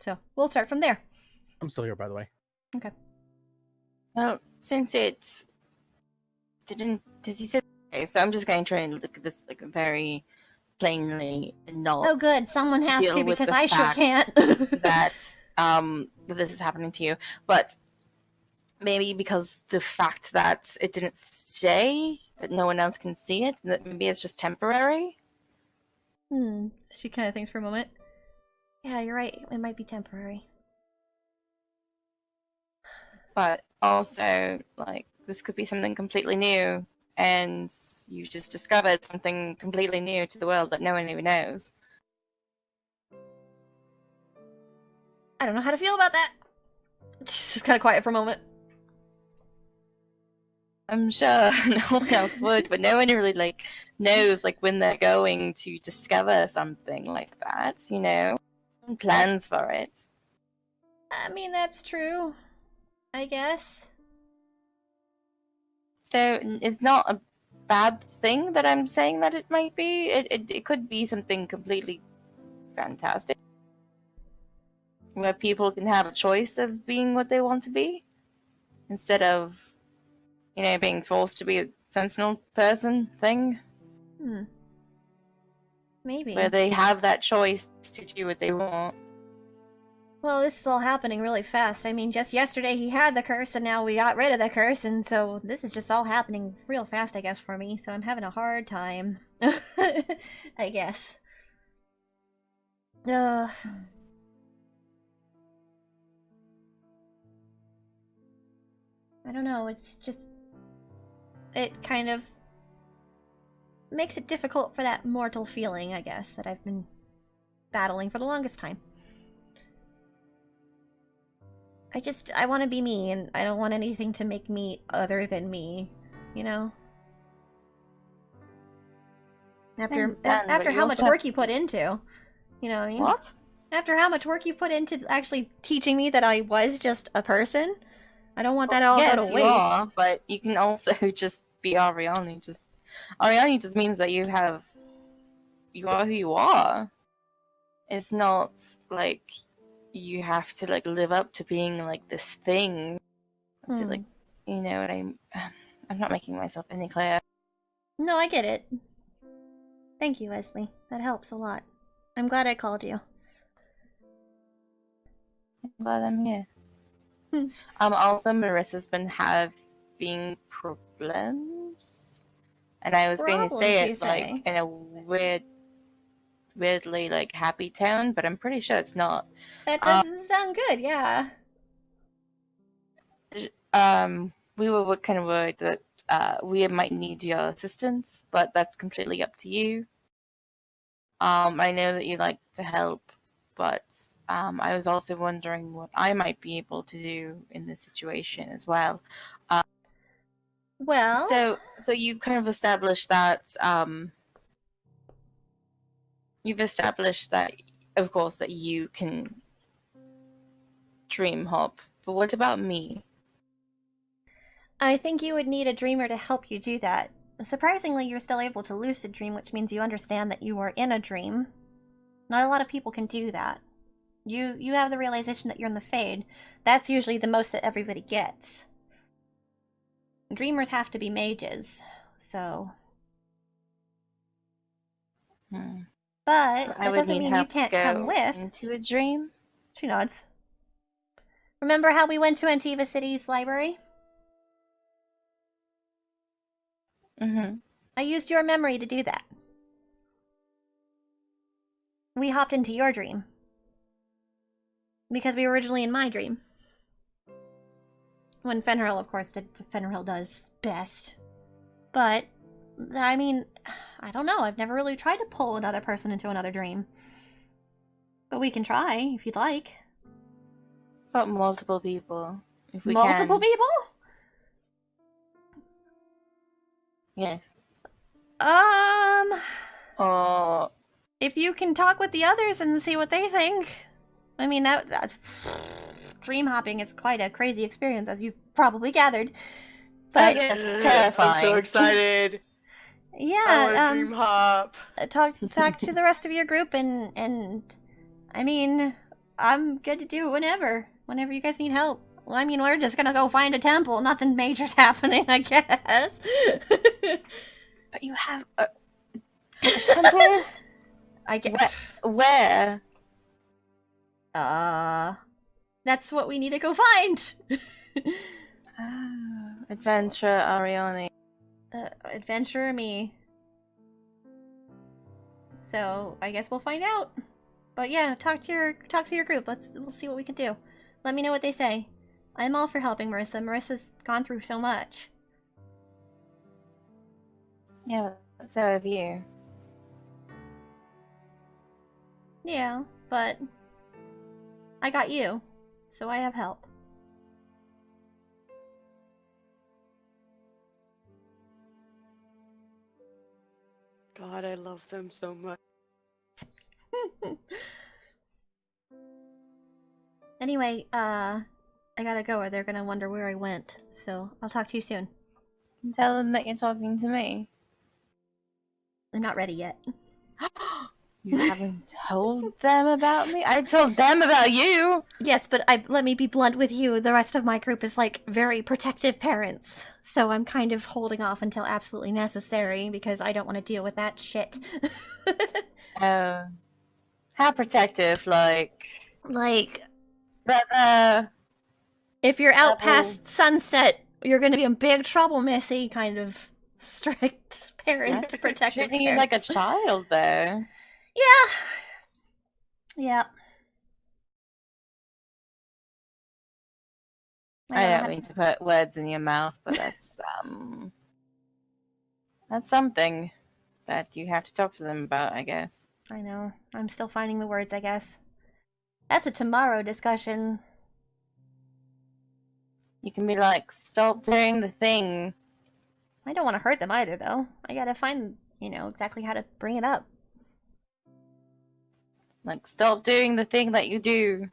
So we'll start from there. I'm still here, by the way. Okay. Well, since it didn't, because you said, okay, so I'm just going to try and look at this like a very plainly not. Oh, good. Someone has deal to with because the I sure fact can't. that this is happening to you, but maybe because the fact that it didn't stay, that no one else can see it, that maybe it's just temporary. She kind of thinks for a moment. Yeah, you're right. It might be temporary. But also, like, this could be something completely new, and you've just discovered something completely new to the world that no one even knows. I don't know how to feel about that. She's just kind of quiet for a moment. I'm sure no one else would, but no one really, like, knows, like, when they're going to discover something like that, you know? And plans for it. I mean, that's true. I guess. So it's not a bad thing that I'm saying that it might be. It could be something completely fantastic, where people can have a choice of being what they want to be, instead of, you know, being forced to be a sentinel person thing. Maybe. Where they have that choice to do what they want. Well, this is all happening really fast. I mean, just yesterday he had the curse, and now we got rid of the curse, and so this is just all happening real fast, I guess, for me. So I'm having a hard time. I guess. I don't know, it's just... It kind of makes it difficult for that mortal feeling, I guess, that I've been battling for the longest time. I want to be me, and I don't want anything to make me other than me, you know? After how much work you put into, you know what I mean? What? After how much work you put into actually teaching me that I was just a person, I don't want that all yes, go to you waste. are, but you can also just be Ariani. Ariani just means that you are who you are. It's not like you have to like live up to being like this thing. So, like, you know what I'm not making myself any clear. No, I get it. Thank you, Wesley. That helps a lot. I'm glad I called you. I'm glad I'm here. Also, Marissa's been having problems, and I was going to say it like in a weirdly like happy tone, but I'm pretty sure it's not. That doesn't sound good. Yeah. We were kind of worried that we might need your assistance, but that's completely up to you. I know that you like to help, but I was also wondering what I might be able to do in this situation as well. Well, so you kind of established that you've established that, of course, that you can dream hop. But what about me? I think you would need a dreamer to help you do that. Surprisingly, you're still able to lucid dream, which means you understand that you are in a dream. Not a lot of people can do that. You have the realization that you're in the Fade. That's usually the most that everybody gets. Dreamers have to be mages, so... But so that doesn't mean you can't come with. Into a dream? She nods. Remember how we went to Antiva City's library? I used your memory to do that. We hopped into your dream. Because we were originally in my dream. When Fenrir, of course, did what Fenrir does best. But, I mean, I don't know. I've never really tried to pull another person into another dream. But we can try, if you'd like. About multiple people, if we Multiple can. people? Yes. Or if you can talk with the others and see what they think. I mean, that's dream hopping is quite a crazy experience, as you've probably gathered. But it's terrifying. I'm so excited. Yeah, I want to dream hop. Talk to the rest of your group, and I mean, I'm good to do it whenever you guys need help. Well, I mean, we're just gonna go find a temple. Nothing major's happening, I guess. But you have a temple? I get. Where? That's what we need to go find. Adventure Arione. Adventure me. So I guess we'll find out. But yeah, talk to your group. We'll see what we can do. Let me know what they say. I'm all for helping Marissa. Marissa's gone through so much. Yeah, so have you. Yeah, but I got you, so I have help. God, I love them so much. Anyway, I gotta go or they're gonna wonder where I went. So I'll talk to you soon. Tell them that you're talking to me. I'm not ready yet. You haven't told them about me? I told them about you! Yes, but let me be blunt with you. The rest of my group is like very protective parents. So I'm kind of holding off until absolutely necessary because I don't want to deal with that shit. How protective, like... Like... But, if you're out past sunset, you're gonna be in big trouble, Missy. Kind of strict parent, protective treating you like a child, though. Yeah. Yeah. I don't mean to put words in your mouth, but that's something that you have to talk to them about, I guess. I know. I'm still finding the words, I guess. That's a tomorrow discussion. You can be like, stop doing the thing. I don't want to hurt them either, though. I gotta find, exactly how to bring it up. Like, stop doing the thing that you do.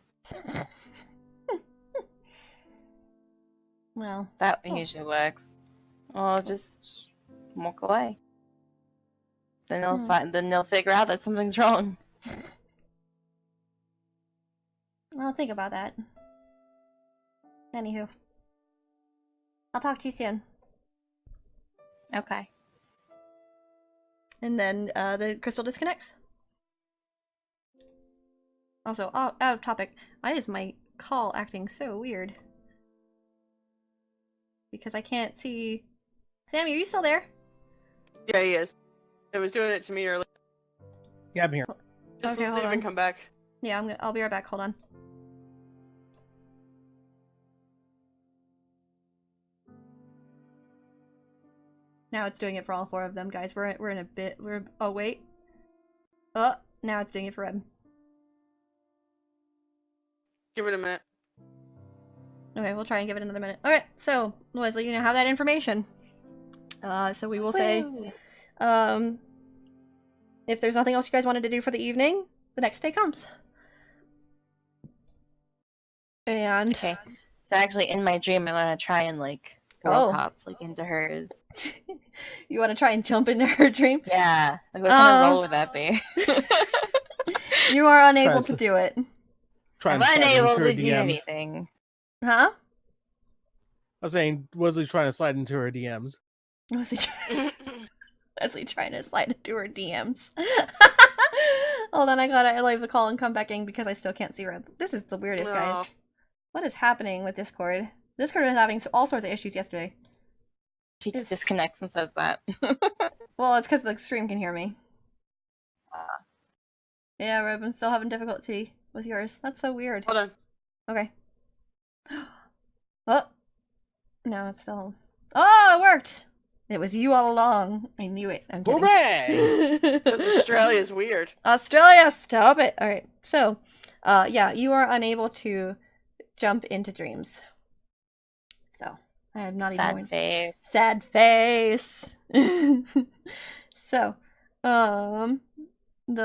Well, that usually works. Or just walk away. Then they'll figure out that something's wrong. I'll think about that. Anywho. I'll talk to you soon. Okay. And then the crystal disconnects. Also, out of topic. Why is my call acting so weird? Because I can't see... Sammy, are you still there? Yeah, he is. It was doing it to me earlier. Yeah, I'm here. Just okay, leave and come back. Yeah, I'll be right back. Hold on. Now it's doing it for all four of them, guys. We're in a bit. Oh wait. Oh, now it's doing it for Reb. Give it a minute. Okay, we'll try and give it another minute. Alright, so, Leslie, you now have that information. So we will say, if there's nothing else you guys wanted to do for the evening, the next day comes. And... Okay. So actually, in my dream, I'm gonna try and, hop, into hers. You want to try and jump into her dream? Yeah. Like, what kind of role would that be? You are unable to do it. I'm unable to do anything. Huh? I was saying, Wesley's trying to slide into her DMs. Wesley trying to slide into her DMs. Hold on, I gotta leave the call and come back in because I still can't see Reb. This is the weirdest, guys. What is happening with Discord? Discord was having all sorts of issues yesterday. She disconnects and says that. Well, it's because the stream can hear me. Yeah, Reb, I'm still having difficulty with yours. That's so weird. Hold on. Okay. Oh! No, it's still... Oh, it worked! It was you all along. I knew it. I'm kidding. Hooray! Australia's weird. Australia, stop it! Alright, so, yeah, you are unable to jump into dreams. So, I have not even... Sad face! So, the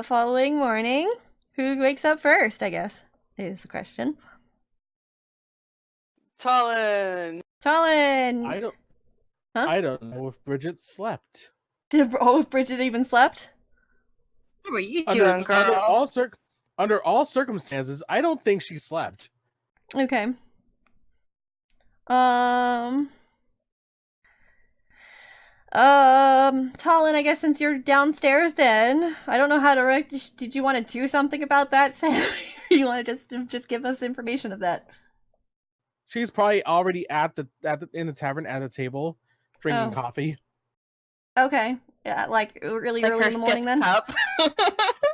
following morning, who wakes up first, I guess, is the question. Talon! I don't know if Bridget slept. If Bridget even slept? What were you doing, girl? Under all circumstances, I don't think she slept. Talon, I guess since you're downstairs then, I don't know how to did you want to do something about that, Sam? You want to just give us information of that? She's probably already in the tavern at the table, drinking coffee. Okay. Yeah, like really early in the morning then?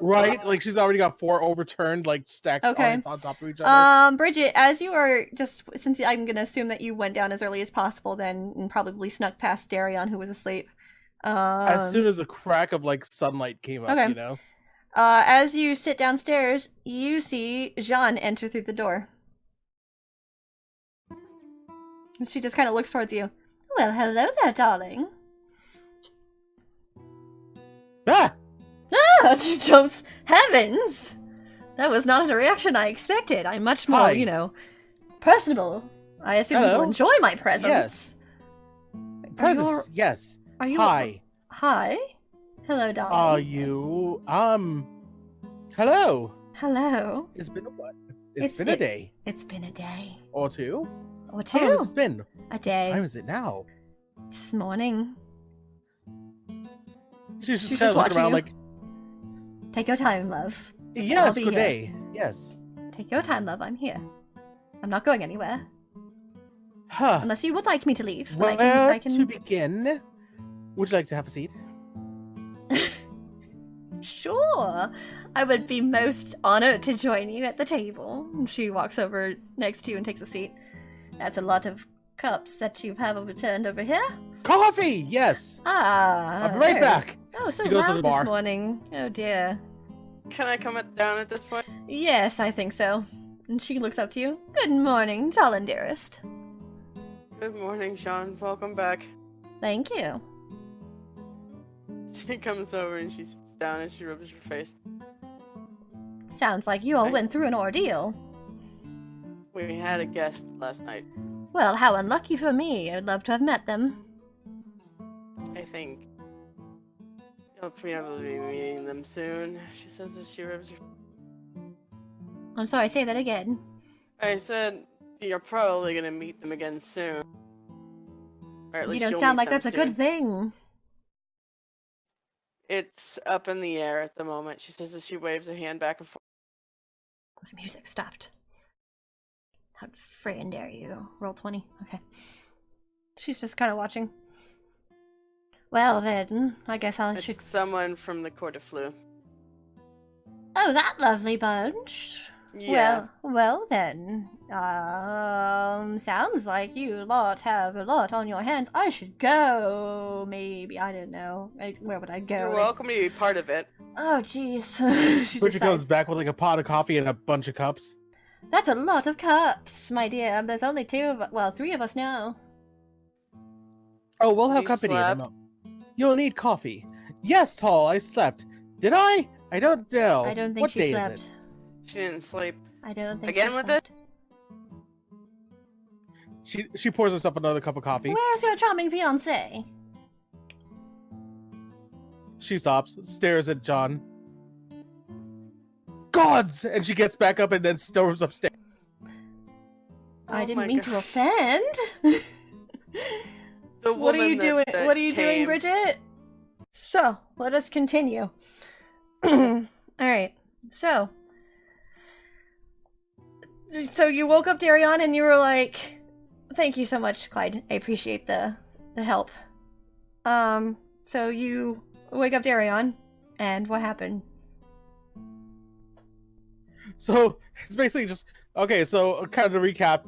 Right? Like she's already got 4 overturned, like stacked on top of each other. Bridget, as you are since I'm gonna assume that you went down as early as possible then and probably snuck past Darion who was asleep. As soon as a crack of like sunlight came up, you know? As you sit downstairs, you see Jean enter through the door. She just kind of looks towards you. Well, hello there, darling. Ah! Ah! She jumps. Heavens! That was not a reaction I expected. I'm much more, personable. I assume you will enjoy my presence. Yes. Presence, yes. Are you? Hi. Hi. Hello, darling. Are you? Hello. Hello. It's been a what? It's been a day. It's been a day. Or two. Or two. How long has it been? A day. Time is it now? This morning. She's just kind of looking around like... Take your time, love. Yes, good day. Yes. Take your time, love. I'm here. I'm not going anywhere. Huh. Unless you would like me to leave. Well, I can... to begin, would you like to have a seat? Sure. I would be most honored to join you at the table. She walks over next to you and takes a seat. That's a lot of cups that you have overturned over here. Coffee! Yes! I'll be right back. Oh, so loud this morning. Oh, dear. Can I come down at this point? Yes, I think so. And she looks up to you. Good morning, Talon, dearest. Good morning, Sean. Welcome back. Thank you. She comes over and she sits down and she rubs her face. Sounds like you all went through an ordeal. We had a guest last night. Well, how unlucky for me. I'd love to have met them. I think you'll probably be meeting them soon. She says that she rubs her... I'm sorry, say that again. I said you're probably gonna meet them again soon. Or at least you don't sound like that's a good thing. It's up in the air at the moment. She says as she waves a hand back and forth. My music stopped. How friggin' dare you? Roll 20. Okay. She's just kind of watching. Well then, I guess I should... It's someone from the Court of Flu. Oh, that lovely bunch. Yeah. Well then. Sounds like you lot have a lot on your hands. I should go. Maybe. I don't know. Where would I go? You're welcome to be part of it. Oh, jeez. Bridget comes back with like a pot of coffee and a bunch of cups. That's a lot of cups, my dear. There's only 3 of us now. Oh, we'll have company. You'll need coffee. Yes, Tall, I slept. Did I? I don't know. I don't think what she day slept. Is it? She didn't sleep. I don't think Again she with slept. it? She pours herself another cup of coffee. Where's your charming fiancé? She stops, stares at John. Gods! And she gets back up and then storms upstairs. I didn't mean to offend. What are you doing? What are you doing, Bridget? So, let us continue. Alright, so you woke up Darion and you were like, thank you so much, Clyde. I appreciate the help. So you wake up Darion, and what happened? So, it's basically just, okay, so kind of to recap,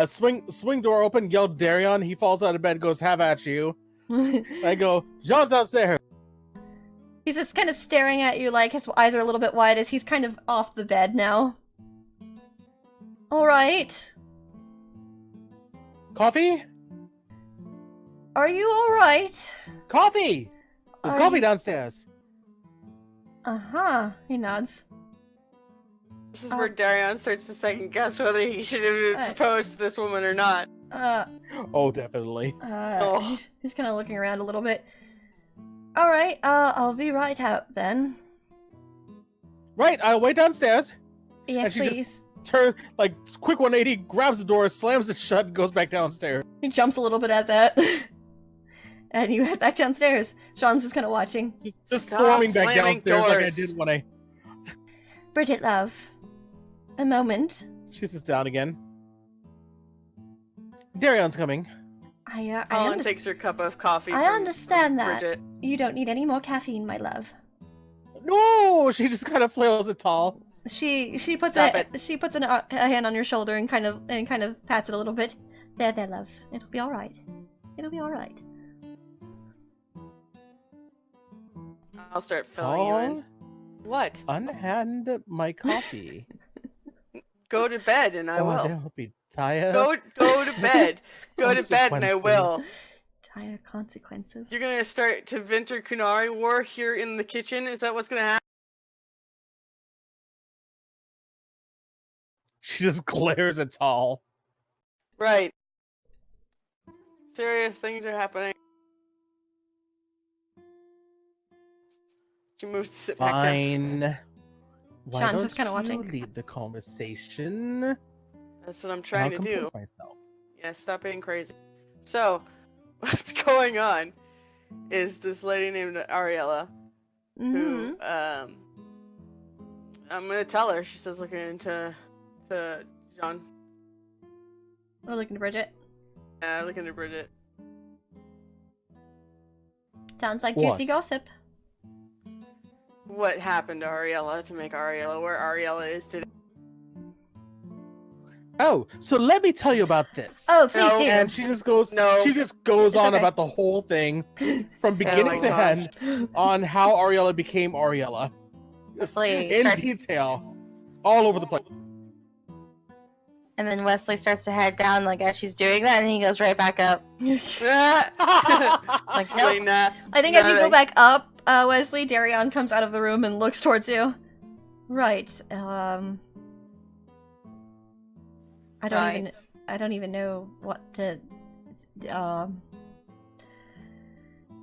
swing door open, yelled Darion, he falls out of bed, goes, have at you. I go, John's downstairs. He's just kind of staring at you like his eyes are a little bit wide as he's kind of off the bed now. Alright. Coffee? Are you alright? Coffee! There's coffee downstairs. Uh-huh. He nods. This is where Darion starts to second guess whether he should have proposed to this woman or not. Oh, definitely. He's kind of looking around a little bit. Alright, I'll be right out then. Right, I'll wait downstairs. Yes, please. Like, quick 180, grabs the door, slams it shut, and goes back downstairs. He jumps a little bit at that. and you head back downstairs. Sean's just kind of watching. Just Stop storming back slamming downstairs like I doors. did when I... Bridget, love. A moment. She sits down again. Darion's coming. I Colin takes her cup of coffee. I from understand that. Bridget. You don't need any more caffeine, my love. No! She just kind of flails at Tall. She puts Stop a it. she puts a hand on your shoulder and kind of pats it a little bit. There, love. It'll be all right. It'll be all right. I'll start filling you in. Tall, What? unhand my coffee. Go to bed and I will. That'll be tired. Go to bed. Go to bed and I will. Dire consequences. You're gonna start to Vinter Kunari war here in the kitchen? Is that what's gonna happen? She just glares at Tall. Right. Serious things are happening. She moves to sit back down. Fine. Why Sean's don't just kinda you watching. lead the conversation? That's what I'm I'll trying to do. compose myself. Yeah, stop being crazy. So, what's going on is this lady named Ariella, who, Mm-hmm. I'm gonna tell her. She says looking into John. We're looking to Bridget. Looking to Bridget. Sounds like What? juicy gossip. What happened to Ariella to make Ariella where Ariella is today? Oh, so let me tell you about this. Oh, please No, do. And she just goes No. on okay. about the whole thing from So beginning to gosh. end on how Ariella became Ariella. Wesley In starts, detail. All over the place. and then Wesley starts to head down like as she's doing that, and he goes right back up. Like, nope. nah. I think as you go nothing. back up, Wesley, Darion comes out of the room and looks towards you. Right. I don't even know what to.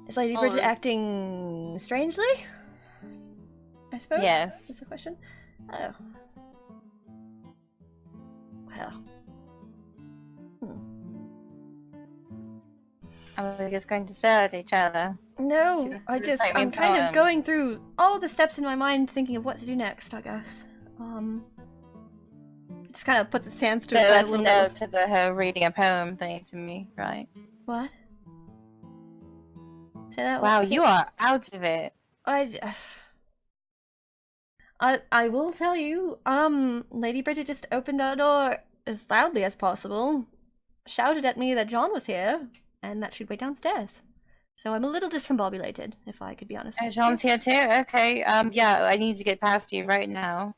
Is Lady Bridget Colin. acting strangely? I suppose. Yes. Is the question. Oh. Well. Are we just going to stare at each other? No, Just I just like I'm me kind of poem. going through all the steps in my mind, thinking of what to do next. I guess. Just kind of puts his hands to So his side a that's a little note bit. to her reading a poem thing to me, right? What? Say that. Wow, say- you are out of it. I will tell you. Lady Bridget just opened our door as loudly as possible, shouted at me that John was here and that she'd wait downstairs. So I'm a little discombobulated, if I could be honest. Oh, with John's you. here too? Okay, yeah, I need to get past you right now.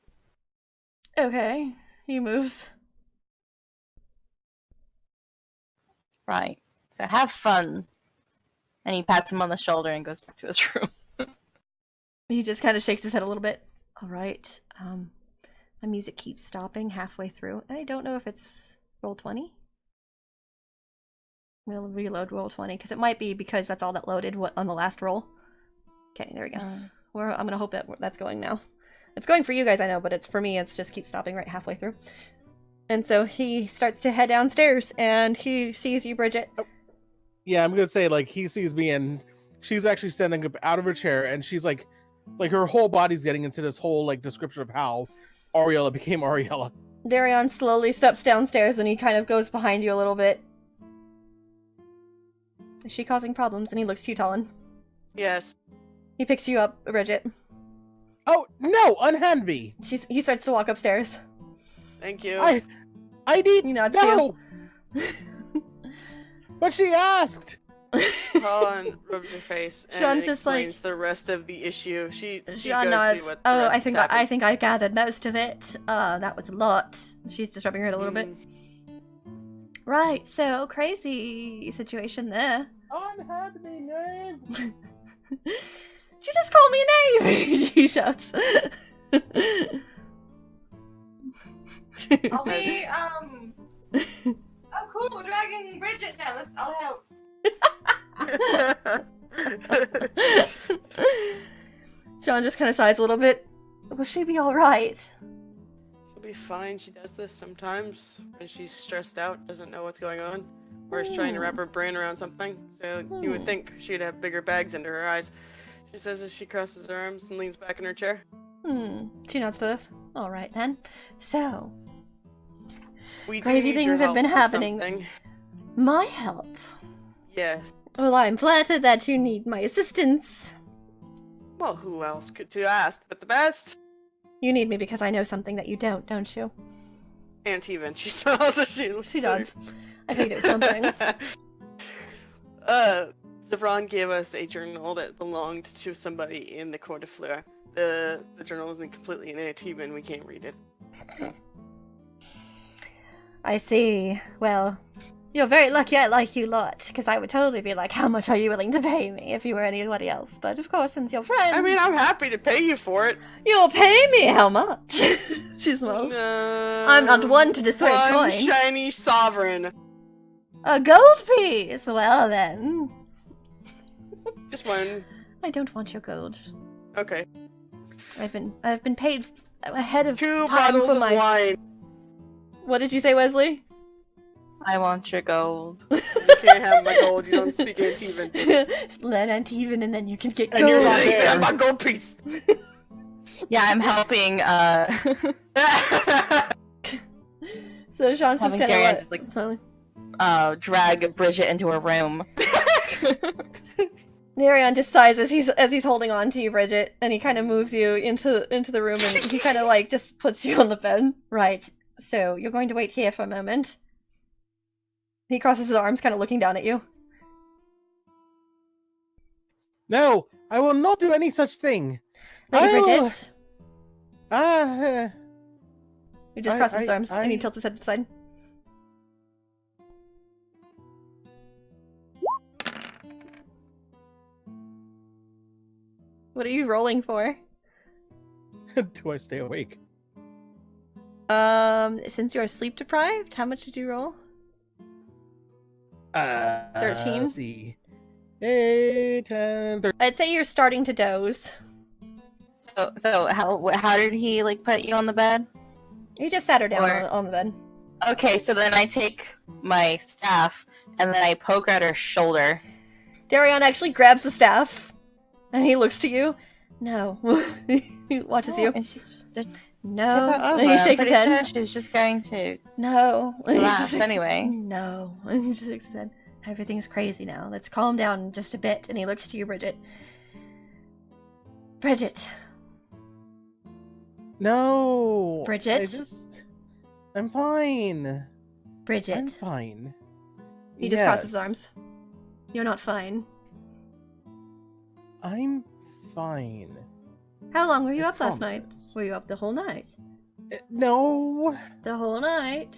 Okay, he moves. Right. So have fun. And he pats him on the shoulder and goes back to his room. He just kind of shakes his head a little bit. All right. My music keeps stopping halfway through. I don't know if it's roll 20. We'll reload roll 20 because it might be because that's all that loaded on the last roll. Okay, there we go. I'm gonna hope that that's going now. It's going for you guys, I know, but it's for me. It's just keeps stopping right halfway through. And so he starts to head downstairs, and he sees you, Bridget. Yeah, I'm gonna say like he sees me and she's actually standing up out of her chair and she's like her whole body's getting into this whole like description of how Ariella became Ariella. Darion slowly steps downstairs, and he kind of goes behind you a little bit. Is she causing problems? And he looks to you, Talon. Yes. He picks you up, Bridget. Oh no, unhand me. He starts to walk upstairs. Thank you. I need You nods no. But she asked. Colin rubs her face and Sean just, like- explains the rest of the issue. She Sean goes nods. through what the Oh, rest I has think happened. I gathered most of it. That was a lot. She's just rubbing her head a little bit. Right, so crazy situation there. Unhand me, name. Did you just call me a name? She shouts. Are we, oh cool, we're dragging Bridget now, I'll help. Sean just kind of sighs a little bit. Will she be alright? She'll be fine. She does this sometimes when she's stressed out, doesn't know what's going on, or is trying to wrap her brain around something. So you would think she'd have bigger bags under her eyes. She says as she crosses her arms and leans back in her chair. She nods to this. All right then. So, We do crazy need your things have help been with happening. something. My help. Yes. Well, I'm flattered that you need my assistance. Well, who else could to ask but the best? You need me because I know something that you don't you? Aunt Even. She smiles as she looks She at her. does. I figured it was something. Zevron gave us a journal that belonged to somebody in the Court of Fleur. The journal isn't completely in Aunt Even. We can't read it. I see. Well, you're very lucky I like you lot, because I would totally be like, how much are you willing to pay me if you were anybody else? But of course, since you're friends... I mean, I'm happy to pay you for it. You'll pay me how much? She smiles. I'm not one to dissuade one coin. shiny sovereign. A gold piece! Well then. Just one. I don't want your gold. Okay. I've been paid ahead of 2 time bottles for of my... wine. What did you say, Wesley? I want your gold. You can't have my gold. You don't speak Aunt Even. Let Aunt Even and then you can get And gold. you're not You there. can have my gold piece. Yeah, I'm helping. So Sean's just Having kind Darian of just, like- smiling. drag Bridget into her room. Narion just sighs as he's holding on to you, Bridget, and he kind of moves you into the room, and he kind of like just puts you on the bed. Right. So you're going to wait here for a moment. He crosses his arms, kind of looking down at you. No, I will not do any such thing. Lady I will- Bridget. He just I- crosses his I- arms, and he I- tilts his head to the side. What are you rolling for? Do I stay awake? Since you're sleep deprived, how much did you roll? 13? Let's see. 8, 10, 13. I'd say you're starting to doze. So how did he like put you on the bed? He just sat her down Or- on the bed. Okay, so then I take my staff and then I poke at her shoulder. Darion actually grabs the staff, and he looks to you. No. He watches you. And she's just No. tip it over. And he I'm shakes his pretty head. sure she's just going to. No. And he Laugh just shakes- anyway. No. And he just shakes his head. Everything's crazy now. Let's calm down just a bit. And he looks to you, Bridget. Bridget. No. Bridget? I'm fine. Bridget. I'm fine. He just crosses his Yes, arms. You're not fine. I'm fine. How long were you I up last night? promise. Were you up the whole night? No. The whole night?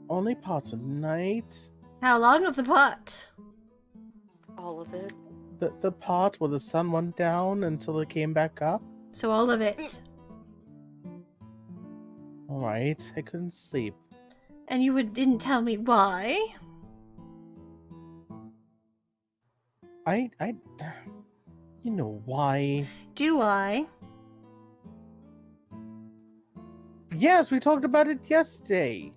Only parts of the night. How long of the pot? All of it. The part where the sun went down until it came back up. So all of it. Alright, I couldn't sleep. And you didn't tell me why? I you know why. Do I? Yes, we talked about it yesterday.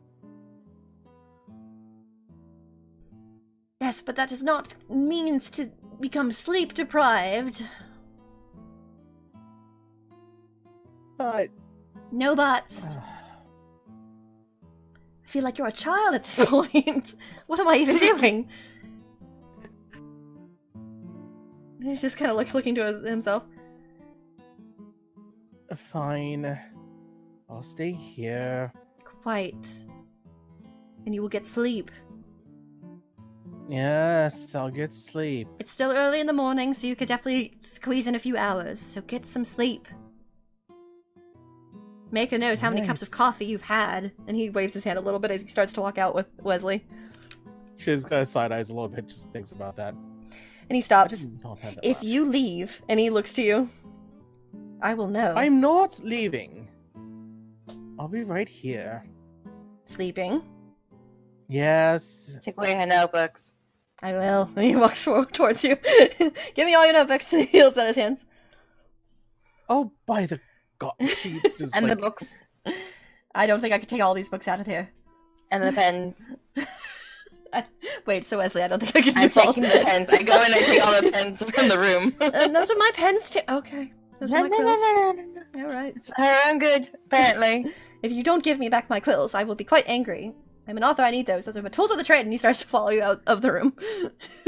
Yes, but that does not means to become sleep deprived. But No buts. I feel like you're a child at this point. What am I even doing? He's just kind of like looking to himself. fine. I'll stay here. Quite. And you will get sleep. Yes, I'll get sleep. It's still early in the morning, so you could definitely squeeze in a few hours, so get some sleep. Maker knows how many cups of Right. coffee you've had, and he waves his hand a little bit as he starts to walk out with Wesley. She just kind of side eyes a little bit, just thinks about that. And he I stops. did not have that If much. you leave, and he looks to you, I will know. I'm not leaving. I'll be right here. Sleeping. Yes. Take away her notebooks. I will. And he walks towards you. Give me all your notebooks. He holds out his hands. Oh, by the God, she just And like, the books. I don't think I could take all these books out of here. And the pens. Wait, so Wesley, I don't think I can I'm do all. taking the pens. I go and I take all the pens from the room. And those are my pens too. Okay. Those are my quills. No. All right. It's for her own good, apparently. If you don't give me back my quills, I will be quite angry. I'm an author, I need those. Those are my tools of the trade, and he starts to follow you out of the room.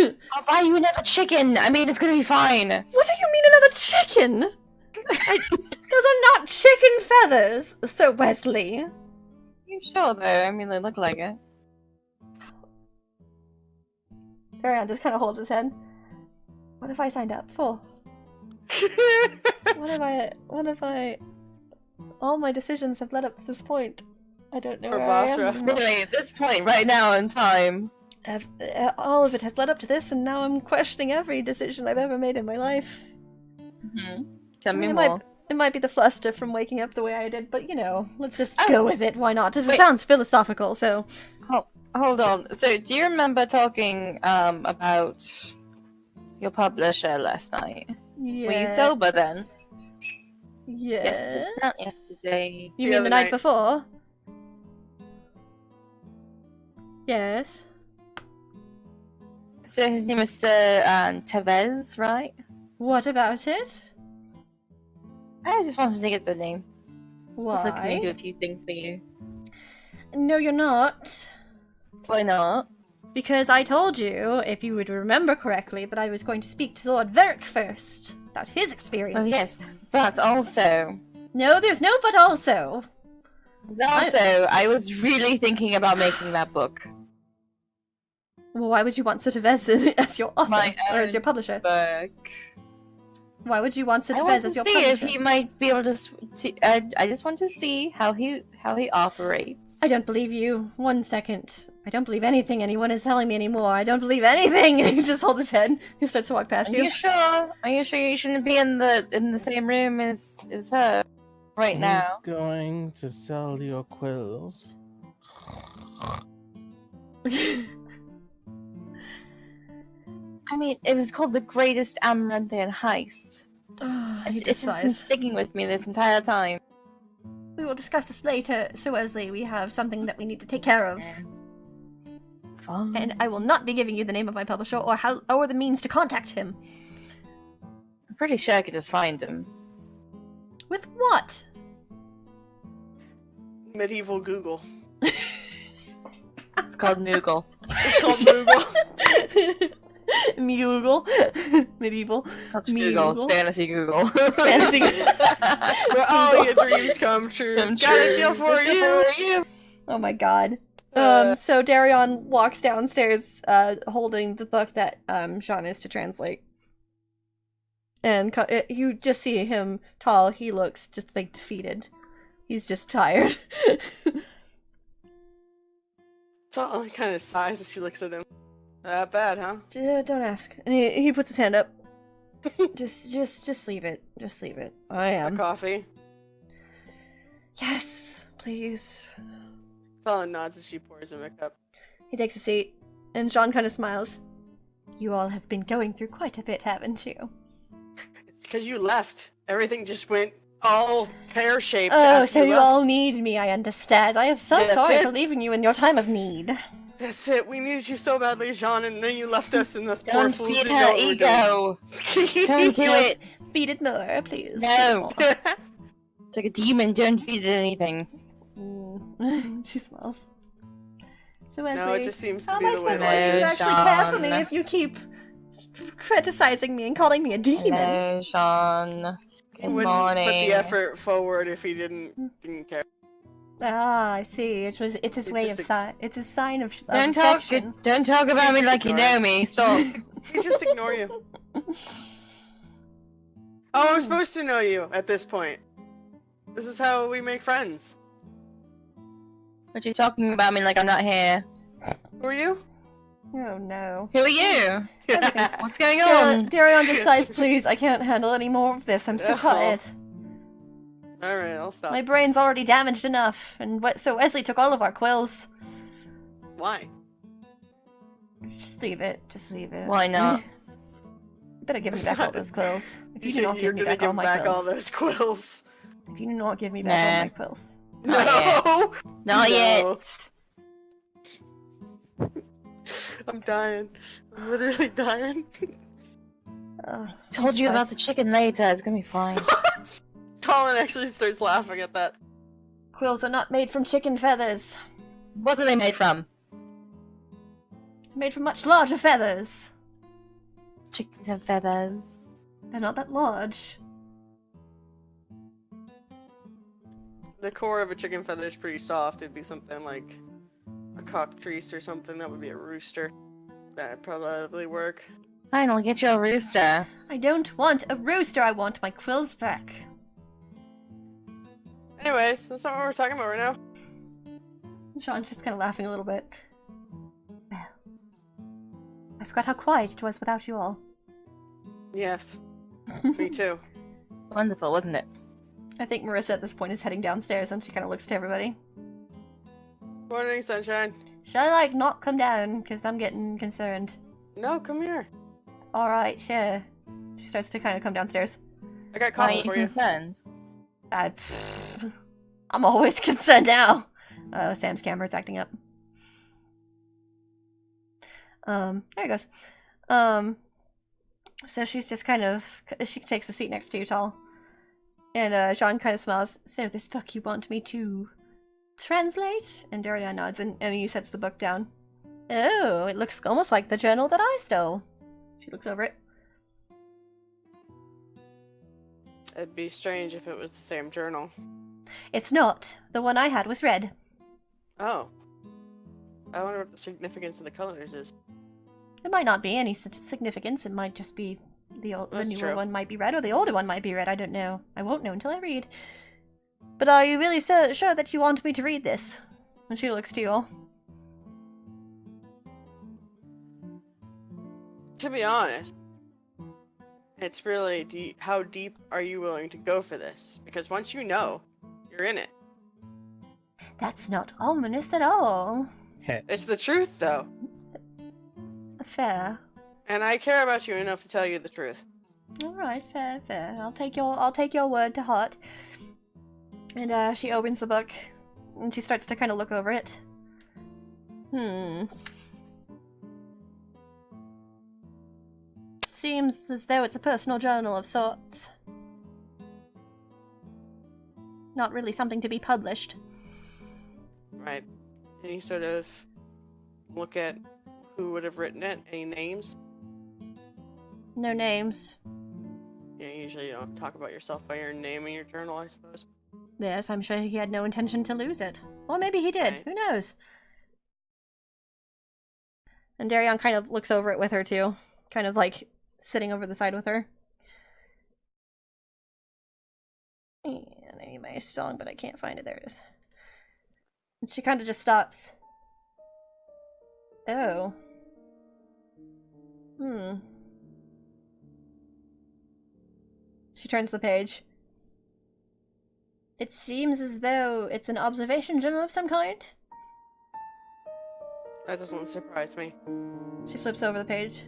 I'll buy you another chicken. I mean, it's gonna be fine. What do you mean another chicken? Those are not chicken feathers, Sir Wesley. You sure though? I mean, they look like it. Arion just kind of holds his head. What have I signed up for? What have I... All my decisions have led up to this point. I don't know For where I am Basra. anymore. Really, at this point, right now in time. All of it has led up to this, and now I'm questioning every decision I've ever made in my life. Tell I me mean, more. it might be the fluster from waking up the way I did, but you know, let's just Oh. go with it. Why not? This Wait. sounds philosophical, so... Hold on. So, do you remember talking about your publisher last night? Yeah. Were you sober then? Yeah. Not yesterday. You The mean the other night night. before? Yes. So his name is Sir Tevez, right? What about it? I just wanted to get the name. Look, I Why? can do a few things for you. No, you're not. Why not? Because I told you, if you would remember correctly, that I was going to speak to Lord Varric first about his experience. Oh yes, but also, No, there's no but also. I was really thinking about making that book. Well, why would you want Sotavez as your author My or as own your publisher? Book. Why would you want I Sotavez want to as your see publisher? if he might be able to. I just want to see how he operates. I don't believe you. 1 second. I don't believe anything anyone is telling me anymore. I don't believe anything. He just holds his head. He starts to walk past Are you. you sure? Are you sure you shouldn't be in the same room as her right He's now? going to sell your quills. I mean, it was called the Greatest Amaranthian Heist. He It's just just been sighs. sticking with me this entire time. We will discuss this later, Sir Wesley. We have something that we need to take care of. Fine. And I will not be giving you the name of my publisher or the means to contact him. I'm pretty sure I could just find him. With what? Medieval Google. It's called Moogle. It's called Google. Medieval. Medieval. That's Me Google. Google. It's fantasy Google. Fantasy. Where all your dreams come true. Got a deal for you. Oh my god. Uh, So Darion walks downstairs, holding the book that Jean is to translate. And you just see him tall. He looks just like defeated. He's just tired. Tall kind of sighs as she looks at him. That bad, huh? Don't ask. And he puts his hand up. Just leave it. Just leave it. I A am. coffee. Yes, please. Fallon nods as she pours him a cup. He takes a seat, and Jean kind of smiles. You all have been going through quite a bit, haven't you? It's because you left. Everything just went all pear-shaped. Oh, after so you left. all need me, I understand. I am so That's sorry it. for leaving you in your time of need. That's it. We needed you so badly, Jean, and then you left us, and those poor Don't fools feed didn't her know what we were ego. doing. Don't do it. Feed it more, please. No. It's like a demon. Don't feed it anything. Mm. She smiles. So Wesley, No, it just seems to how be am I the way supposed to life make you is. actually care for me Jean. if you keep criticizing me and calling me a demon? Hello, Sean. He Good wouldn't morning. put the effort forward if he didn't care. Ah, I see. It's his It's way just of a- sign. It's his sign of Don't talk. affection. Don't talk about me just like you ignore know it. me. Stop. We just ignore you. Oh, I'm supposed to know you at this point. This is how we make friends. But you're talking about me like I'm not here. Who are you? Oh no. Who are you? What's going Darion, on? Darion just sighs, please. I can't handle any more of this. I'm so Oh. tired. Alright, I'll stop. My brain's already damaged enough, and so Wesley took all of our quills. Why? Just leave it. Just leave it. Why not? You better give me back all those quills. If you do said not you're give me gonna back all give my back quills. all those quills. If you do not give me back all my quills. Not yet. No! Not No. yet. I'm dying. I'm literally dying. Told you about the chicken later. It's gonna be fine. Colin actually starts laughing at that. Quills are not made from chicken feathers. What are they made from? Made from much larger feathers. Chickens have feathers. They're not that large. The core of a chicken feather is pretty soft. It'd be something like a cockatrice or something. That would be a rooster. That'd probably work. Fine, I'll get you a rooster. I don't want a rooster, I want my quills back. Anyways, that's not what we're talking about right now. Sean's just kind of laughing a little bit. Well, I forgot how quiet it was without you all. Yes. Me too. Wonderful, wasn't it? I think Marissa at this point is heading downstairs and she kind of looks to everybody. Morning, sunshine. Should I, like, not come down? Because I'm getting concerned. No, come here. Alright, sure. She starts to kind of come downstairs. I got Why are coffee you for you. concerned? I'm always concerned now. Sam's camera's acting up. There it goes. So she's just kind of, she takes a seat next to you, Tall. And Jean kind of smiles. So this book you want me to translate? And Darian nods and he sets the book down. Oh, it looks almost like the journal that I stole. She looks over it. It'd be strange if it was the same journal. It's not. The one I had was red. Oh. I wonder what the significance of the colors is. It might not be any such significance. It might just be the That's newer true. one might be red, or the older one might be red. I don't know. I won't know until I read. But are you really sure that you want me to read this? And she looks to you all. To be honest, it's really how deep are you willing to go for this? Because once you know, you're in it. That's not ominous at all. It's the truth, though. Fair. And I care about you enough to tell you the truth. All right, fair. I'll take your word to heart. And she opens the book, and she starts to kind of look over it. Seems as though it's a personal journal of sorts. Not really something to be published. Right. Any sort of look at who would have written it? Any names? No names. Yeah, usually you don't talk about yourself by your name in your journal, I suppose. Yes, I'm sure he had no intention to lose it. Or maybe he did. Right. Who knows? And Darion kind of looks over it with her, too. Kind of, like, sitting over the side with her. And I need my song, but I can't find it. There it is. And she kind of just stops. Oh. She turns the page. It seems as though it's an observation journal of some kind. That doesn't surprise me. She flips over the page.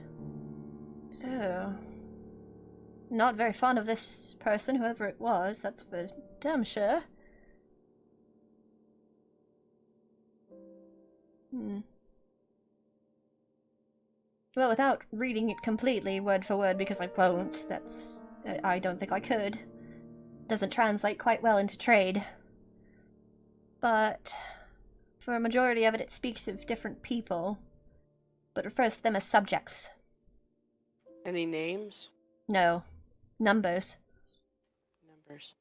Oh. Not very fond of this person, whoever it was, that's for damn sure. Well, without reading it completely, word for word, because I won't, I don't think I could. Doesn't translate quite well into trade. But for a majority of it, it speaks of different people, but refers to them as subjects. Any names? No. Numbers. Numbers.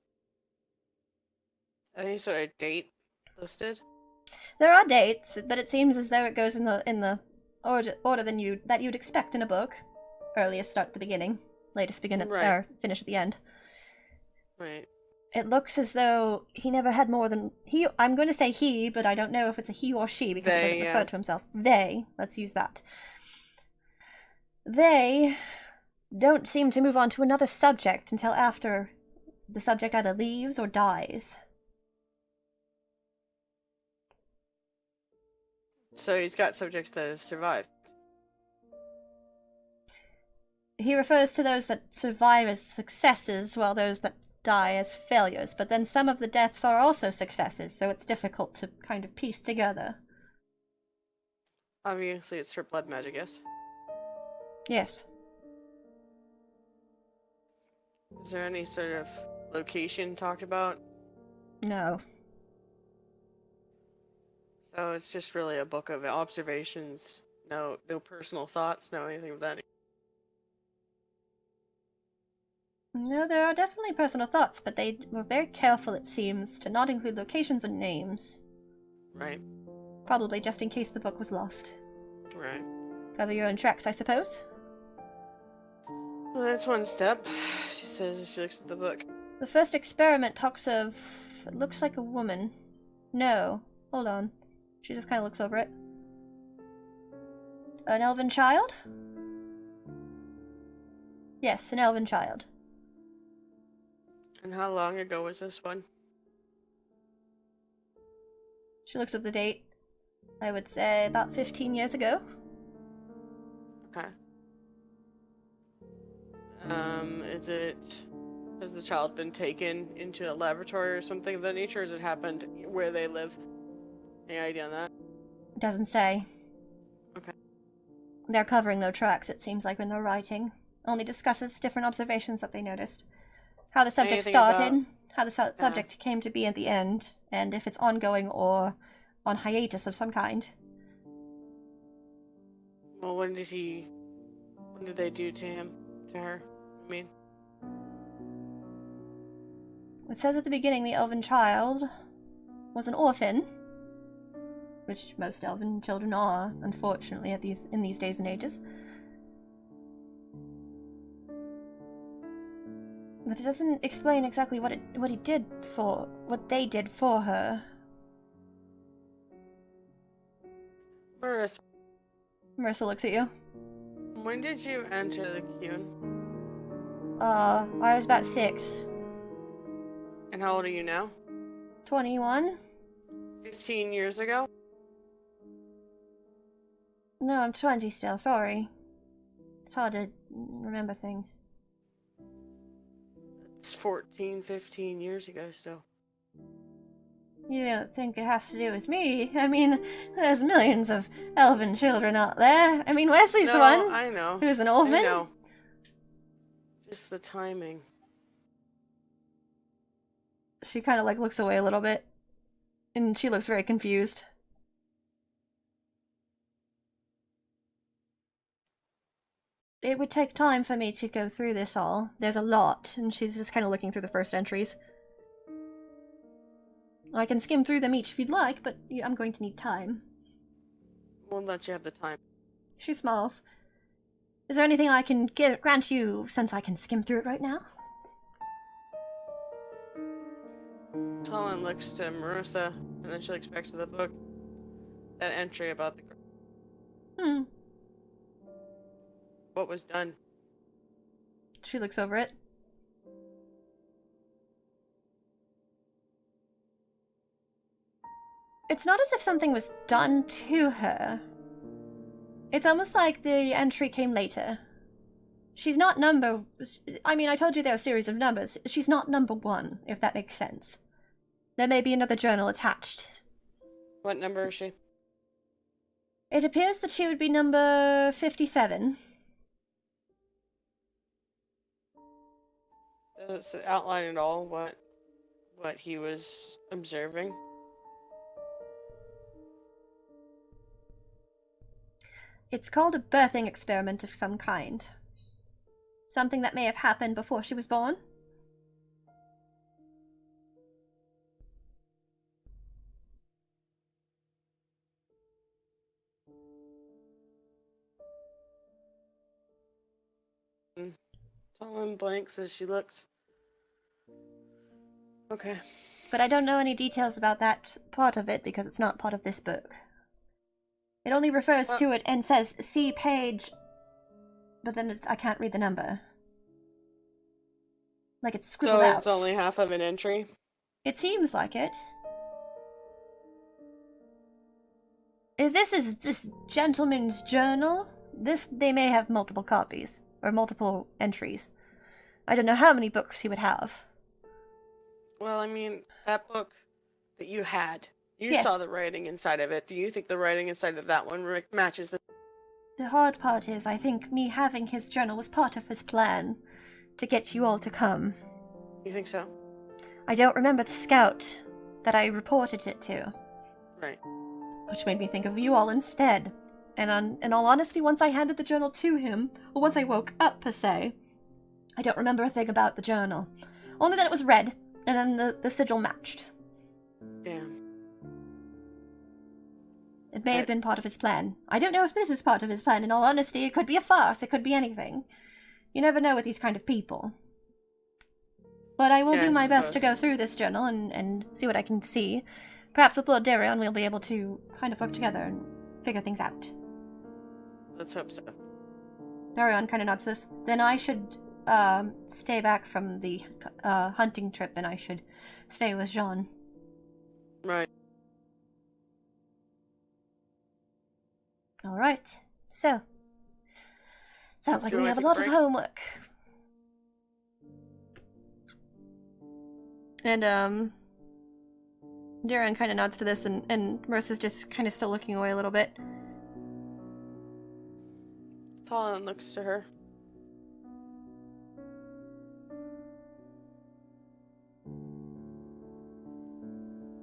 Any sort of date listed? There are dates, but it seems as though it goes in the order that you'd expect in a book. Earliest start at the beginning, latest begin at Right. or finish at the end. Right. It looks as though he never had more than he. I'm going to say he, but I don't know if it's a he or she because he doesn't refer to himself. They. Let's use that. They don't seem to move on to another subject until after the subject either leaves or dies. So he's got subjects that have survived. He refers to those that survive as successes, while those that die as failures, but then some of the deaths are also successes, so it's difficult to kind of piece together. Obviously, it's for blood magic, yes? Yes. Is there any sort of location talked about? No. So it's just really a book of observations, no personal thoughts, no anything of that. No, there are definitely personal thoughts, but they were very careful, it seems, to not include locations and names. Right. Probably just in case the book was lost. Right. Cover your own tracks, I suppose. Well, that's one step, she says as she looks at the book. The first experiment talks of... It looks like a woman. No. Hold on. She just kind of looks over it. An elven child? Yes, an elven child. And how long ago was this one? She looks at the date. I would say about 15 years ago. Okay. Has the child been taken into a laboratory or something of that nature, or has it happened where they live? Any idea on that? It doesn't say. Okay. They're covering no tracks, it seems like, when they're writing. Only discusses different observations that they noticed. How the subject Anything started, about... how the subject came to be at the end, and if it's ongoing or on hiatus of some kind. Well, when did they do to her? I mean... It says at the beginning the elven child was an orphan, which most elven children are, unfortunately, in these days and ages. But it doesn't explain exactly what they did for her. Marissa looks at you. When did you enter the Qun? I was about 6. And how old are you now? 21? 15 years ago? No, I'm 20 still, sorry. It's hard to remember things. It's 14, 15 years ago still. You don't think it has to do with me? I mean, there's millions of elven children out there. I mean, Wesley's the one. I know. Who's an orphan. I know. Just the timing. She kind of like looks away a little bit. And she looks very confused. It would take time for me to go through this all. There's a lot, and she's just kind of looking through the first entries. I can skim through them each if you'd like, but I'm going to need time. Won't let you have the time. She smiles. Is there anything I can grant you since I can skim through it right now? Talon looks to Marissa, and then she looks back to the book. That entry about the... What was done? She looks over it. It's not as if something was done to her. It's almost like the entry came later. She's not number... I mean, I told you there are a series of numbers. She's not number 1, if that makes sense. There may be another journal attached. What number is she? It appears that she would be number 57. Does it outline at all what he was observing? It's called a birthing experiment of some kind. Something that may have happened before she was born. Talon blanks as she looks. Okay. But I don't know any details about that part of it because it's not part of this book. It only refers to it and says, see page, but then I can't read the number. Like it's scribbled out. So it's only half of an entry? It seems like it. If this is this gentleman's journal, they may have multiple copies, or multiple entries. I don't know how many books he would have. Well, I mean, that book that you had, you Yes. saw the writing inside of it. Do you think the writing inside of that one matches the... The hard part is, I think me having his journal was part of his plan to get you all to come. You think so? I don't remember the scout that I reported it to, Right. which made me think of you all instead. And in all honesty, once I handed the journal to him, or once I woke up, per se, I don't remember a thing about the journal. Only that it was red, and then the sigil matched. Damn. It may have been part of his plan. I don't know if this is part of his plan. In all honesty, it could be a farce. It could be anything. You never know with these kind of people. But I will Yeah, do I my best to suppose. go through this journal and see what I can see. Perhaps with Lord Darion we'll be able to kind of work together and figure things out. Let's hope so. Darion kind of nods this. Then I should stay back from the hunting trip and I should stay with Jean. Right. Alright. So. Sounds like Do you we wanna have a take a lot of break? homework. And, Darren kind of nods to this, and Marissa's just kind of still looking away a little bit. Talon looks to her.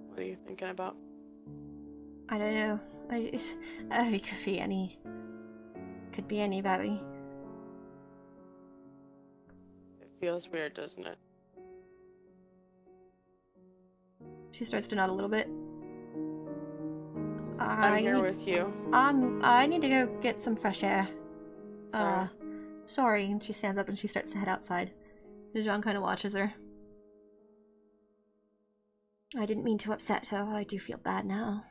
What are you thinking about? I don't know. It could be any... Could be anybody. It feels weird, doesn't it? She starts to nod a little bit. I'm here with you. I need to go get some fresh air. Alright. Sorry. And she stands up and she starts to head outside. Jean kind of watches her. I didn't mean to upset her. I do feel bad now.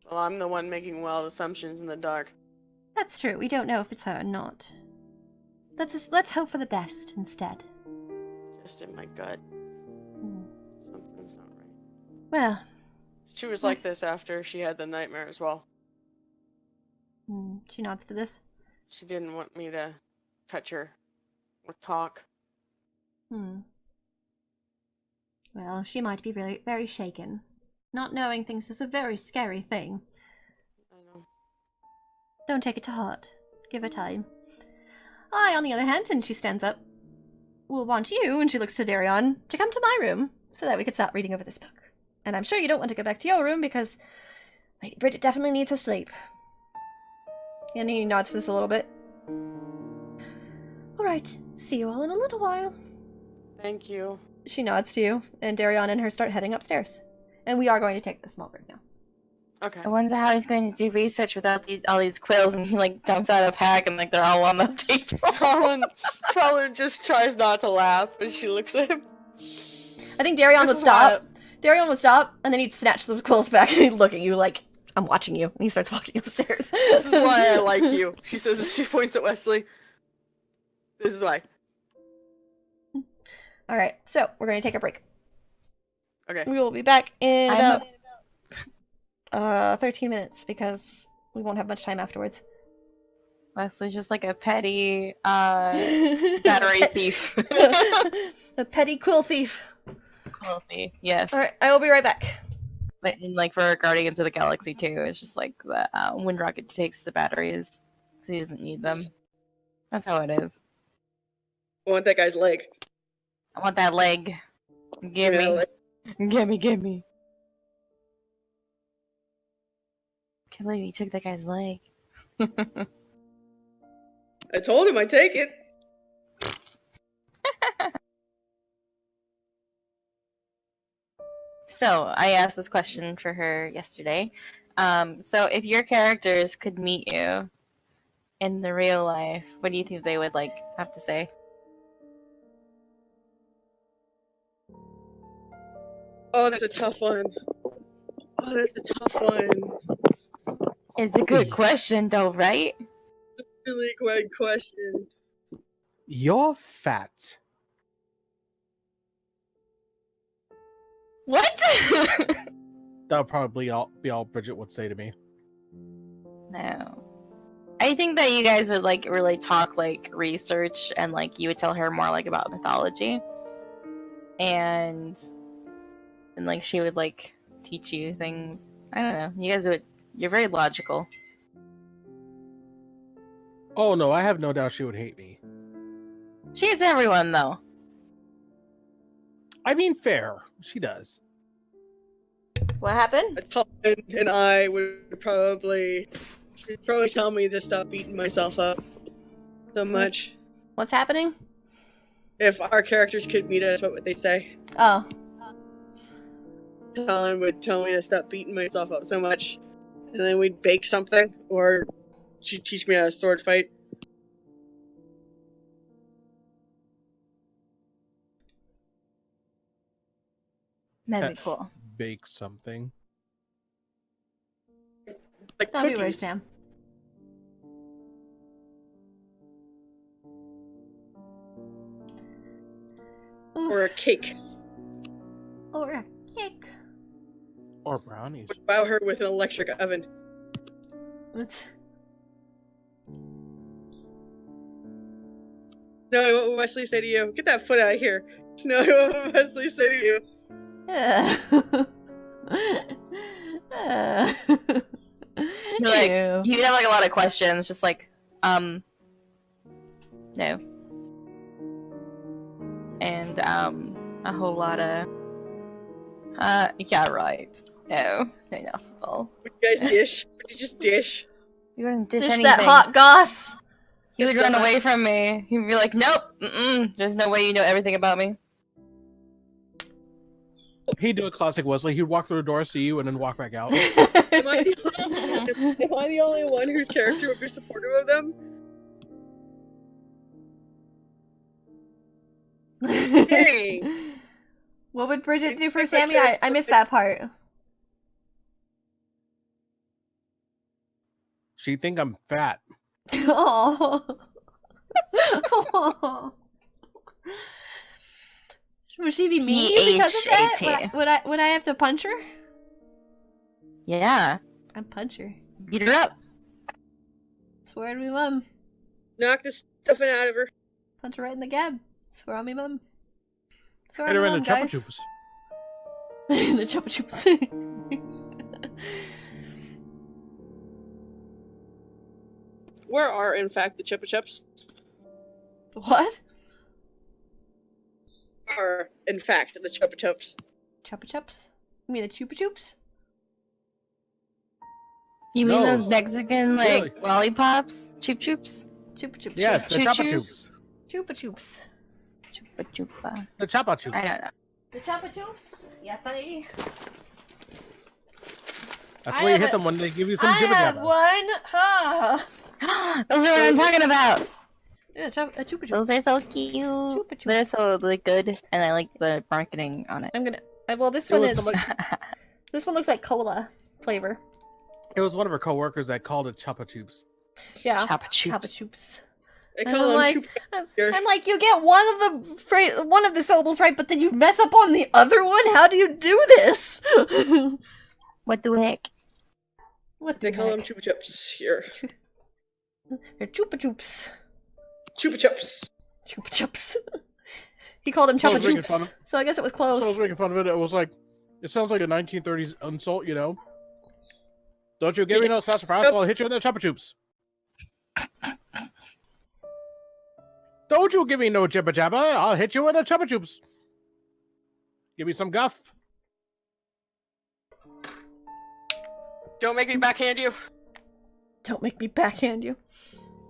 Well, I'm the one making wild assumptions in the dark. That's true. We don't know if it's her or not. Let's hope for the best instead. Just in my gut. Hmm. Something's not right. Well, She was like this after she had the nightmare as well. she nods to this. She didn't want me to touch her or talk. Well, she might be very, very shaken. Not knowing things is a very scary thing. I know. Don't take it to heart. Give her time. I, on the other hand, and she stands up, will want you, and she looks to Darion, to come to my room, so that we could start reading over this book. And I'm sure you don't want to go back to your room, because Lady Bridget definitely needs her sleep. And he nods to this a little bit. Alright, see you all in a little while. Thank you. She nods to you, and Darion and her start heading upstairs. And we are going to take a small break now. Okay. I wonder how he's going to do research without all these quills, and he like dumps out a pack, and like they're all on the table. Talon just tries not to laugh as she looks at him. I think Darion This would is stop. Darion would stop, and then he'd snatch those quills back, and he'd look at you like, I'm watching you. And he starts walking upstairs. This is why I like you. She says as she points at Wesley. This is why. Alright, so we're going to take a break. Okay. We will be back in I'm- about 13 minutes, because we won't have much time afterwards. Wesley's just like a petty battery thief. A petty quill thief. Quill thief, yes. Alright, I will be right back. But in, like for Guardians of the Galaxy too, it's just like the Wind Rocket takes the batteries because he doesn't need them. That's how it is. I want that guy's leg. I want that leg. Give me. Give me. Can't believe he took that guy's leg. I told him I'd take it. So, I asked this question for her yesterday. So if your characters could meet you in the real life, what do you think they would like have to say? Oh, that's a tough one. Oh, that's a tough one. It's a good question though, right? Really good question. You're fat. What? That would probably be all Bridget would say to me. No. I think that you guys would like really talk like research and like you would tell her more like about mythology. and like she would like teach you things. I don't know. You're very logical. Oh no, I have no doubt she would hate me. She's everyone though. I mean, fair. She does. What happened? A Colin and I would probably... She'd probably tell me to stop beating myself up so much. What's happening? If our characters could meet us, what would they say? Oh. Colin would tell me to stop beating myself up so much, and then we'd bake something, or she'd teach me how to sword fight. That'd be cool. Bake something. Like Don't be worried, cookies. Sam. Or a cake. Or a cake. Or brownies. Would wow her with an electric oven. It's... Snowy, what would Wesley say to you? Get that foot out of here. Snowy, what would Wesley say to you? You're like, Ew. you'd have like a lot of questions, just like, no. And a whole lot of yeah, right. No, nothing else at all. Would you guys dish? Would you just dish? You wouldn't dish Dish anything. that hot goss. He would Just run the- away from me. He'd be like, nope, there's no way you know everything about me. He'd do a classic Wesley. He'd walk through the door, see you, and then walk back out. Am I the only one whose character would be supportive of them? Dang. What would Bridget do for Sammy? I missed that part. She'd think I'm fat. Oh. Would she be mean because of that? Would I have to punch her? Yeah, I'd punch her. beat her up. Swear to me, mum. Knock the stuffing out of her. Punch her right in the gab. Swear on me, mum. Swear Hit on her me, in mum, the chupa guys. chups. The chupa chups. Where are, in fact, the Chupa Chups? What? Are, in fact, the Chupa Chups. Chupa chups? You mean the chupa chups? You mean No. those Mexican like Really? lollipops? Choop choops? Chupa chups. Yes, the Choo chupa choos. chups. Chupa chups. Chupa chupa. The chupa chups. I don't know. The chupa chups? Yes, I. That's I where you have hit a- them when they give you some I jibba have jabba. one. Ah. Those are what I'm talking about. Yeah, a chupa chup. Those are so cute. Chupa chup. They're so like good, and I like the marketing on it. I'm gonna. Well, this It one was is. somebody- This one looks like cola flavor. It was one of her coworkers that called it chupa chups. Yeah. Choppa Chupa choops. chups. I And call I'm them like, Chupa. I'm like, you get one of the syllables right, but then you mess up on the other one. How do you do this? What the heck? What They the call them heck? Chupa Chups here. They're chupa chups. Chupa Chups. Chupa chups. He called them So I chupa was making fun chups. of- So I guess it was So I was close. making fun of it. It was like, it sounds like a 1930s insult, you know? Don't you give me no sassafras, I'll hit you in the chupa chups. Don't you give me no jibba jabba, I'll hit you in the chupa chups. Give me some guff. Don't make me backhand you. Don't make me backhand you.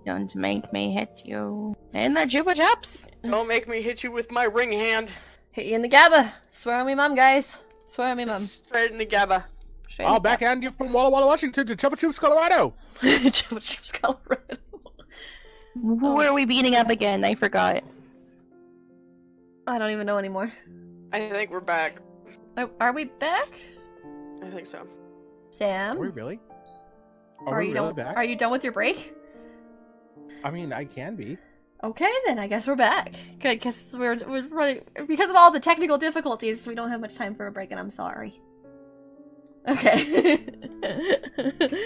Don't make me hit you in the chupa chops. Don't make me hit you with my ring hand. Hit you in the gabba. Swear on me, mom, guys. Swear on me, mom. Straight in the gabba. Straight in I'll the backhand you from Walla Walla, Washington to Chupa Chups, Colorado. gabba. Chupa chups, Colorado. Who are we beating up again? I forgot. I don't even know anymore. I think we're back. Are we back, I think so. Sam? Are we really? Are Are we you really done? back? Are you done with your break? I mean, I can be. Okay, then I guess we're back. Good, because we're running because of all the technical difficulties. We don't have much time for a break, and I'm sorry. Okay.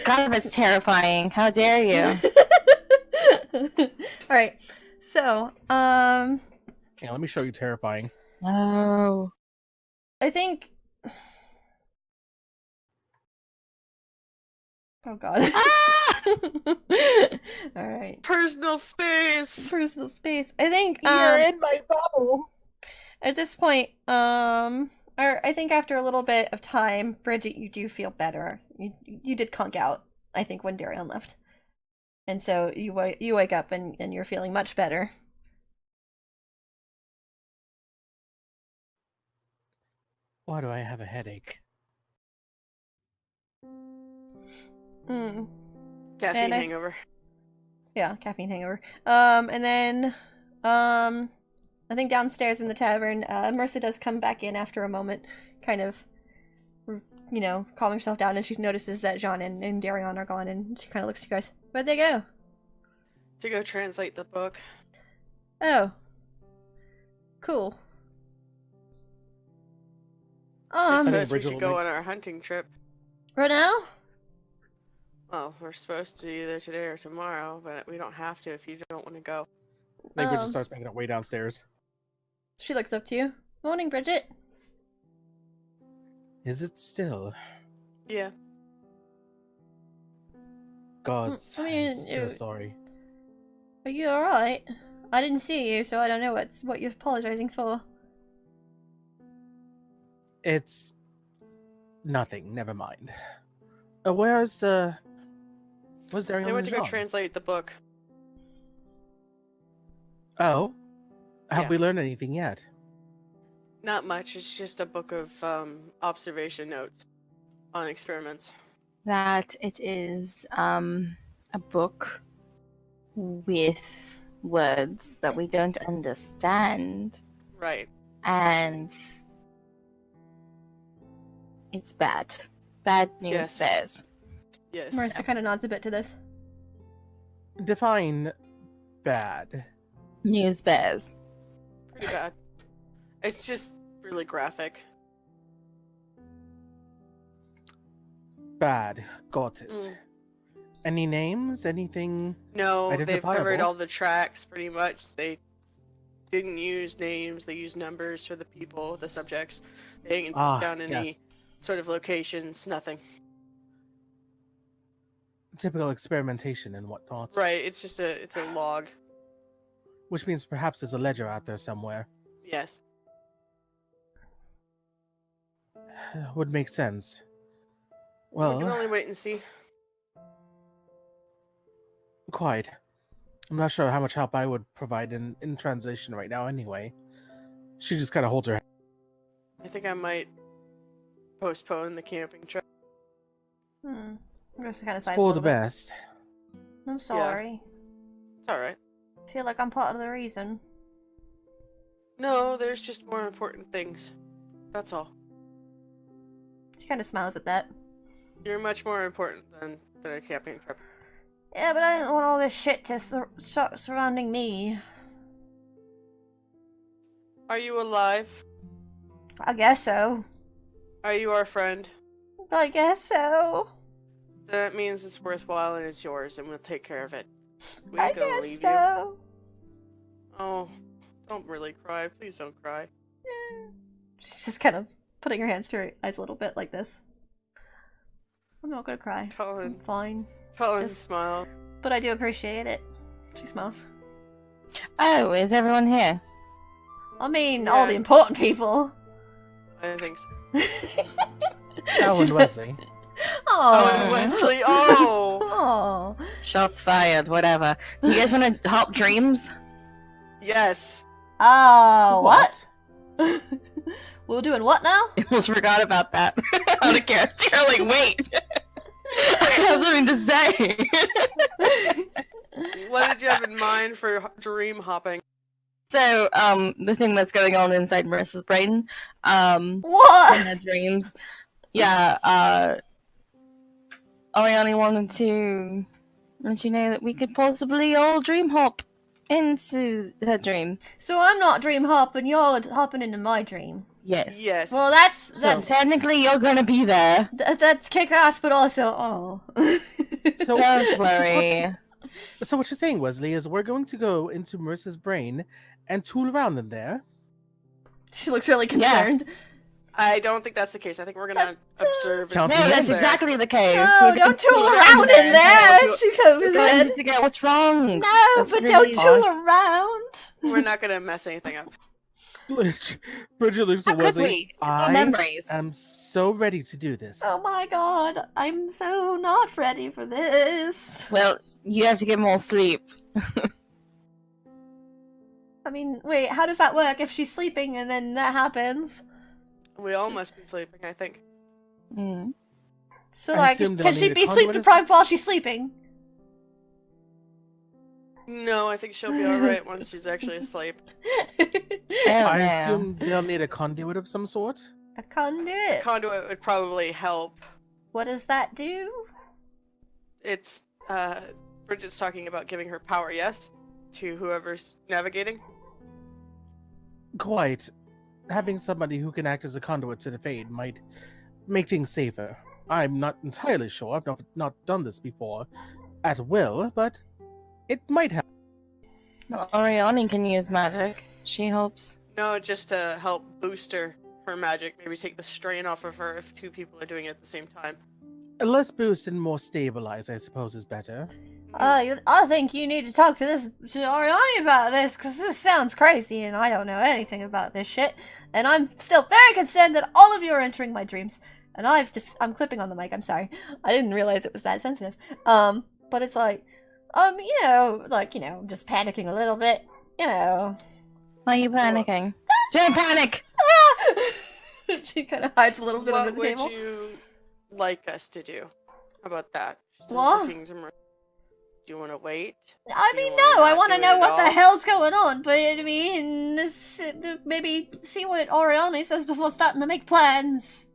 God, that's terrifying. How dare you? All right. So, Yeah, let me show you terrifying. No. I think. Oh god. Ah! All right. Personal space. Personal space. I think. You're in my bubble. At this point, or I think after a little bit of time, Bridget, you do feel better. You did conk out, I think, when Darion left, and so you wake up and you're feeling much better. Why do I have a headache? Hmm. Caffeine And I- hangover. Yeah, caffeine hangover. And then, I think downstairs in the tavern, Mercer does come back in after a moment, kind of, calming herself down, and she notices that Jean and Darion are gone, and she kind of looks at you guys. Where'd they go? To go translate the book. Oh. Cool. I suppose we Bridget should will go make- on our hunting trip. Right now? Well, we're supposed to either today or tomorrow, but we don't have to if you don't want to go. Like Bridget Um, starts making her way downstairs. She looks up to you. Morning, Bridget. Is it still? Yeah. Gods, I mean, I'm so sorry. Are you alright? I didn't see you, so I don't know what you're apologizing for. It's nothing. Never mind. Where's Darion? They went to go Jean? translate the book. Oh, have Yeah. we learned anything yet? Not much. It's just a book of observation notes on experiments. That it is a book with words that we don't understand, Right. and it's bad. Bad news Yes. bears. Yes. Marissa kind of nods a bit to this. Define bad. News bears. Pretty bad. It's just really graphic. Bad. Got it. Mm. Any names? Anything? No, they've covered Identifiable. all the tracks pretty much. They didn't use names. They used numbers for the people, the subjects. They didn't put down any yes. sort of locations. Nothing. Typical experimentation and whatnot. Right. It's just it's a log. Which means perhaps there's a ledger out there somewhere. Yes. Would make sense. We can Well, only wait and see. quite. I'm not sure how much help I would provide in translation right now anyway. She just kind of holds her head. I think I might postpone the camping trip. Marissa kind of It's sighs a for little the bit. best. I'm sorry. It's alright. I feel like I'm part of the reason. No, there's just more important things. That's all. She kind of smiles at that. You're much more important than a camping trip. Yeah, but I don't want all this shit to surrounding me. Are you alive? I guess so. Are you our friend? I guess so. That means it's worthwhile and it's yours, and we'll take care of it. We I ain't gonna guess leave you. so. Oh, don't really cry. Please don't cry. She's just kind of putting her hands to her eyes a little bit like this. I'm not gonna cry. Tell I'm him. fine. Tell him to Just- smile. But I do appreciate it. She smiles. Oh, is everyone here? I mean, all the Yeah. important people. I think so. Alan Wesley. Oh, Oh, and Wesley. Oh. Oh. Shots fired, whatever. Do you guys want to help dreams? Yes. Oh, what? We're doing what now? I almost forgot about that. Out of character. Like, wait. I have something to say. What did you have in mind for dream hopping? So, the thing that's going on inside Marissa's brain, in What? her dreams, yeah, Ariane wanted to let you know that we could possibly all dream hop into her dream. So I'm not dream hopping, you're hopping into my dream. Yes. Yes. Well, that's So technically, you're gonna be there. that's kick ass, but also oh. So, Don't worry. so what you're saying, Wesley, is we're going to go into Marissa's brain and tool around in there. She looks really concerned. I don't think that's the case. I think we're gonna observe. Count No, the that's there. exactly the case. No, don't tool around in there. She comes We're going to in. figure out what's wrong. No, That's but really don't tool around. We're not gonna mess anything up. Bridget looks How at could Wesley. we? It's all I memories. am so ready to do this. Oh my god, I'm so not ready for this. Well, you have to get more sleep. I mean, wait, how does that work if she's sleeping and then that happens? We all must be sleeping, I think. Mm. So, I like, assume they'll can she need a be conduit sleep or deprived while she's sleeping? No, I think she'll be alright once she's actually asleep. I no. assume they'll need a conduit of some sort. A conduit. Conduit would probably help. What does that do? It's, Bridget's talking about giving her power, yes? To whoever's navigating? Quite. Having somebody who can act as a conduit to the Fade might make things safer. I'm not entirely sure. I've not done this before at will, but it might help. Well, Oriani can use magic. She hopes. No, just to help boost her magic. Maybe take the strain off of her if two people are doing it at the same time. Less boost and more stabilize, I suppose, is better. I think you need to talk to Ariani about this, because this sounds crazy, and I don't know anything about this shit. And I'm still very concerned that all of you are entering my dreams. And I'm clipping on the mic, I'm sorry. I didn't realize it was that sensitive. But it's like, I'm just panicking a little bit, Why are you panicking? Don't panic! She kind of hides a little bit under What the would table. you like us to do about that? She's What? looking to Mar- Do you want to wait? I Do you mean, wanna no, I not want to do know it what at the all? hell's going on, but I mean, maybe see what Oriani says before starting to make plans.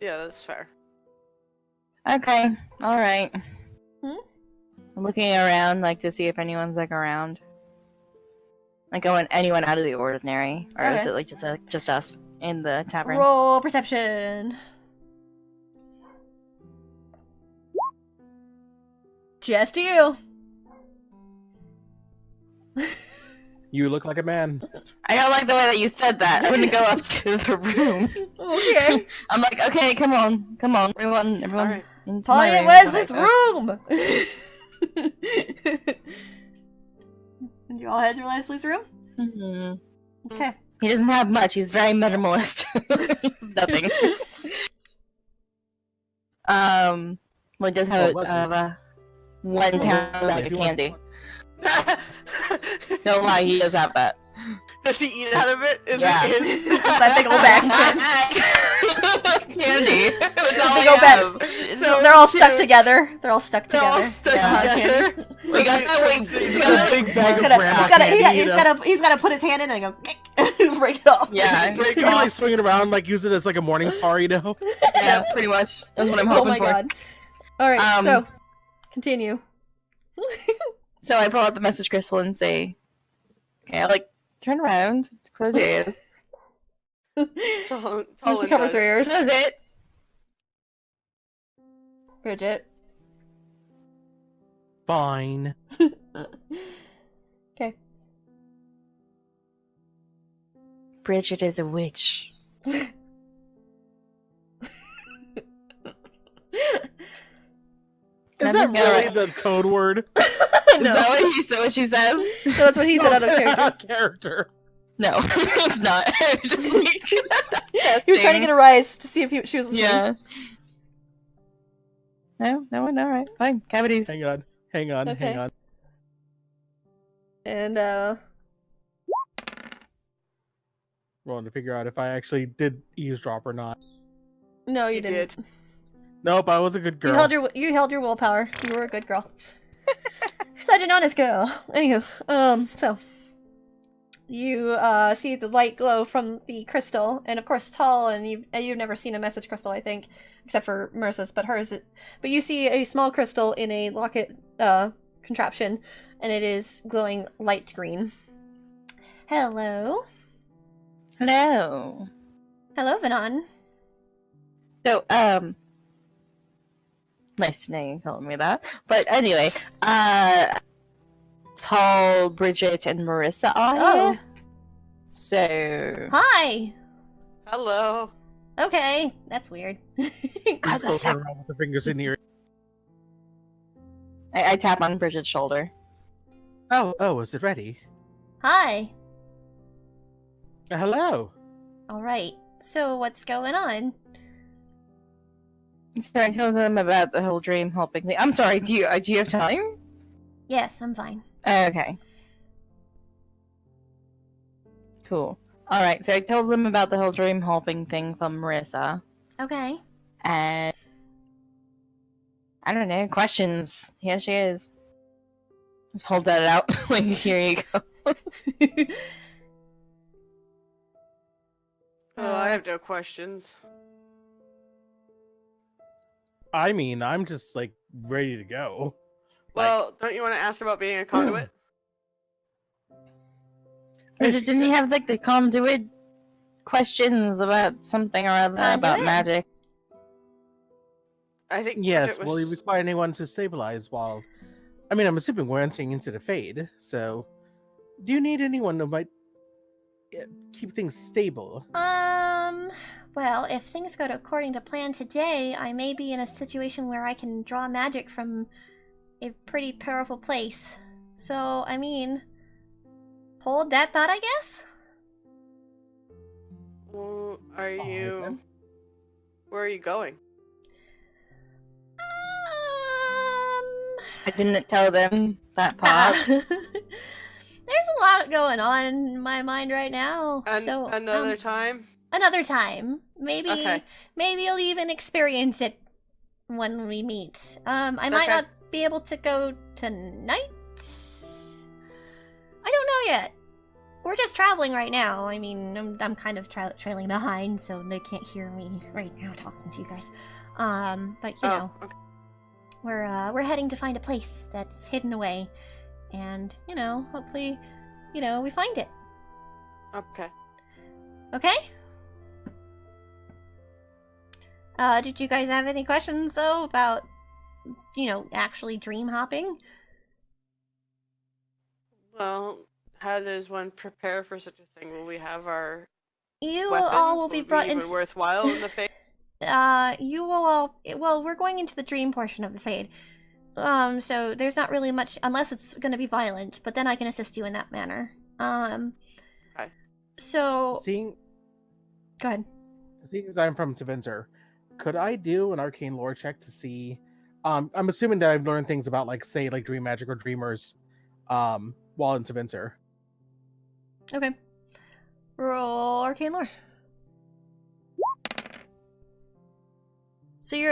Yeah, that's fair. Okay, alright. Hmm? I'm looking around, like, to see if anyone's, like, around. Like, I want anyone out of the ordinary. Or is Okay. it, like, just us in the tavern? Roll perception. Just you. You look like a man. I don't like the way that you said that. I'm gonna go up to the room. Okay. I'm like, okay, come on, everyone, Alright. into my Tanya room. Wesley's Okay. room! And you all head to Leslie's room? Mhm. Okay. He doesn't have much. He's very minimalist. He's nothing. Well, he does have Well, one pound bag if of you want- candy. Don't lie, he does have that. Does he eat out of it? Is Yeah. it his? That big old bag. Candy. That's all Big I old have. bag. So They're all stuck cute. together. They're all stuck They're all together. stuck Yeah. together. We got that wing. He's We A got big bag He's of gonna, grandma he's gotta, candy, you know? he's gotta put his hand in and go, break it off. Yeah, Break He's it gonna like off. swing it around, like use it as like a morning star, you know? yeah, pretty much. That's what I'm Oh hoping my for. god. Alright, Um, so, continue. So I pull out the message crystal and say, okay, like, turn around, close your ears. Talon Use the covers does. for ears. Close it. Bridget. Fine. Okay. Bridget is a witch. Is Let that me go. really the code word? Is No. that what she says? No, that's what he said out of No, character. out of character. No, it's not. Just like He was trying to get a rise to see if she was listening. Yeah. No one. All right, fine. Cavities. Hang on. Hang Okay. on. And, Rolling to figure out if I actually did eavesdrop or not. no, you You didn't. did. Nope, I was a good girl. You held your willpower. You were a good girl. Such an honest girl. Anywho, so you see the light glow from the crystal, and of course, Tall, and you've never seen a message crystal, I think, except for Marissa's, but hers. But you see a small crystal in a locket contraption, and it is glowing light green. Hello, Hello. hello, Vanon. So, nice to know you calling me that. But anyway, Tall, Bridget, and Marissa are Oh. here. So... Hi! Hello. Okay, that's weird. I'm still turning around with the fingers in here. I tap on Bridget's shoulder. Oh, is it ready? Hi! Hello. Alright, so what's going on? So I told them about the whole dream hopping thing. I'm sorry, do you have time? Yes, I'm fine. Okay. Cool. Alright, so I told them about the whole dream hopping thing from Marissa. Okay. And... I don't know, questions. Here she is. Just hold that out. Here you go. Oh, I have no questions. I mean, I'm just like ready to go. Well, don't you want to ask about being a conduit? Bridget, didn't you have like the conduit questions about something or other about Conduit? magic? I think Yes, Bridget will you was... require anyone to stabilize while... I mean, I'm assuming we're entering into the Fade, so... Do you need anyone who might keep things stable? Well, if things go according to plan today, I may be in a situation where I can draw magic from a pretty powerful place. So, I mean... Hold that thought, I guess? Well, Alright, then. Where are you going? I didn't tell them that part. There's a lot going on in my mind right now. So Another time? Another time. Maybe Okay. maybe you'll even experience it when we meet. I might Okay. not be able to go tonight. I don't know yet. We're just traveling right now. I mean, I'm kind of trailing behind, so they can't hear me right now talking to you guys. But you know, okay. we're heading to find a place that's hidden away, and you know, hopefully, you know, we find it. Okay. Okay. Did you guys have any questions though about, you know, actually dream hopping? Well, how does one prepare for such a thing? Will we have our You weapons? all will be it brought even into. worthwhile in the face? You will all. Well, we're going into the dream portion of the Fade. So there's not really much, unless it's going to be violent. But then I can assist you in that manner. Okay. So. Seeing Go ahead. as I'm from Tevinter, could I do an arcane lore check to see... I'm assuming that I've learned things about, like, say, like, dream magic or dreamers, while in Tevinter. Okay. Roll arcane lore.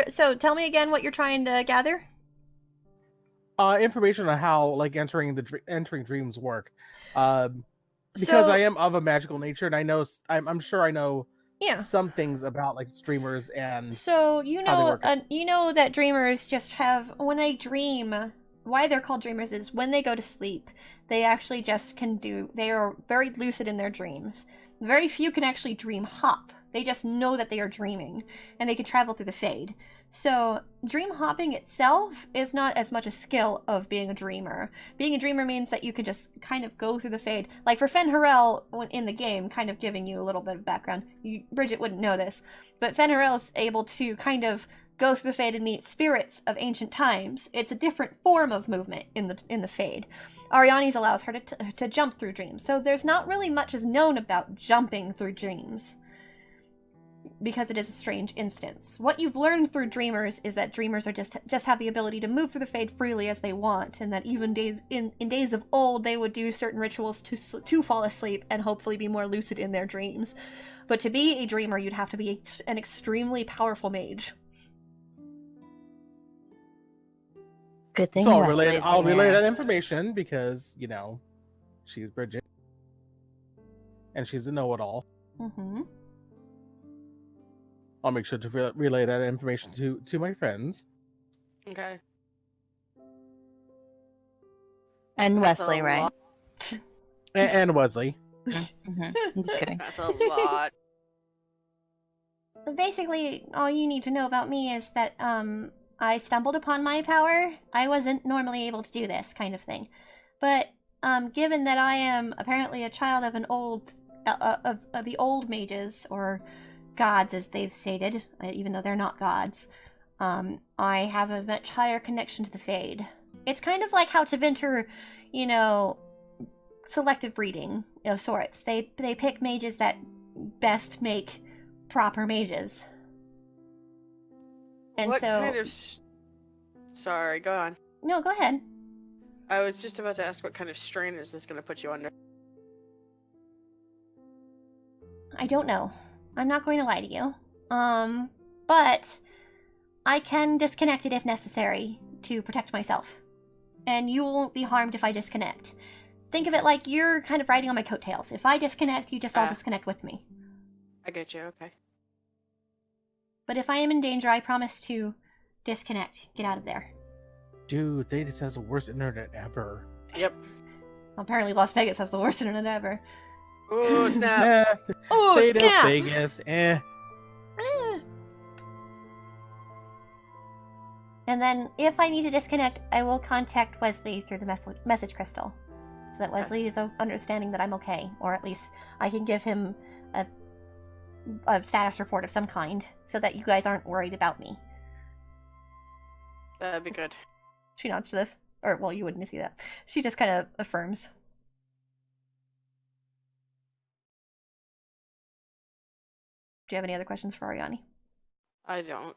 So tell me again what you're trying to gather. Information on how, like, entering dreams work. Because So- I am of a magical nature, and I know I'm sure I know Yeah. some things about, like, streamers and So you how they know, work. you know that dreamers just have, when they dream. Why they're called dreamers is when they go to sleep, they actually just can do. They are very lucid in their dreams. Very few can actually dream hop. They just know that they are dreaming, and they can travel through the Fade. So dream hopping itself is not as much a skill of being a dreamer. Being a dreamer means that you can just kind of go through the Fade. Like for Fen'Harel in the game, kind of giving you a little bit of background. Bridget wouldn't know this, but Fen'Harel is able to kind of go through the Fade and meet spirits of ancient times. It's a different form of movement in the Fade. Ariane's allows her to jump through dreams. So there's not really much is known about jumping through dreams, because it is a strange instance. What you've learned through dreamers is that dreamers are just have the ability to move through the Fade freely as they want, and that even in days of old they would do certain rituals to fall asleep and hopefully be more lucid in their dreams. But to be a dreamer, you'd have to be an extremely powerful mage. Good thing. So Wesley's I'll relay here. that information because, you know, she's Bridget. And she's a know-it-all. Mm-hmm. I'll make sure to relay that information to my friends. Okay. And That's Wesley, a right? lot. And Wesley. Mhm. I'm just kidding. That's a lot. Basically, all you need to know about me is that, I stumbled upon my power. I wasn't normally able to do this kind of thing. But, given that I am apparently a child of an old of the old mages, or gods as they've stated, even though they're not gods, I have a much higher connection to the Fade. It's kind of like how Tevinter, selective breeding of sorts. They pick mages that best make proper mages. And what so... kind of... Sorry, go on. No, go ahead. I was just about to ask what kind of strain is this going to put you under? I don't know. I'm not going to lie to you. But I can disconnect it if necessary to protect myself. And you won't be harmed if I disconnect. Think of it like you're kind of riding on my coattails. If I disconnect, you just all disconnect with me. I get you, okay. But if I am in danger, I promise to disconnect. Get out of there. Dude, they just has the worst internet ever. Yep. Apparently Las Vegas has the worst internet ever. Oh, snap. Oh, Vegas, snap! Vegas, And then, if I need to disconnect, I will contact Wesley through the message crystal. So that Wesley is understanding that I'm okay. Or at least I can give him a status report of some kind, so that you guys aren't worried about me. That'd be good. She nods to this. Or, well, you wouldn't see that. She just kind of affirms. Do you have any other questions for Ariani? I don't.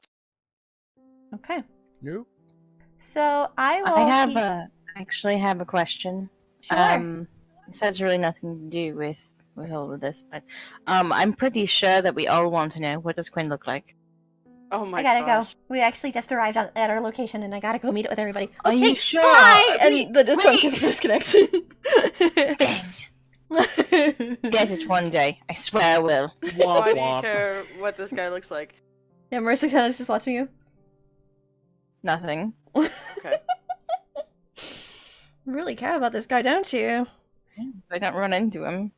Okay. Nope. So I will. Actually have a question. Sure. This has really nothing to do with all of this, but I'm pretty sure that we all want to know, what does Quinn look like? Oh my I gotta gosh. go. We actually just arrived at our location, and I gotta go meet it with everybody. Are Okay, you sure? bye! Wait, And the wait. disconnects. Dang. Get it one day. I swear I will. Why do you care what this guy looks like? Yeah, Marissa kind of just watching you. Nothing. Okay. You really care about this guy, don't you? I don't run into him.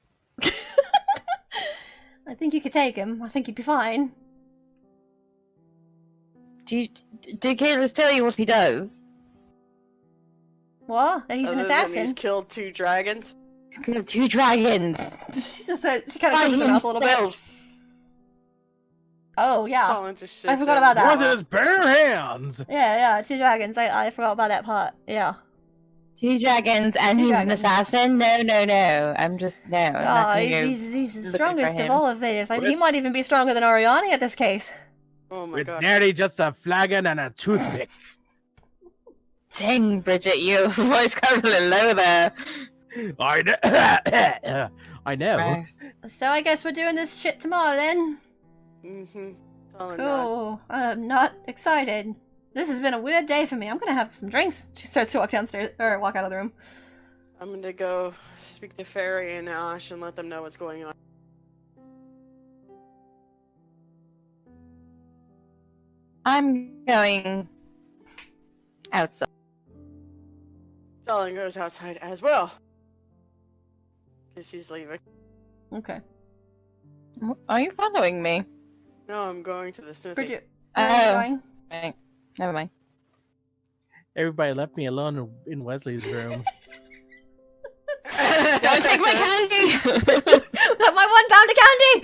I think you could take him. I think he'd be fine. Did Kayla's tell you what he does? What? That he's an Other than assassin. He's killed 2 dragons. He's killed 2 dragons. She just said, she kind of By covers her mouth a little bit. himself. Oh, yeah. Colin just I forgot about that. With his bare hands! Yeah, 2 dragons. I forgot about that part. Yeah. 2 dragons, and Two he's dragons. an assassin? No. I'm just, no. I'm not Oh, gonna go he's the looking for strongest of him. all of these. He With- might even be stronger than Ariani at this case. Oh my With god. nearly just a flagon and a toothpick. Dang, Bridget, your voice got really low there. I know. I know. Gross. So I guess we're doing this shit tomorrow then. Mm-hmm. Colin, Cool. I'm not excited. This has been a weird day for me. I'm gonna have some drinks. She starts to walk downstairs, or walk out of the room. I'm gonna go speak to Fairy and Ash and let them know what's going on. I'm going outside. Darling goes outside as well. Because she's leaving. Okay. Are you following me? No, I'm going to the smithy. Bridget, where are you Oh. going? Right. Never mind. Everybody left me alone in Wesley's room. Don't take my candy! Not my 1 pound of candy!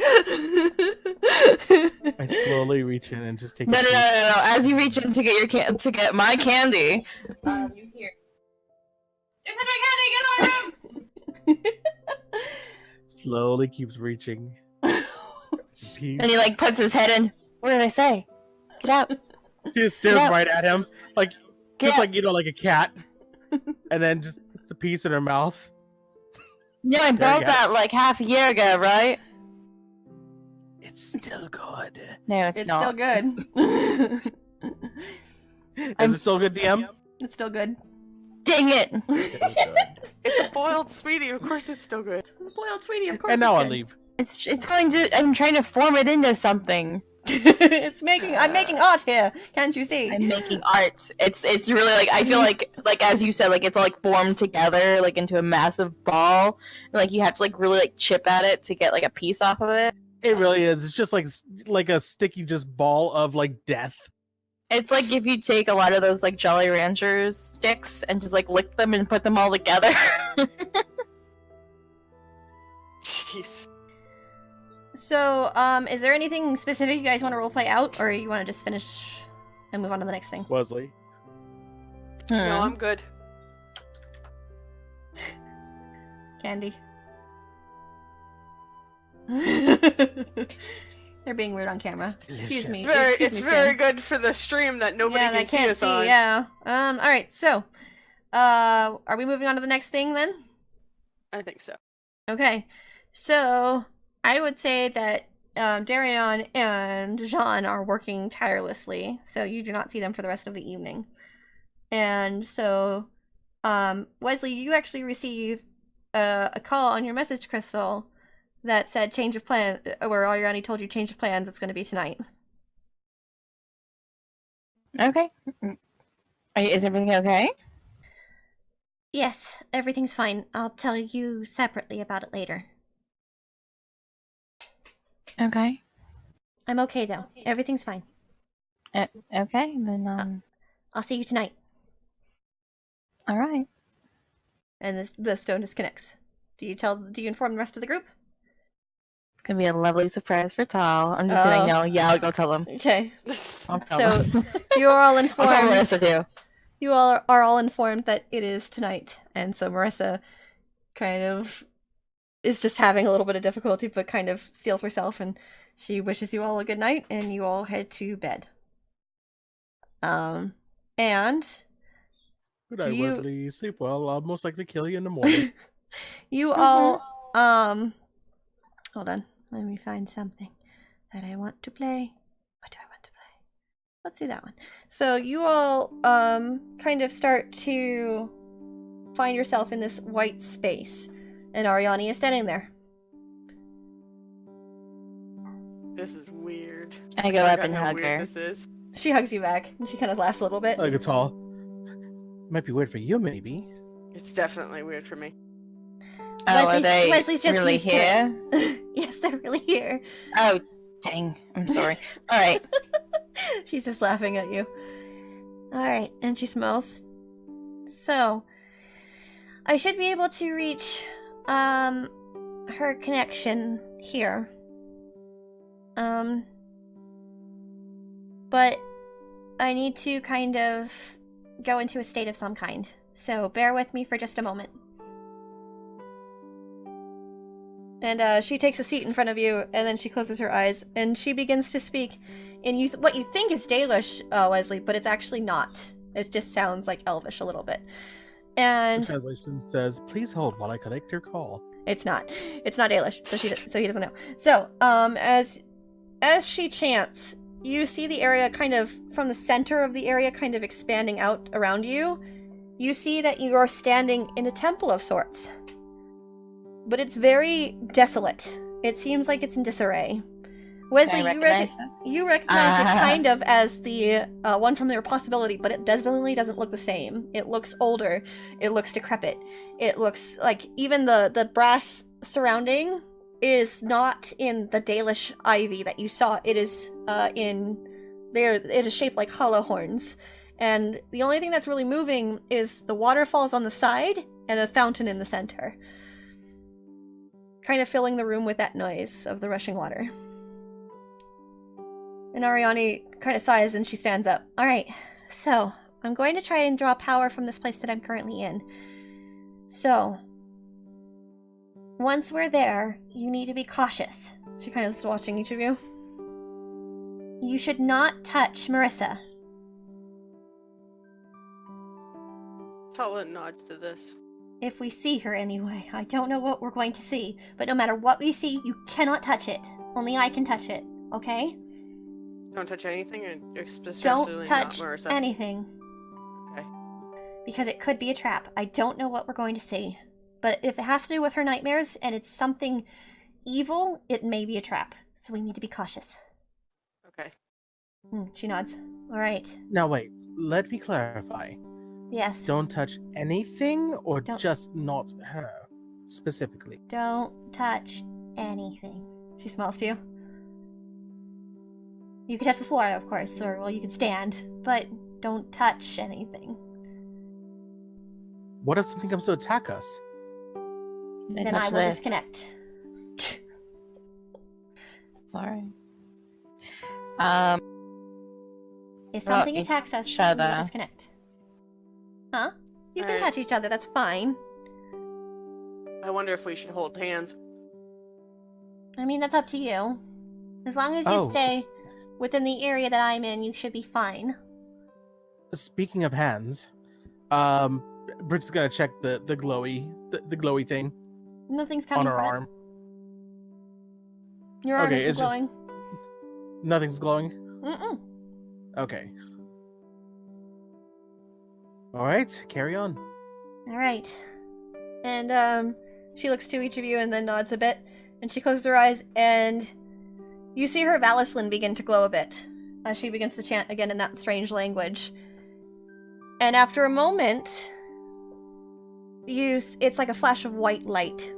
I slowly reach in and just take No. a piece. As you reach in to get your to get my candy, you hear. There's my candy! Get away! Slowly keeps reaching. Piece. And he like puts his head in. What did I say? Get out! She just stares Yeah. right at him, like Get just out. like like a cat, and then just puts a piece in her mouth. Yeah, I There you bought go. that like half a year ago, right? It's still good. No, it's It's not. still good. Is it still good, DM? It's still good. Dang it! Still good. It's a boiled sweetie, of course it's still good. Boiled sweetie, of course. And now it's I'll good. leave. It's going to. I'm trying to form it into something. I'm making art here. Can't you see? I'm making art. It's really like I feel like as you said, like it's all like formed together like into a massive ball. And, like you have to like really like chip at it to get like a piece off of it. It really is. It's just like a sticky just ball of like death. It's like if you take a lot of those like Jolly Ranchers sticks and just like lick them and put them all together. Jeez. So, is there anything specific you guys want to roleplay out, or you want to just finish and move on to the next thing? Wesley. No, I'm good. Candy. They're being weird on camera. Excuse me. It's very good for the stream that nobody can see us on. Yeah. All right. So, are we moving on to the next thing then? I think so. Okay. So, I would say that Darion and Jean are working tirelessly, so you do not see them for the rest of the evening. And so, Wesley, you actually receive a call on your message crystal that said change of plan, where Ariani told you change of plans, it's going to be tonight. Okay. Is everything okay? Yes, everything's fine. I'll tell you separately about it later. Okay. I'm okay, though. Everything's fine. Okay, then, I'll see you tonight. all right. And the stone disconnects. Do you inform the rest of the group? It's gonna be a lovely surprise for Tal. I'm just gonna yell, yeah, I'll go tell them. Okay. I'll tell So, them. you're all informed. I'll tell Marissa too. You all are all informed that it is tonight. And so Marissa kind of is just having a little bit of difficulty, but kind of steels herself, and she wishes you all a good night, and you all head to bed. And Good night, Wesley. Sleep well. I'll most likely kill you in the morning. you all, hold on. Let me find something that I want to play. What do I want to play? Let's do that one. So you all, kind of start to find yourself in this white space, and Ariani is standing there. This is weird. I go up and how hug weird her. This is. She hugs you back, and she kind of laughs a little bit. Like it's all. Might be weird for you, maybe. It's definitely weird for me. Wesley's just really used to here? it. Yes, they're really here. Oh, dang. I'm sorry. All right. She's just laughing at you. Alright, and she smells. So, I should be able to reach, her connection here. But I need to kind of go into a state of some kind. So, bear with me for just a moment. And she takes a seat in front of you, and then she closes her eyes, and she begins to speak in what you think is Dalish, Wesley, but it's actually not. It just sounds like Elvish a little bit. And The translation says, "Please hold while I collect your call." it's not Dalish, so he doesn't know. So, as she chants, you see the area kind of from the center of the area kind of expanding out around you. You see that you are standing in a temple of sorts. But it's very desolate. It seems like it's in disarray. Wesley, you recognize it kind of as the one from their possibility, but it definitely doesn't look the same. It looks older. It looks decrepit. It looks like even the brass surrounding is not in the Dalish ivy that you saw. It is it is shaped like hollow horns. And the only thing that's really moving is the waterfalls on the side and a fountain in the center, kind of filling the room with that noise of the rushing water. And Ariani kind of sighs and she stands up. Alright, so I'm going to try and draw power from this place that I'm currently in. So, once we're there, you need to be cautious. She kind of is watching each of you. You should not touch Marissa. Tala nods to this. If we see her anyway. I don't know what we're going to see, but no matter what we see, you cannot touch it. Only I can touch it, okay? Don't touch anything, and especially Don't touch not Marissa. anything. Okay. Because it could be a trap. I don't know what we're going to see. But if it has to do with her nightmares and it's something evil, it may be a trap. So we need to be cautious. Okay. She nods. Alright. Now wait, let me clarify. Yes. Don't touch anything, or Don't- just not her specifically? Don't touch anything. She smiles to you. You can touch the floor, of course, or, well, you can stand, but don't touch anything. What if something comes to attack us? Then I will disconnect. Sorry. If Well, something each attacks us, we other. will disconnect. Huh? You can Alright. touch each other, that's fine. I wonder if we should hold hands. I mean, that's up to you. As long as you Oh, stay within the area that I'm in, you should be fine. Speaking of hands, Bridget's gonna check the glowy thing Nothing's coming on her from arm. it. Your arm Okay, isn't it's just- glowing. Nothing's glowing. Mm-mm. Okay. All right, carry on. All right. And she looks to each of you and then nods a bit, and she closes her eyes, and you see her Valislin begin to glow a bit as she begins to chant again in that strange language. And after a moment, it's like a flash of white light.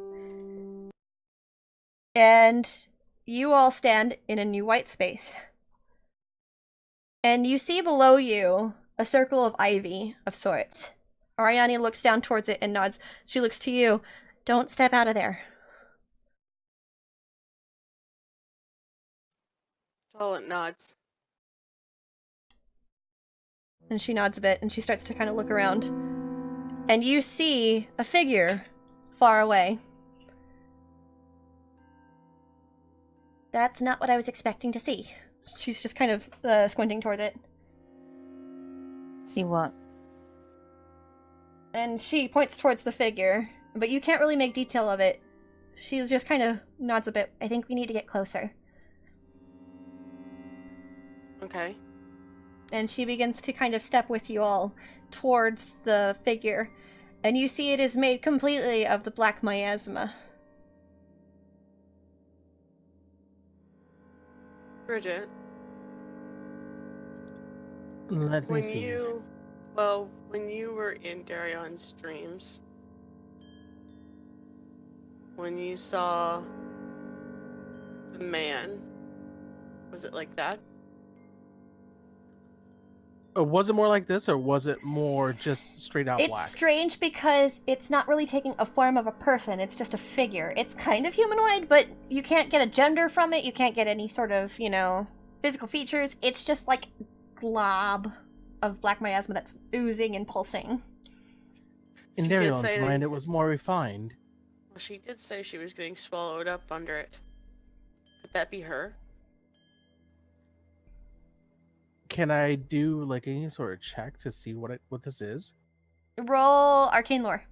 And you all stand in a new white space. And you see below you a circle of ivy of sorts. Ariane looks down towards it and nods. She looks to you. Don't step out of there. Toland nods. And she nods a bit, and she starts to kind of look around. And you see a figure far away. That's not what I was expecting to see. She's just kind of squinting towards it. See what? And she points towards the figure, but you can't really make detail of it. She just kind of nods a bit. I think we need to get closer. Okay. And she begins to kind of step with you all towards the figure. And you see it is made completely of the black miasma. Bridget, Let me when see. when you were in Darion's dreams, when you saw the man, was it like that? Was it more like this, or was it more just straight out It's black? strange because it's not really taking a form of a person, it's just a figure. It's kind of humanoid, but you can't get a gender from it, you can't get any sort of, physical features. It's just like glob of black miasma that's oozing and pulsing. In She did Darion's say- mind, it was more refined. Well, she did say she was getting swallowed up under it. Could that be her? Can I do like any sort of check to see what this is? Roll arcane lore.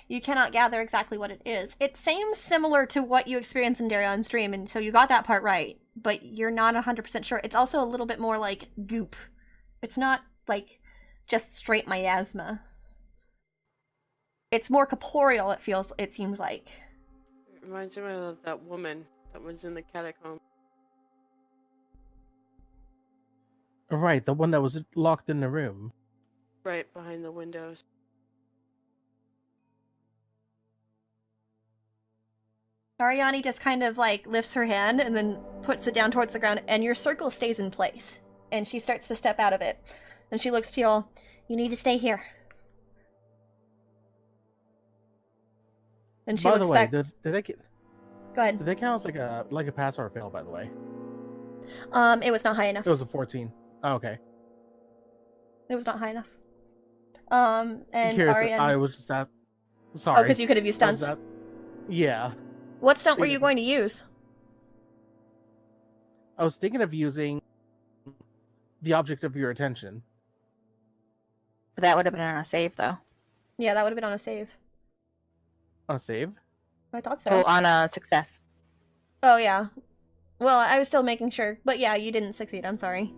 You cannot gather exactly what it is. It seems similar to what you experienced in Darion's dream, and so you got that part right, but you're not 100% sure. It's also a little bit more like goop. It's not like just straight miasma. It's more corporeal, it seems like. It reminds me of that woman that was in the catacomb. Right, the one that was locked in the room. Right behind the windows. Ariane just kind of like lifts her hand and then puts it down towards the ground, and your circle stays in place. And she starts to step out of it. And she looks to y'all. You need to stay here. And she By looks the way, back. did Go ahead. that count as like a pass or a fail? By the way, It was not high enough. it was a 14. Oh, okay. It was not high enough. And Curious, Ariane. I was just sorry. Oh, because you could have used I was stunts. Yeah, What stunt were you going to use? I was thinking of using the object of your attention. But that would have been on a save, though. Yeah, that would have been on a save. On a save. I thought so. Oh, on a success. Oh, yeah. Well, I was still making sure. But yeah, you didn't succeed. I'm sorry.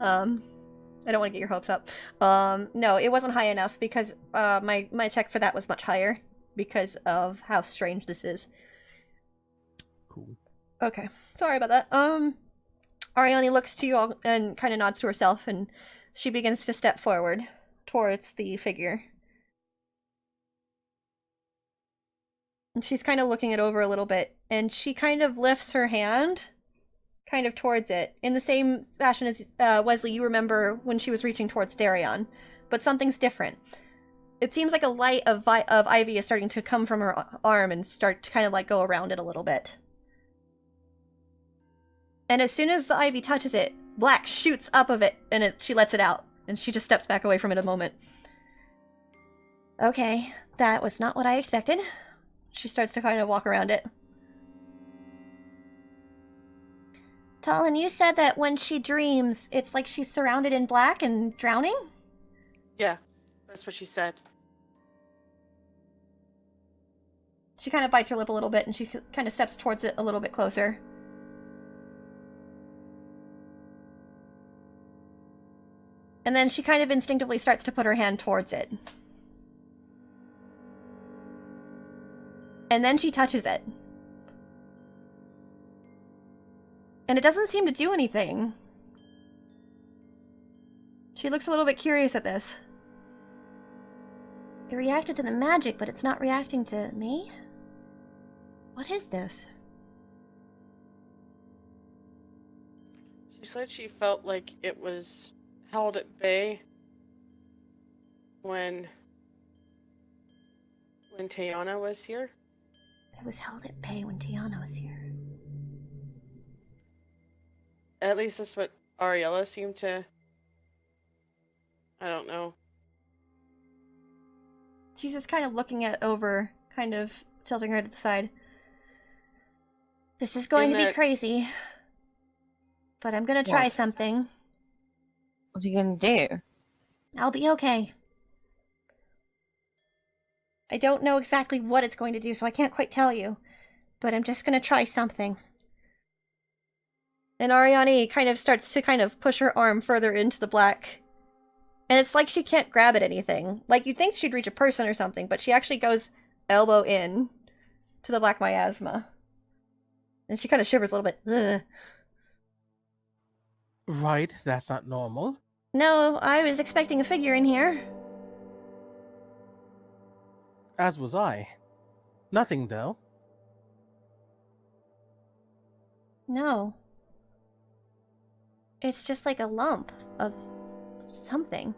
I don't want to get your hopes up. No, it wasn't high enough because my check for that was much higher because of how strange this is. Cool. Okay. Sorry about that. Ariane looks to you all and kind of nods to herself, and she begins to step forward towards the figure. And she's kind of looking it over a little bit, and she kind of lifts her hand kind of towards it in the same fashion as Wesley, you remember when she was reaching towards Darion. but something's different. It seems like a light of ivy is starting to come from her arm and start to kind of like go around it a little bit. And as soon as the ivy touches it, black shoots up of it, and she lets it out. And she just steps back away from it a moment. Okay, that was not what I expected. She starts to kind of walk around it. Talon, you said that when she dreams, it's like she's surrounded in black and drowning? Yeah, that's what she said. She kind of bites her lip a little bit, and she kind of steps towards it a little bit closer. And then she kind of instinctively starts to put her hand towards it. And then she touches it. And it doesn't seem to do anything. She looks a little bit curious at this. It reacted to the magic, but it's not reacting to me? What is this? She said she felt like it was held at bay when Tiana was here. It was held at bay when Tiana was here. At least that's what Ariella seemed to... I don't know. She's just kind of looking it over, kind of tilting her to the side. This is going to be crazy. But I'm gonna try something. What are you gonna do? I'll be okay. I don't know exactly what it's going to do, so I can't quite tell you. But I'm just gonna try something. And Ariane kind of starts to push her arm further into the black. And it's like she can't grab at anything. Like, you'd think she'd reach a person or something, but she actually goes elbow in to the black miasma. And she kind of shivers a little bit. Ugh. Right, that's not normal. No, I was expecting a figure in here. As was I. Nothing, though. No. It's just like a lump of something.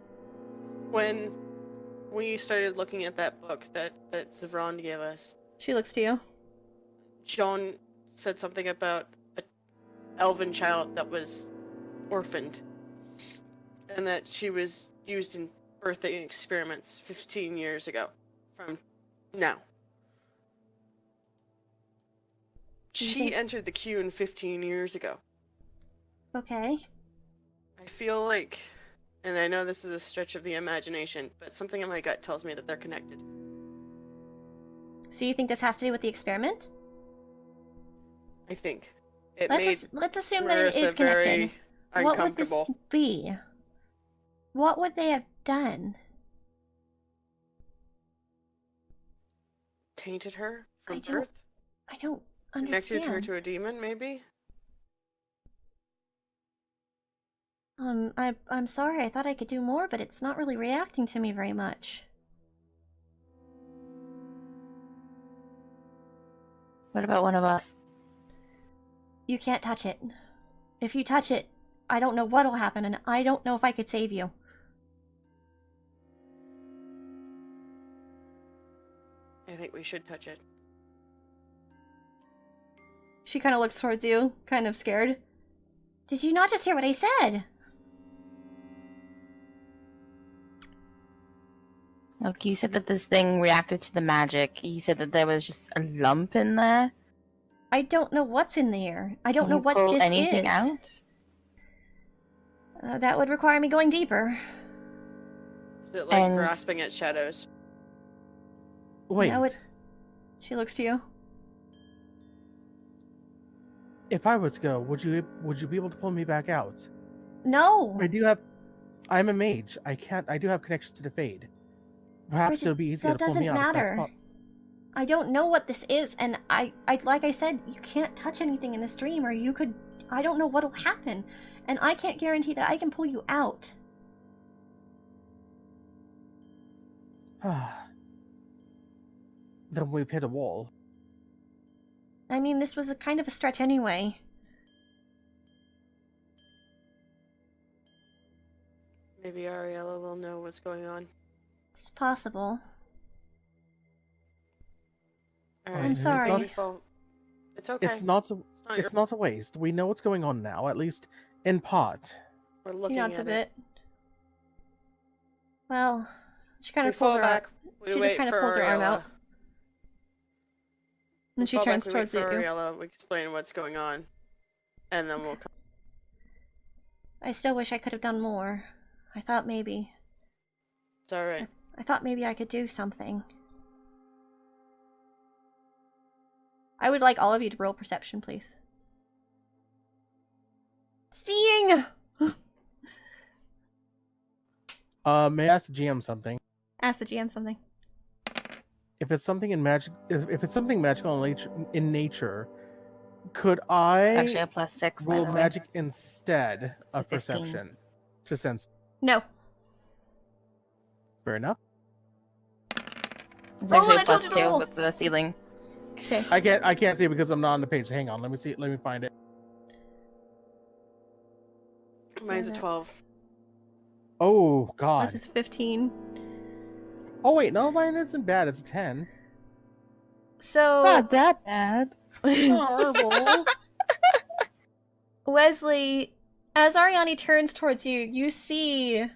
When we started looking at that book that Zevron gave us, She looks to you. Joan said something about an elven child that was orphaned, and that she was used in birthing experiments 15 years ago from now. She entered the queue 15 years ago. Okay. I feel like, and I know this is a stretch of the imagination, but something in my gut tells me that they're connected. So you think this has to do with the experiment? I think. It Let's assume that it is connected. Very what would uncomfortable. this be? What would they have done? Tainted her from birth? I don't understand. Connected her to a demon, maybe? I'm sorry, I thought I could do more, but it's not really reacting to me very much. What about one of us? You can't touch it. If you touch it, I don't know what'll happen, and I don't know if I could save you. I think we should touch it. She kind of looks towards you, kind of scared. Did you not just hear what I said? Look, you said that this thing reacted to the magic. You said that there was just a lump in there. I don't know what's in there. I don't know what pull this anything is. out? That would require me going deeper. Is it like grasping at shadows? Wait. No, she looks to you. If I was to go, would you be able to pull me back out? No. I'm a mage. I do have connection to the Fade. Perhaps it'll be easier to pull me out. That doesn't matter. I don't know what this is, and I like I said, you can't touch anything in this dream, or you could. I don't know what'll happen, and I can't guarantee that I can pull you out. Then we've hit a wall. I mean, this was a kind of a stretch anyway. Maybe Ariella will know what's going on. It's possible. Alright, I'm sorry. It's okay. It's not your- not a waste. We know what's going on now, at least in part. We're He looking nods at a it. bit. Well, she kind We of pulls fall her back. arm. We She wait just kind of for pulls her arm Ariella. out. And then she Fall turns back, we wait towards for you. Ariella. We explain what's going on, and then we'll come. I still wish I could have done more. I thought maybe. It's alright. I thought maybe I could do something. I would like all of you to roll perception, please. Seeing! May I ask the GM something? Ask the GM something. If it's something if it's something magical in nature, could I It's actually a +6. by roll the way. magic instead of 15. perception to sense? No. Fair enough. It's Roll actually it, a told you to +2 roll. with the ceiling. Okay. I can't see it because I'm not on the page. Hang on, let me see. Let me find it. Mine's a that. 12. Oh God. This is 15. Oh wait, no, mine isn't bad. It's a 10. So, Not that bad. Horrible. Wesley, as Ariani turns towards you, you see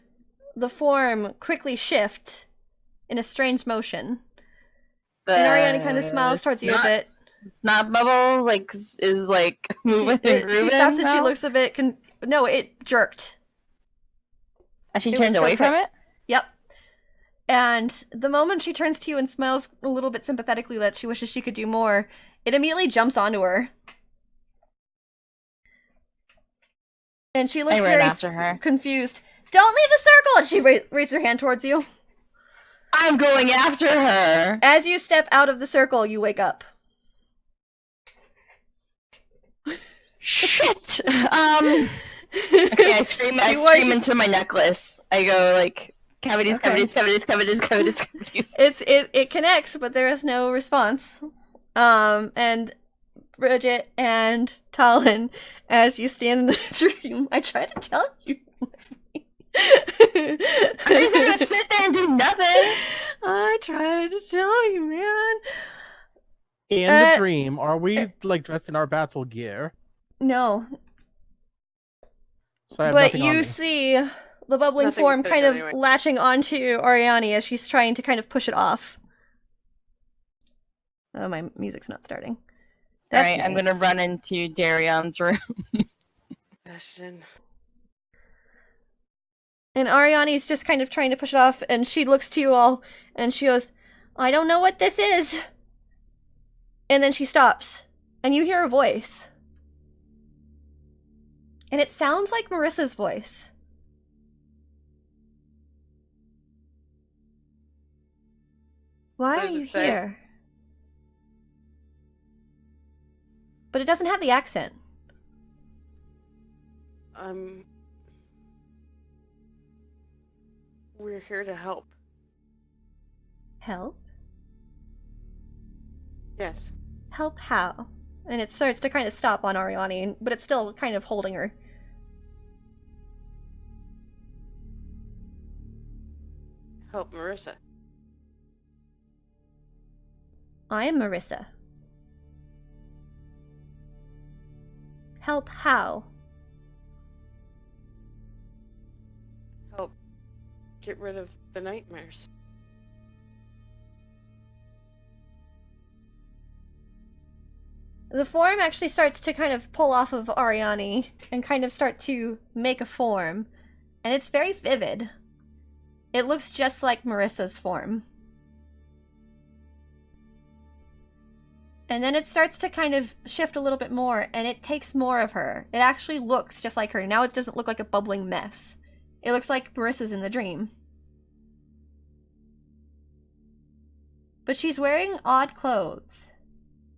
the form quickly shift in a strange motion. And Ariani kind of smiles towards you a bit. Snot bubble is like moving and She grooving. stops and she now? looks a bit. No, it jerked. And she it was turned so away from quick. it. Yep. And the moment she turns to you and smiles a little bit sympathetically that she wishes she could do more, it immediately jumps onto her. And she looks I ran very after her. confused. Don't leave the circle! And she raises her hand towards you. I'm going after her. As you step out of the circle, you wake up. Shit. Okay, I scream into my necklace. I go like cavities, Okay. cavities. It connects, but there is no response. And Bridget and Talon, as you stand in the dream, I tried to tell you. I'm just gonna sit there and do nothing. I tried to tell you, man. In the dream, are we like dressed in our battle gear? No, So I have but nothing on you me. see the bubbling Nothing form to kind do of anyway. latching onto Ariani as she's trying to kind of push it off. Oh, my music's not starting. That's Alright, I'm nice. gonna run into Darion's room. Bastion. And Ariani's just kind of trying to push it off, and she looks to you all, and she goes, I don't know what this is. And then she stops, and you hear a voice. And it sounds like Marissa's voice. Why What are does you it say? here? But it doesn't have the accent. We're here to help. Help? Yes. Help how? And it starts to kind of stop on Ariani, but it's still kind of holding her. Help Marissa. I am Marissa. Help how? Help get rid of the nightmares. The form actually starts to kind of pull off of Ariani and kind of start to make a form. And it's very vivid. It looks just like Marissa's form. And then it starts to kind of shift a little bit more, and it takes more of her. It actually looks just like her. Now it doesn't look like a bubbling mess. It looks like Marissa's in the dream. But she's wearing odd clothes.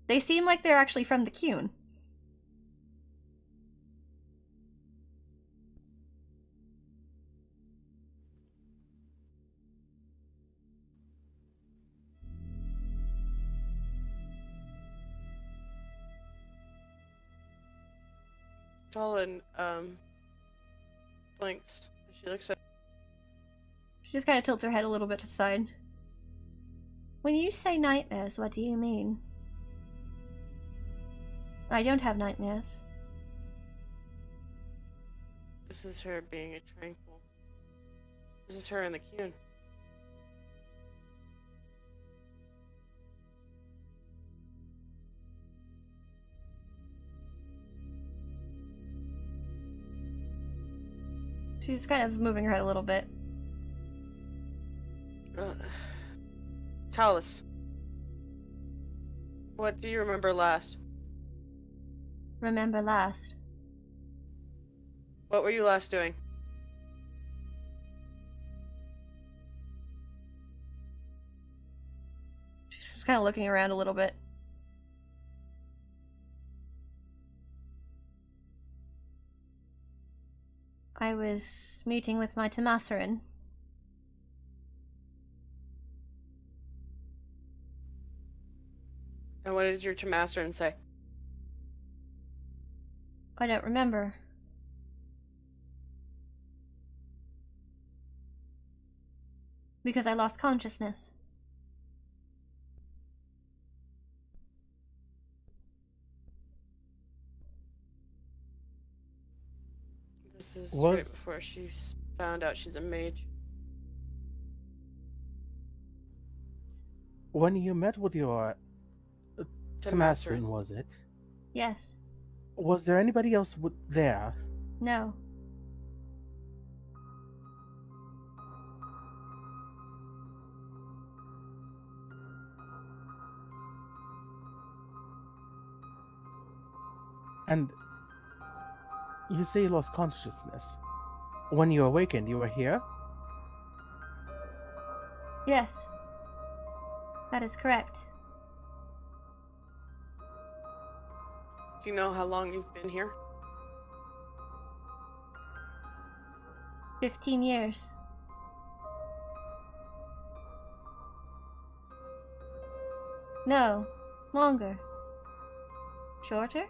They seem like they're actually from the Cune. Talon, blinks. She looks at just kind of tilts her head a little bit to the side. When you say nightmares, what do you mean? I don't have nightmares. This is her being a tranquil. This is her in the queue. She's kind of moving her head a little bit. Talus, what do you remember last? Remember last. What were you last doing? She's just kind of looking around a little bit. I was meeting with my Tamasaran. And what did your Tamasaran say? I don't remember. Because I lost consciousness. This is right before she found out she's a mage. When you met with your Tamasaran, was it? Yes. Was there anybody else there? No. And you say you lost consciousness. When you awakened, you were here? Yes. That is correct. Do you know how long you've been here? 15 years. No. Longer. Shorter?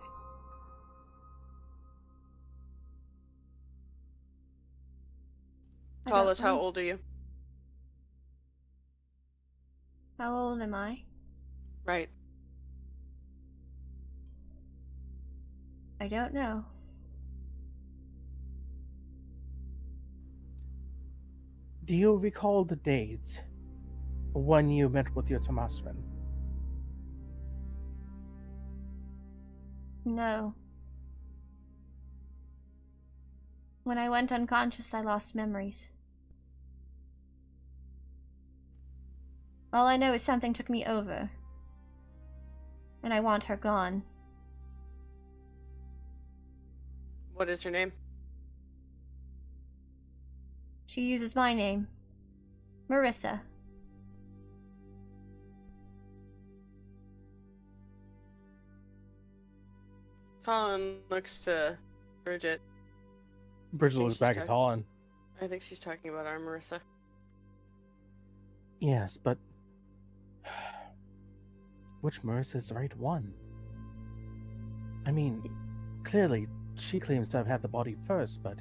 Talus, how old are you? How old am I? Right. I don't know. Do you recall the dates when you met with your Tamasaran? No. When I went unconscious, I lost memories. All I know is something took me over. And I want her gone. What is her name? She uses my name. Marissa. Talon looks to Bridget. Bridget looks back at Talon. I think she's talking about our Marissa. Yes, but which Marissa is the right one? I mean, clearly she claims to have had the body first, but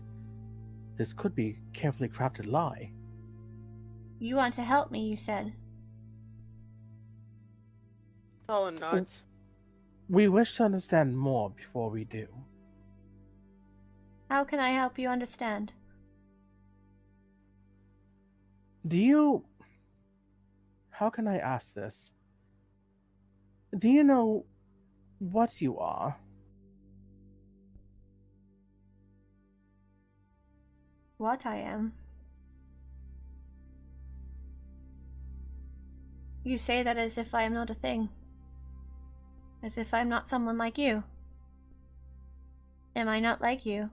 this could be a carefully crafted lie. You want to help me, you said. Talon nods. We wish to understand more before we do. How can I help you understand? How can I ask this? Do you know what you are? What I am? You say that as if I am not a thing. As if I'm not someone like you. Am I not like you?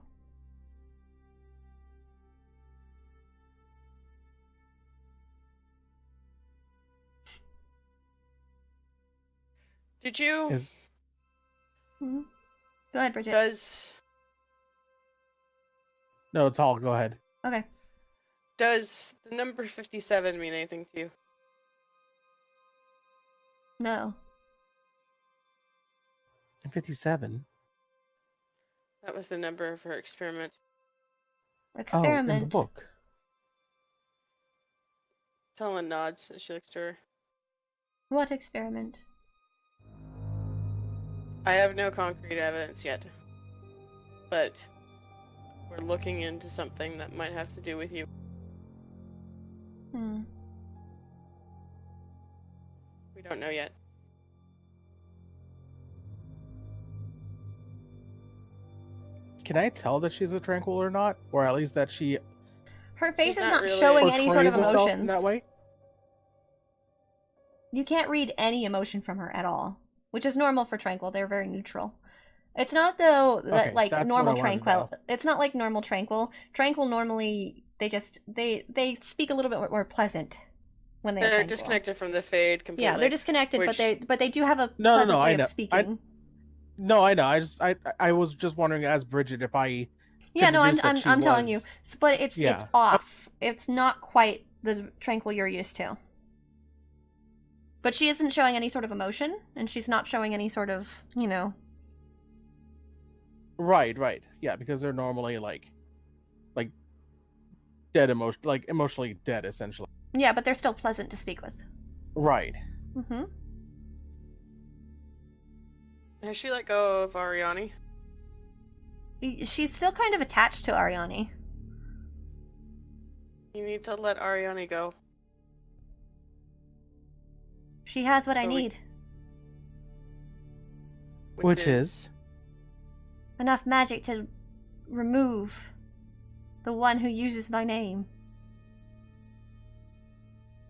Did you? Mm-hmm. Go ahead, Bridget. No, it's all. Go ahead. Okay. Does the number 57 mean anything to you? No. 57? That was the number of her experiment. Experiment. Oh, in the book. Talon nods as she looks to her. What experiment? I have no concrete evidence yet, but we're looking into something that might have to do with you. We don't know yet. Can I tell that she's a tranquil or not? Or at least that she Her face She's is not not really- showing any sort of portrays herself in emotions. that way? You can't read any emotion from her at all, which is normal for tranquil. They're very neutral. It's not though that Okay, like that's normal what I wanted to tranquil. know. It's not like normal tranquil. Tranquil normally they speak a little bit more pleasant when they're They're tranquil. disconnected from the fade completely. Yeah, they're disconnected, which- but they do have a No, pleasant I way know. of speaking. No, I know. I was just wondering as Bridget if I Yeah, no, deduce that she I'm telling you, was- but it's Yeah. off. It's not quite the tranquil you're used to. But she isn't showing any sort of emotion, and she's not showing any sort of, Right. Yeah, because they're normally like dead emotion, like emotionally dead, essentially. Yeah, but they're still pleasant to speak with. Right. Mm-hmm. Has she let go of Ariani? She's still kind of attached to Ariani. You need to let Ariani go. She has what I So we- need. Which is Enough magic to remove the one who uses my name.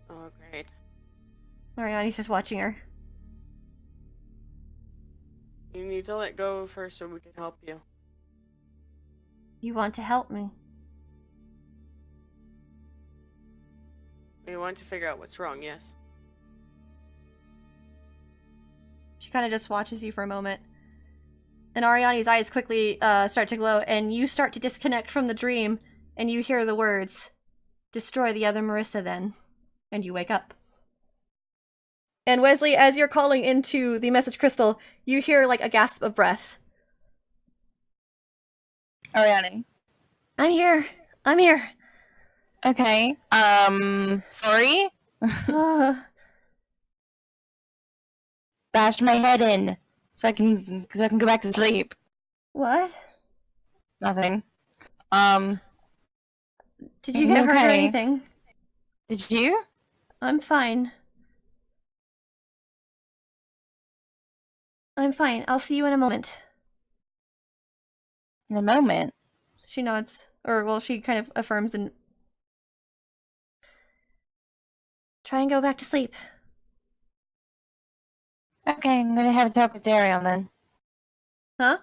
Oh, great. Ariani's just watching her. You need to let go of her so we can help you. You want to help me? We want to figure out what's wrong, yes. She kind of just watches you for a moment. And Ariani's eyes quickly start to glow, and you start to disconnect from the dream, and you hear the words, "Destroy the other Marissa then." And you wake up. And Wesley, as you're calling into the message crystal, you hear like a gasp of breath. Ariane. I'm here. I'm here. Okay. Sorry? Bashed my head in so I can go back to sleep. What? Nothing. Did you get hurt or Okay. anything? Did you? I'm fine. I'm fine. I'll see you in a moment. In a moment. She nods. Or, well, she kind of affirms and... Try and go back to sleep. Okay, I'm gonna have a talk with Darion then. Huh?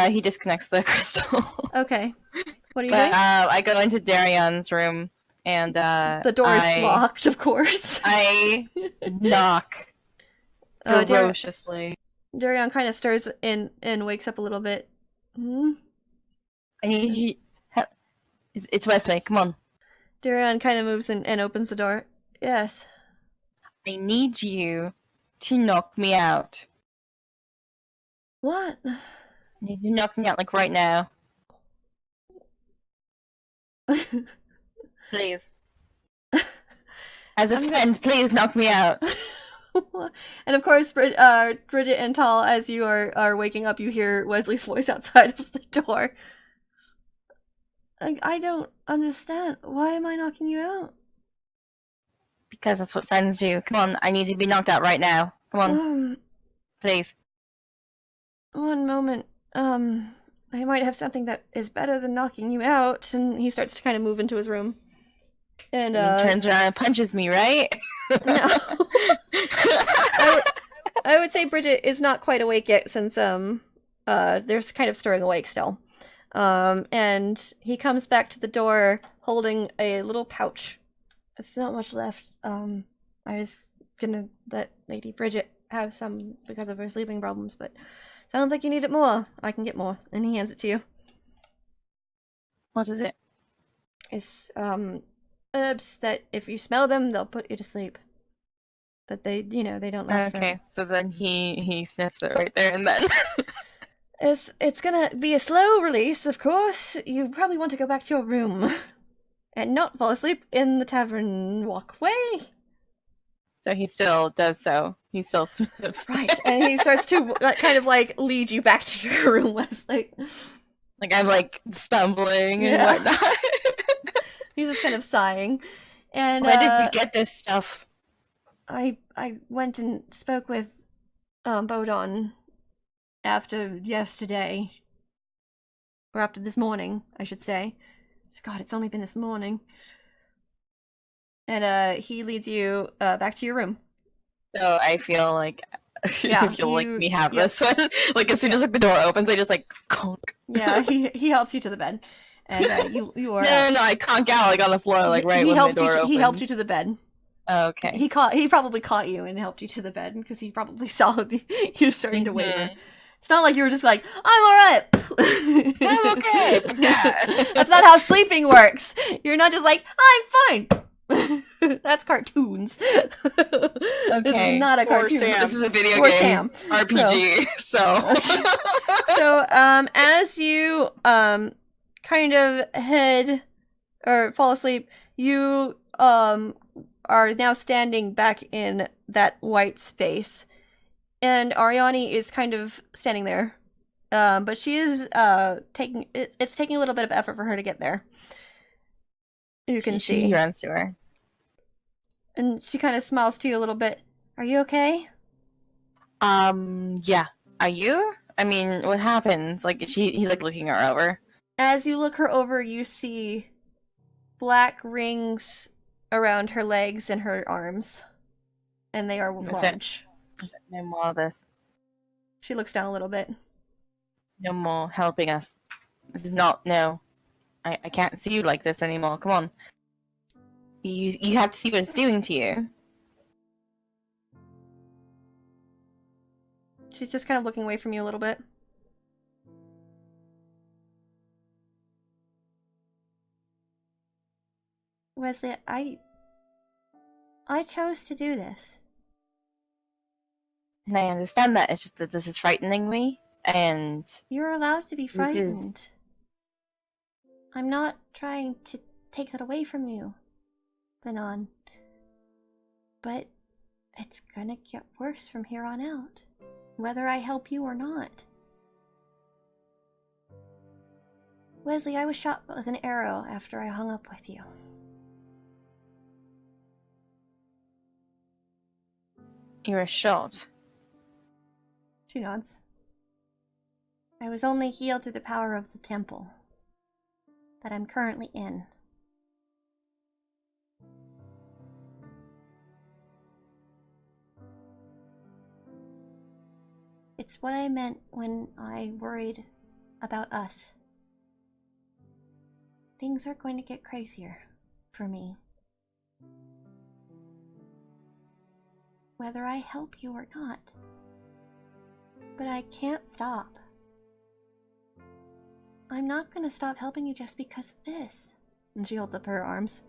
He disconnects the crystal. Okay. What are you But doing? I go into Darion's room and The door is locked, of course. I knock ferociously. Darion kind of stirs in and wakes up a little bit. Hmm? I need you. It's Wesley. Come on. Darion kind of moves and opens the door. Yes. I need you to knock me out. What? I need you to knock me out like right now, please. As a I'm friend, please knock me out. And of course, Bridget and Tal, as you are waking up, you hear Wesley's voice outside of the door. I don't understand. Why am I knocking you out? Because that's what friends do. Come on, I need to be knocked out right now. Come on, please. One moment. I might have something that is better than knocking you out. And he starts to kind of move into his room. And He turns around and punches me, right? no. I would say Bridget is not quite awake yet since they're kind of stirring awake still. And he comes back to the door holding a little pouch. It's not much left. I was gonna let Lady Bridget have some because of her sleeping problems, but sounds like you need it more. I can get more. And he hands it to you. What is it? It's herbs that if you smell them, they'll put you to sleep. But they don't last forever. Okay, so then he sniffs it right there and then. It's gonna be a slow release, of course. You probably want to go back to your room. and not fall asleep in the tavern walkway. So he still does so. He still slips. Right, and he starts to kind of like lead you back to your room, Wesley. Like I'm like stumbling and Yeah. whatnot. He's just kind of sighing. And Where did you get this stuff? I went and spoke with Bodon after yesterday. Or after this morning, I should say. God, it's only been this morning. And he leads you back to your room. So I feel like Yeah, you'll like me have yeah. this one. Like as soon as like the door opens, I just like conk. Yeah, he helps you to the bed. And you are No, I conk out like on the floor, like right he when helped the door opens. He helped you to the bed. Okay. He probably caught you and helped you to the bed because he probably saw you starting to waver. It's not like you were just like, I'm alright. I'm okay. That's not how sleeping works. You're not just like, I'm fine. That's cartoons. This is not a cartoon. This is a video Or game. Sam. RPG. So So as you kind of head or fall asleep, you are now standing back in that white space. And Ariani is kind of standing there. But she is it's taking a little bit of effort for her to get there. You can see. She runs to her. And she kind of smiles to you a little bit. Are you okay? Yeah. Are you? I mean, what happens? Like he's like looking her over. As you look her over, you see black rings around her legs and her arms. And they are large. No more of this. She looks down a little bit. No more helping us. This is not no. I can't see you like this anymore. Come on. You have to see what it's doing to you. She's just kind of looking away from you a little bit. Wesley, I chose to do this. And I understand that. It's just that this is frightening me, and You're allowed to be frightened. is- I'm not trying to take that away from you, Benon. But it's gonna get worse from here on out, whether I help you or not. Wesley, I was shot with an arrow after I hung up with you. you were shot. She nods. I was only healed through the power of the temple that I'm currently in. It's what I meant when I worried about us. Things are going to get crazier for me. Whether I help you or not. But I can't stop. I'm not gonna stop helping you just because of this. And she holds up her arms.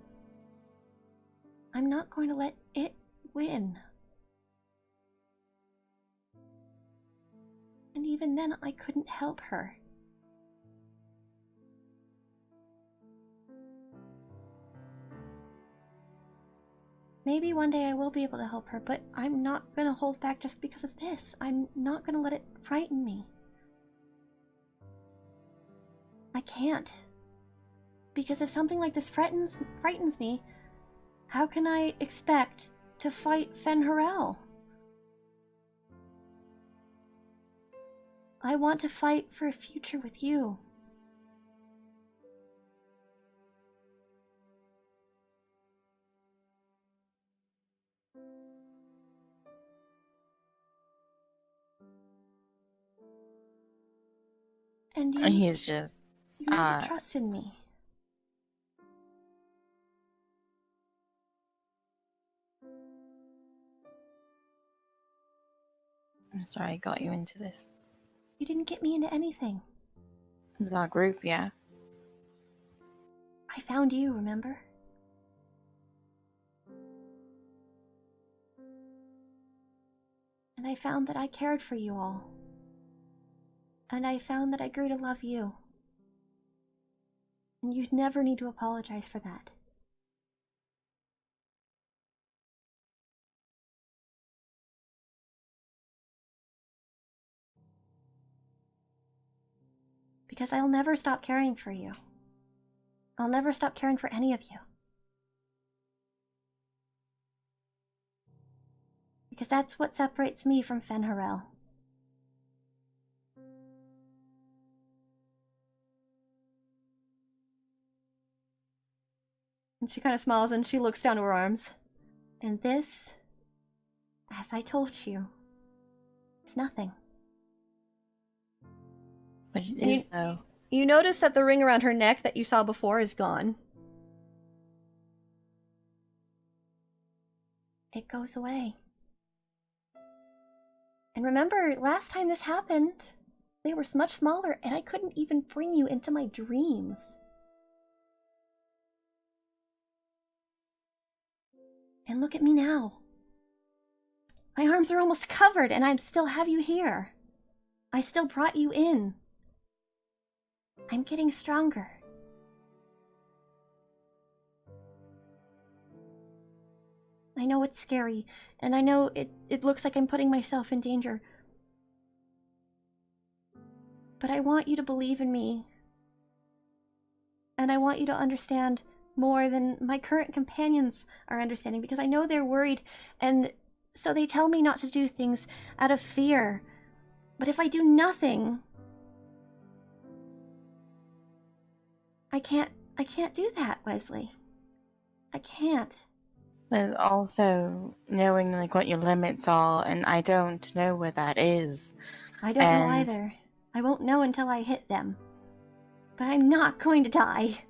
I'm not going to let it win. And even then, I couldn't help her. Maybe one day I will be able to help her, but I'm not gonna hold back just because of this. I'm not gonna let it frighten me. I can't. Because if something like this frightens me, how can I expect to fight Fen'Harel? I want to fight for a future with you. And And he's just you need to trust in me. I'm sorry I got you into this. You didn't get me into anything. It was our group, yeah. I found you, remember? And I found that I cared for you all. And I found that I grew to love you. And you'd never need to apologize for that. Because I'll never stop caring for you. I'll never stop caring for any of you. Because that's what separates me from Fen'Harel. And she kind of smiles and she looks down to her arms. And this, as I told you, is nothing. But it is, though. You notice that the ring around her neck that you saw before is gone. It goes away. And remember, last time this happened, they were much smaller, and I couldn't even bring you into my dreams. And look at me now. My arms are almost covered, and I still have you here. I still brought you in. I'm getting stronger. I know it's scary, and I know it looks like I'm putting myself in danger. But I want you to believe in me. And I want you to understand more than my current companions are understanding, because I know they're worried, and so they tell me not to do things out of fear. But if I do nothing, I can't do that, Wesley. I can't. There's also knowing like what your limits are, and I don't know where that is. I don't know either. I won't know until I hit them. But I'm not going to die.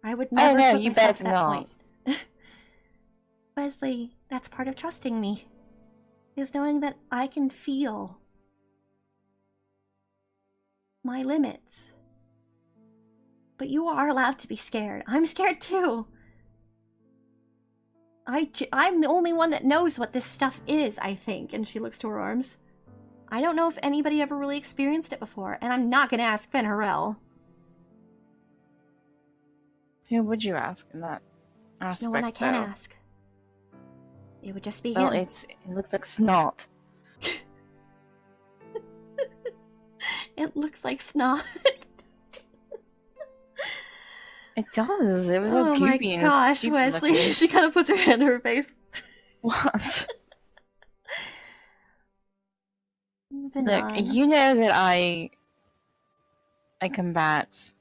I would never put you myself better at that not. point. Wesley, that's part of trusting me. Is knowing that I can feel my limits. But you are allowed to be scared. I'm scared too. I'm the only one that knows what this stuff is, I think. And she looks to her arms. I don't know if anybody ever really experienced it before, and I'm not going to ask Fen'Harel. Who would you ask in that aspect? There's no one I can though? ask. It would just be Well, him. it looks like snot. It looks like snot. It does. It was all Oh my goopy and gosh, stupid Wesley. looking. She kind of puts her hand in her face. What? Look, Benign. you know that I combat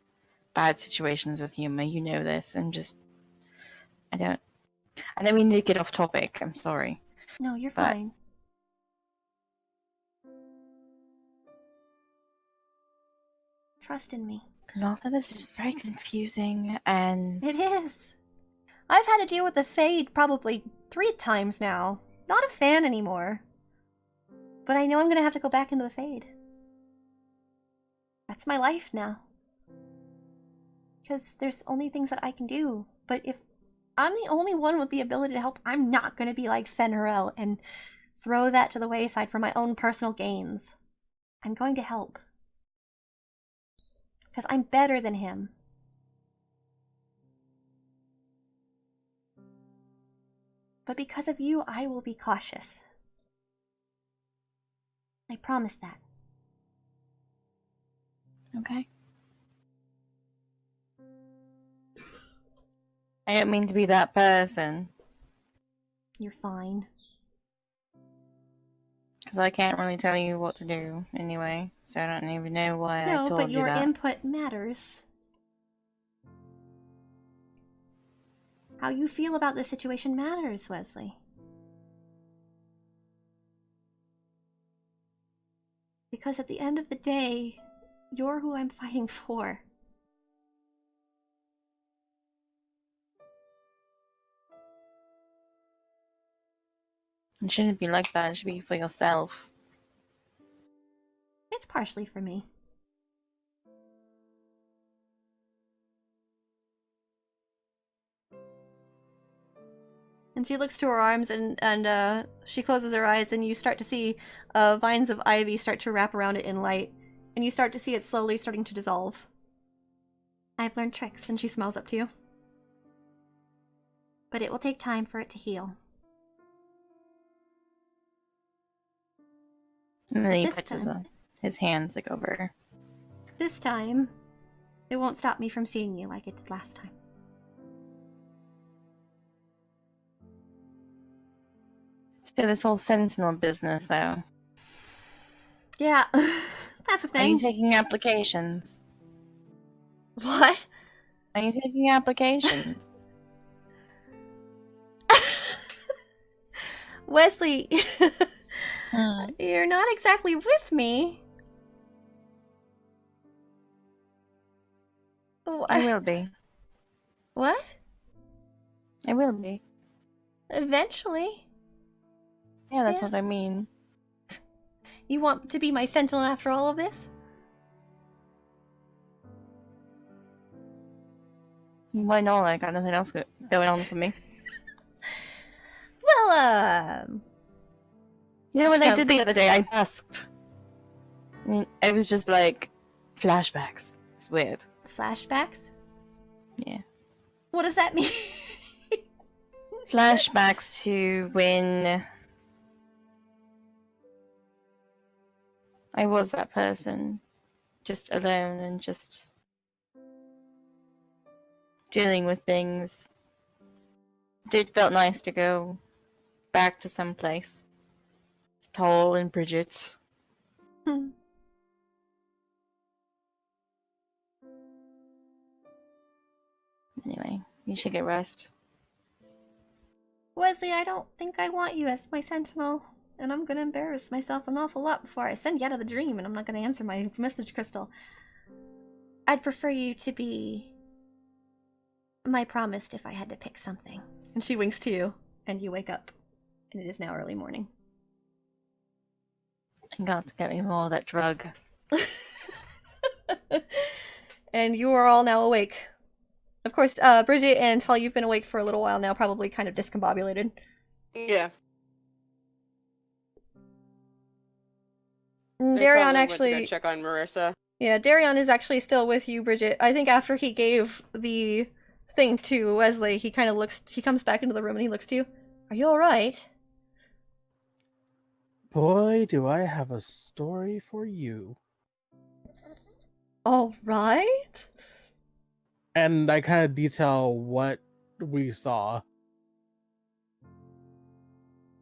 bad situations with humor. You know this. I don't mean to get off topic. I'm sorry. No, you're but- fine. Trust in me. A lot of this is just very confusing, and It is. I've had to deal with the Fade probably 3 times now. Not a fan anymore. But I know I'm gonna have to go back into the Fade. That's my life now. Because there's only things that I can do. But if I'm the only one with the ability to help, I'm not gonna be like Fen'Harel and throw that to the wayside for my own personal gains. I'm going to help. Because I'm better than him. But because of you, I will be cautious. I promise that. okay. I don't mean to be that person, You're fine. because I can't really tell you what to do anyway, so I don't even know why I No, told but you your that. input matters. How you feel about the situation matters, Wesley. Because at the end of the day, you're who I'm fighting for. It shouldn't be like that. It should be for yourself. It's partially for me. And she looks to her arms and she closes her eyes, and you start to see vines of ivy start to wrap around it in light. And you start to see it slowly starting to dissolve. I've learned tricks, and she smiles up to you. But it will take time for it to heal. And then he This puts time. his hands like over. This time, it won't stop me from seeing you like it did last time. So this whole sentinel business, though. Yeah, that's a Are you thing. taking applications? What? Are you taking applications? Wesley, you're not exactly with me. I will be. What? I will be. Eventually. Yeah, that's Yeah. what I mean. You want to be my sentinel after all of this? Why not? I got nothing else going on for me. Well, You know what I Yeah. did the other day? I busked. And it was just like flashbacks. It's weird. flashbacks? Yeah. What does that mean? Flashbacks to when I was that person. Just alone and just dealing with things. It felt nice to go back to some place. Tall and Bridget. Hmm. Anyway, you should get rest. Wesley, I don't think I want you as my sentinel. And I'm gonna embarrass myself an awful lot before I send you out of the dream, and I'm not gonna answer my message crystal. I'd prefer you to be my promised if I had to pick something. And she winks to you, and you wake up. And it is now early morning. I got to get me more of that drug. And you are all now awake. Of course, Bridget and Tal, you've been awake for a little while now, probably kind of discombobulated. Yeah. And They Darion probably went to actually... go check on Marissa. Yeah, Darion is actually still with you, Bridget. I think after he gave the thing to Wesley, he kind of looks... He comes back into the room and he looks to you. Are you alright? Boy, do I have a story for you. Alright? And I kind of detail what we saw.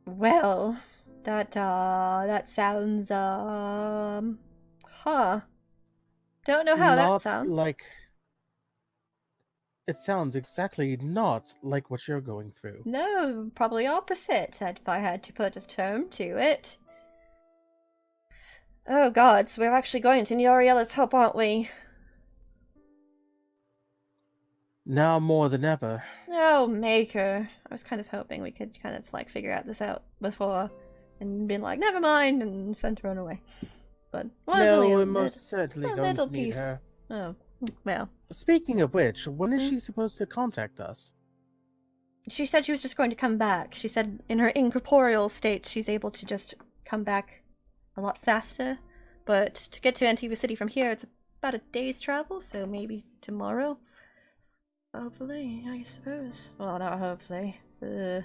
Well, that sounds, huh. Don't know how that Not sounds. like... It sounds exactly not like what you're going through. No, probably opposite, if I had to put a term to it. Oh god, so we're actually going to need Ariella's help, aren't we? Now more than ever. Oh, Maker. I was kind of hoping we could kind of, like, figure out this out before and been like, never mind, and send her on away. But, well, it's only No, a we're little- most certainly it's a going little to need piece. her. Oh, well. Speaking of which, when is she supposed to contact us? She said she was just going to come back. She said in her incorporeal state, she's able to just come back a lot faster. But to get to Antigua City from here, it's about a day's travel, so maybe tomorrow. Hopefully, I suppose. Well, not hopefully. Well,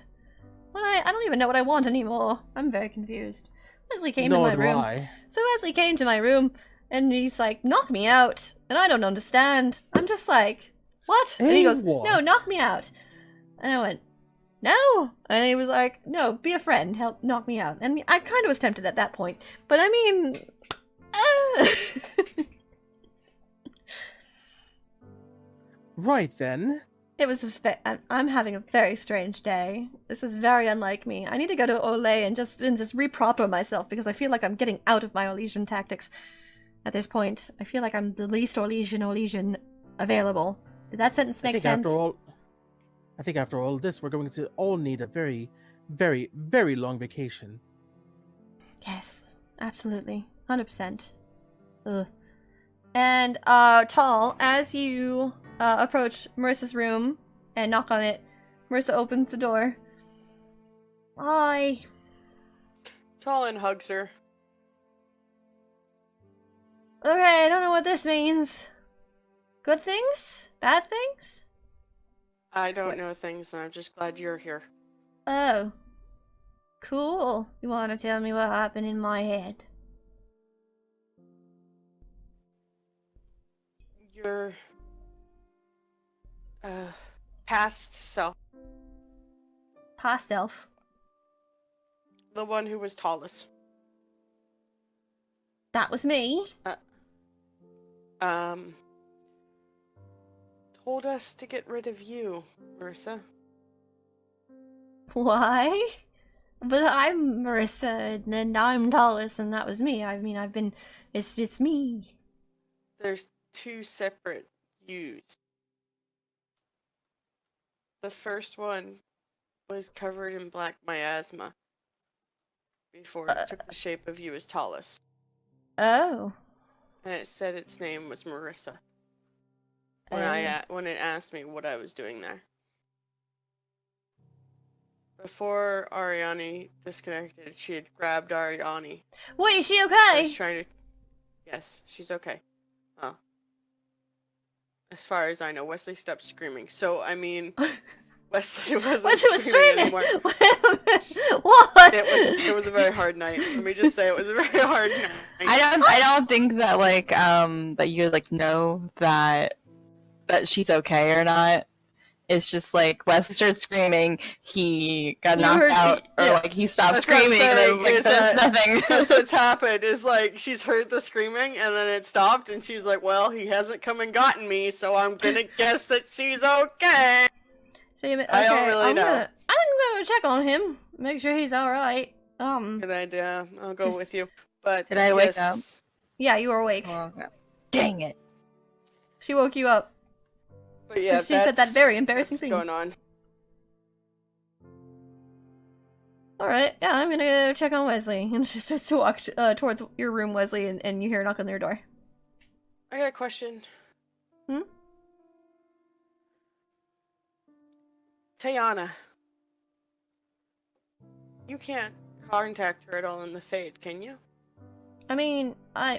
I don't even know what I want anymore. I'm very confused. Wesley came to Nor my do room. I. So Wesley came to my room, and he's like, knock me out. And I don't understand. I'm just like, what? And he Hey, goes, no, what? knock me out. And I went, no. And he was like, no, be a friend. Help knock me out. And I kind of was tempted at that point. But I mean... Right then. It was. I'm having a very strange day. This is very unlike me. I need to go to Olay and just reproper myself because I feel like I'm getting out of my Orlesian tactics at this point. I feel like I'm the least Orlesian available. Did that sentence make sense? I think after all this, we're going to all need a very, very, very long vacation. Yes, absolutely, 100%. Ugh. And Tall, as you approach Marissa's room and knock on it, Marissa opens the door. Hi. Talon hugs her. Okay, I don't know what this means. Good things? Bad things? I don't know things, and I'm just glad you're here. Oh. Cool. You want to tell me what happened in my head? Your past self, Past self. the one who was tallest, That was me. told us to get rid of you, Marissa. Why? But I'm Marissa, and I'm tallest, and that was me. I mean, I've been... It's me. There's two separate yous. The first one was covered in black miasma before it took the shape of you as tallest. Oh. And it said its name was Marissa. When it asked me what I was doing there. Before Ariani disconnected, she had grabbed Ariani. Wait, is she I okay? was trying to... Yes, she's okay. Oh. As far as I know, Wesley stopped screaming. So, I mean, Wesley wasn't screaming anymore. What? It was a very hard night. Let me just say it was a very hard night. I don't think that like that you like know that she's okay or not. It's just like Wesley started screaming, he got knocked out, or like he stopped That's what I'm screaming, and saying, then, like, there's nothing. That's what's happened. Is like she's heard the screaming and then it stopped, and she's like, "Well, he hasn't come and gotten me, so I'm gonna guess that she's okay." So you, okay, I don't really know. I'm gonna check on him, make sure he's all right. Good idea. I'll go with you. But Did I wake up? Yeah, you were awake. Oh, okay. Dang it! She woke you up. But yeah, she said that very embarrassing thing. Going on. Alright, yeah, I'm gonna go check on Wesley. And she starts to walk towards your room, Wesley, and you hear a knock on their door. I got a question. Tayana. You can't contact her at all in the Fade, can you? I mean,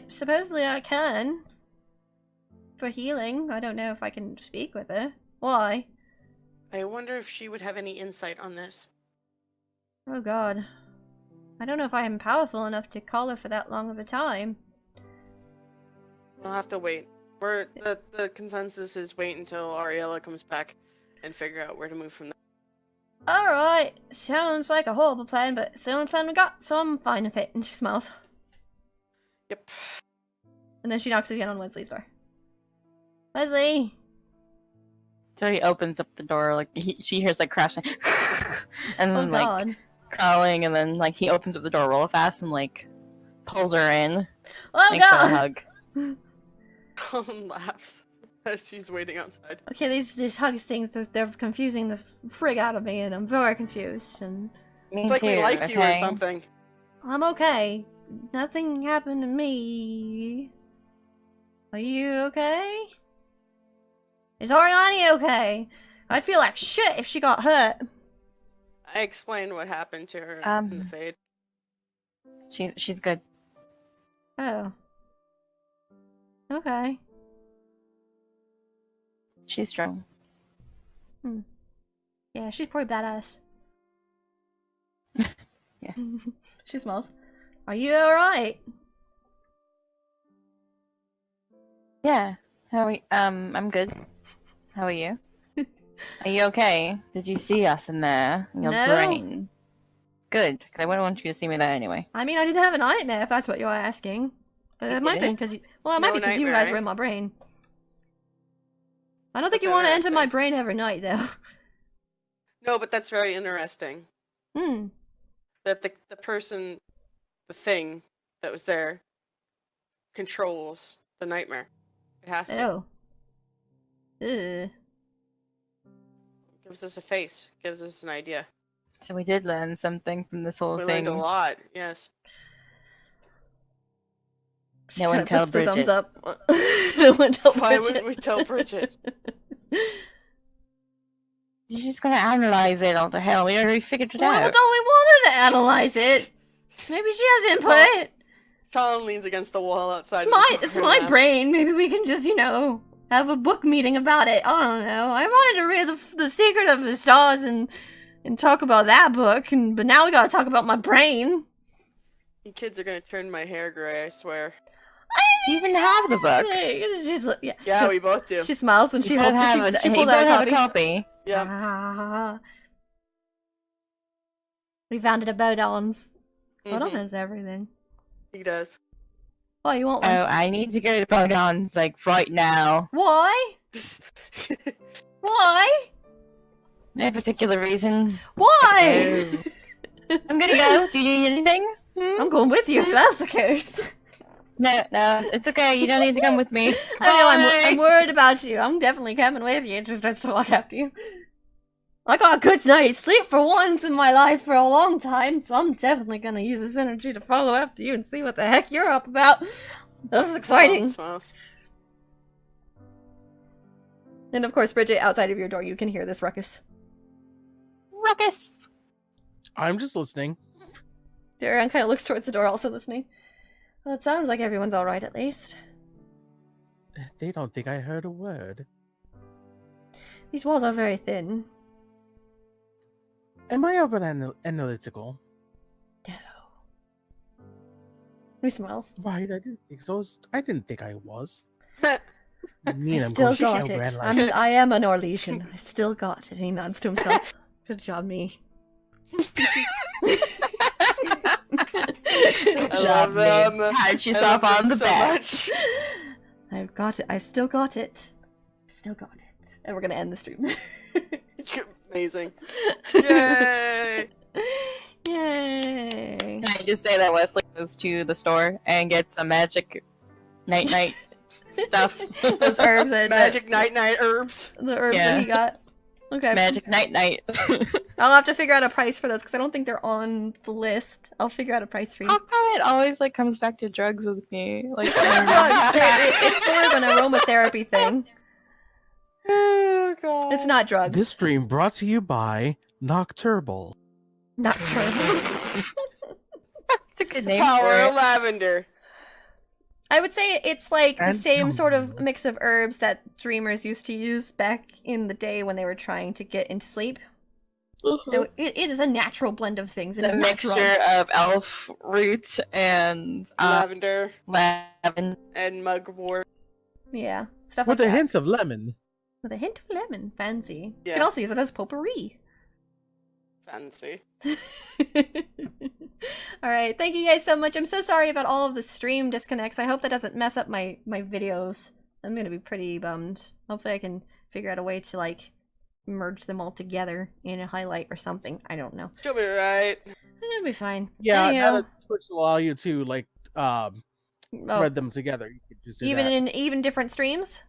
supposedly I can. For healing. I don't know if I can speak with her. Why? I wonder if she would have any insight on this. Oh god. I don't know if I am powerful enough to call her for that long of a time. We'll have to wait. The consensus is wait until Ariella comes back and figure out where to move from there. Alright, sounds like a horrible plan, but it's the only plan we got, so I'm fine with it. And she smiles. Yep. And then she knocks again on Wesley's door. Wesley! So he opens up the door, like she hears like crashing, and then God. crawling, and then like he opens up the door real fast and like pulls her in. Oh for a god! hug. Colin laughs as she's waiting outside. Okay, these hugs things, they're confusing the frig out of me, and I'm very confused, and... Me It's like we too, like you or okay? something. I'm okay. Nothing happened to me. Are you okay? Is Ariani okay? I'd feel like shit if she got hurt. I explained what happened to her in the Fade. She's good. Oh. Okay. She's strong. Yeah, she's probably badass. Yeah. She smiles. Are you alright? Yeah. How are we? I'm good. How are you? Are you okay? Did you see us in there? In your No. brain? Good, because I wouldn't want you to see me there anyway. I mean, I didn't have a nightmare, if that's what you're asking. But You it might be didn't? because you... Well, it might No be because you nightmare, guys were in my brain. I don't think That's you want to enter my interesting. brain every night, though. No, but that's very interesting. That the person, the thing that was there, controls the nightmare. It has to. Oh. Ugh. Gives us a face. Gives us an idea. So we did learn something from this whole We thing. learned a lot. Yes. She No one kinda tell puts the thumbs Bridget. up. No one tell Why Bridget. wouldn't we tell Bridget? You're just gonna analyze it all to hell. We already figured it Well, out. don't we want her to analyze it? Maybe she has input. Colin leans against the wall outside. It's my brain. Maybe we can just, have a book meeting about it. I don't know. I wanted to read the Secret of the Stars and talk about that book, but now we gotta talk about my brain. You kids are gonna turn my hair gray, I swear. Do you even have the book? Yeah, we both do. She smiles and she You holds have it. it. She You pulls both out have a copy. Yeah. Ah. We found it at Bodon's. Bodon Mhm. has everything. He does. Oh, you want one? Oh, I need to go to Bodon's, like, right now. Why? Why? No particular reason. Why? I'm gonna go. Do you need anything? I'm going with you if that's the case. No, it's okay. You don't need to come with me. I know, Bye. I'm worried about you. I'm definitely coming with you. It just starts to walk after you. I got a good night's sleep for once in my life for a long time, so I'm definitely gonna use this energy to follow after you and see what the heck you're up about. This is exciting. Smiles. And of course, Bridget, outside of your door, you can hear this ruckus. Ruckus. I'm just listening. Darian kind of looks towards the door, also listening. Well, it sounds like everyone's alright at least. They don't think I heard a word. These walls are very thin. Am I over analytical? No. He smiles. Right, I didn't think so. I didn't think I was. I I'm still going to got show it. Grand Life. I am an Orlesian. I still got it. He nods to himself. Good job, me. I love them. Pat I yourself love on the them so back. much. I've got it. I still got it. Still got it. And we're gonna end the stream. Amazing. Yay! Yay! Can I just say that Wesley goes to the store and gets some magic night stuff? Those herbs and Magic night herbs. the herbs Yeah. that he got. Okay. Magic night. I'll have to figure out a price for those because I don't think they're on the list. I'll figure out a price for you. How come it always like comes back to drugs with me? Like Drugs. It's more of an aromatherapy thing. Oh god. It's not drugs. This stream brought to you by Nocturbal. Not true. It's a good name Power for of it. lavender. I would say it's like the And same sort of chamomile. mix of herbs that dreamers used to use back in the day when they were trying to get into sleep. So it is a natural blend of things. It The is not mixture drugs. of elf root and Lavender lavender. and mugwort. Yeah, stuff With like a that. hint of lemon. With a hint of lemon. Fancy. You Yeah. can also use it as potpourri. Fancy. Alright, thank you guys so much. I'm so sorry about all of the stream disconnects. I hope that doesn't mess up my videos. I'm gonna be pretty bummed. Hopefully I can figure out a way to, like, merge them all together in a highlight or something. I don't know. She'll be right. It'll be fine. Yeah, Anyhow, now that Twitch will allow you to like oh, thread them together. You could just do even that. in even different streams?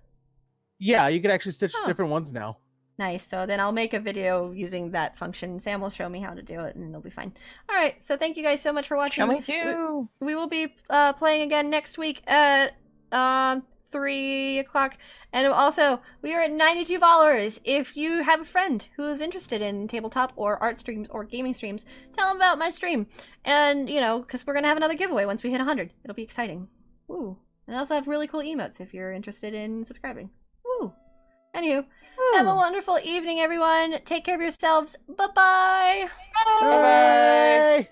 Yeah, you can actually stitch Oh. different ones now. Nice. So then I'll make a video using that function. Sam will show me how to do it, and it'll be fine. All right. So thank you guys so much for watching. Show me too. We will be playing again next week at 3 o'clock. And also, we are at 92 followers. If you have a friend who is interested in tabletop or art streams or gaming streams, tell them about my stream. And, you know, because we're going to have another giveaway once we hit 100. It'll be exciting. Woo. And I also have really cool emotes if you're interested in subscribing. Woo. Anywho, have a wonderful evening, everyone. Take care of yourselves. Bye-bye. Bye.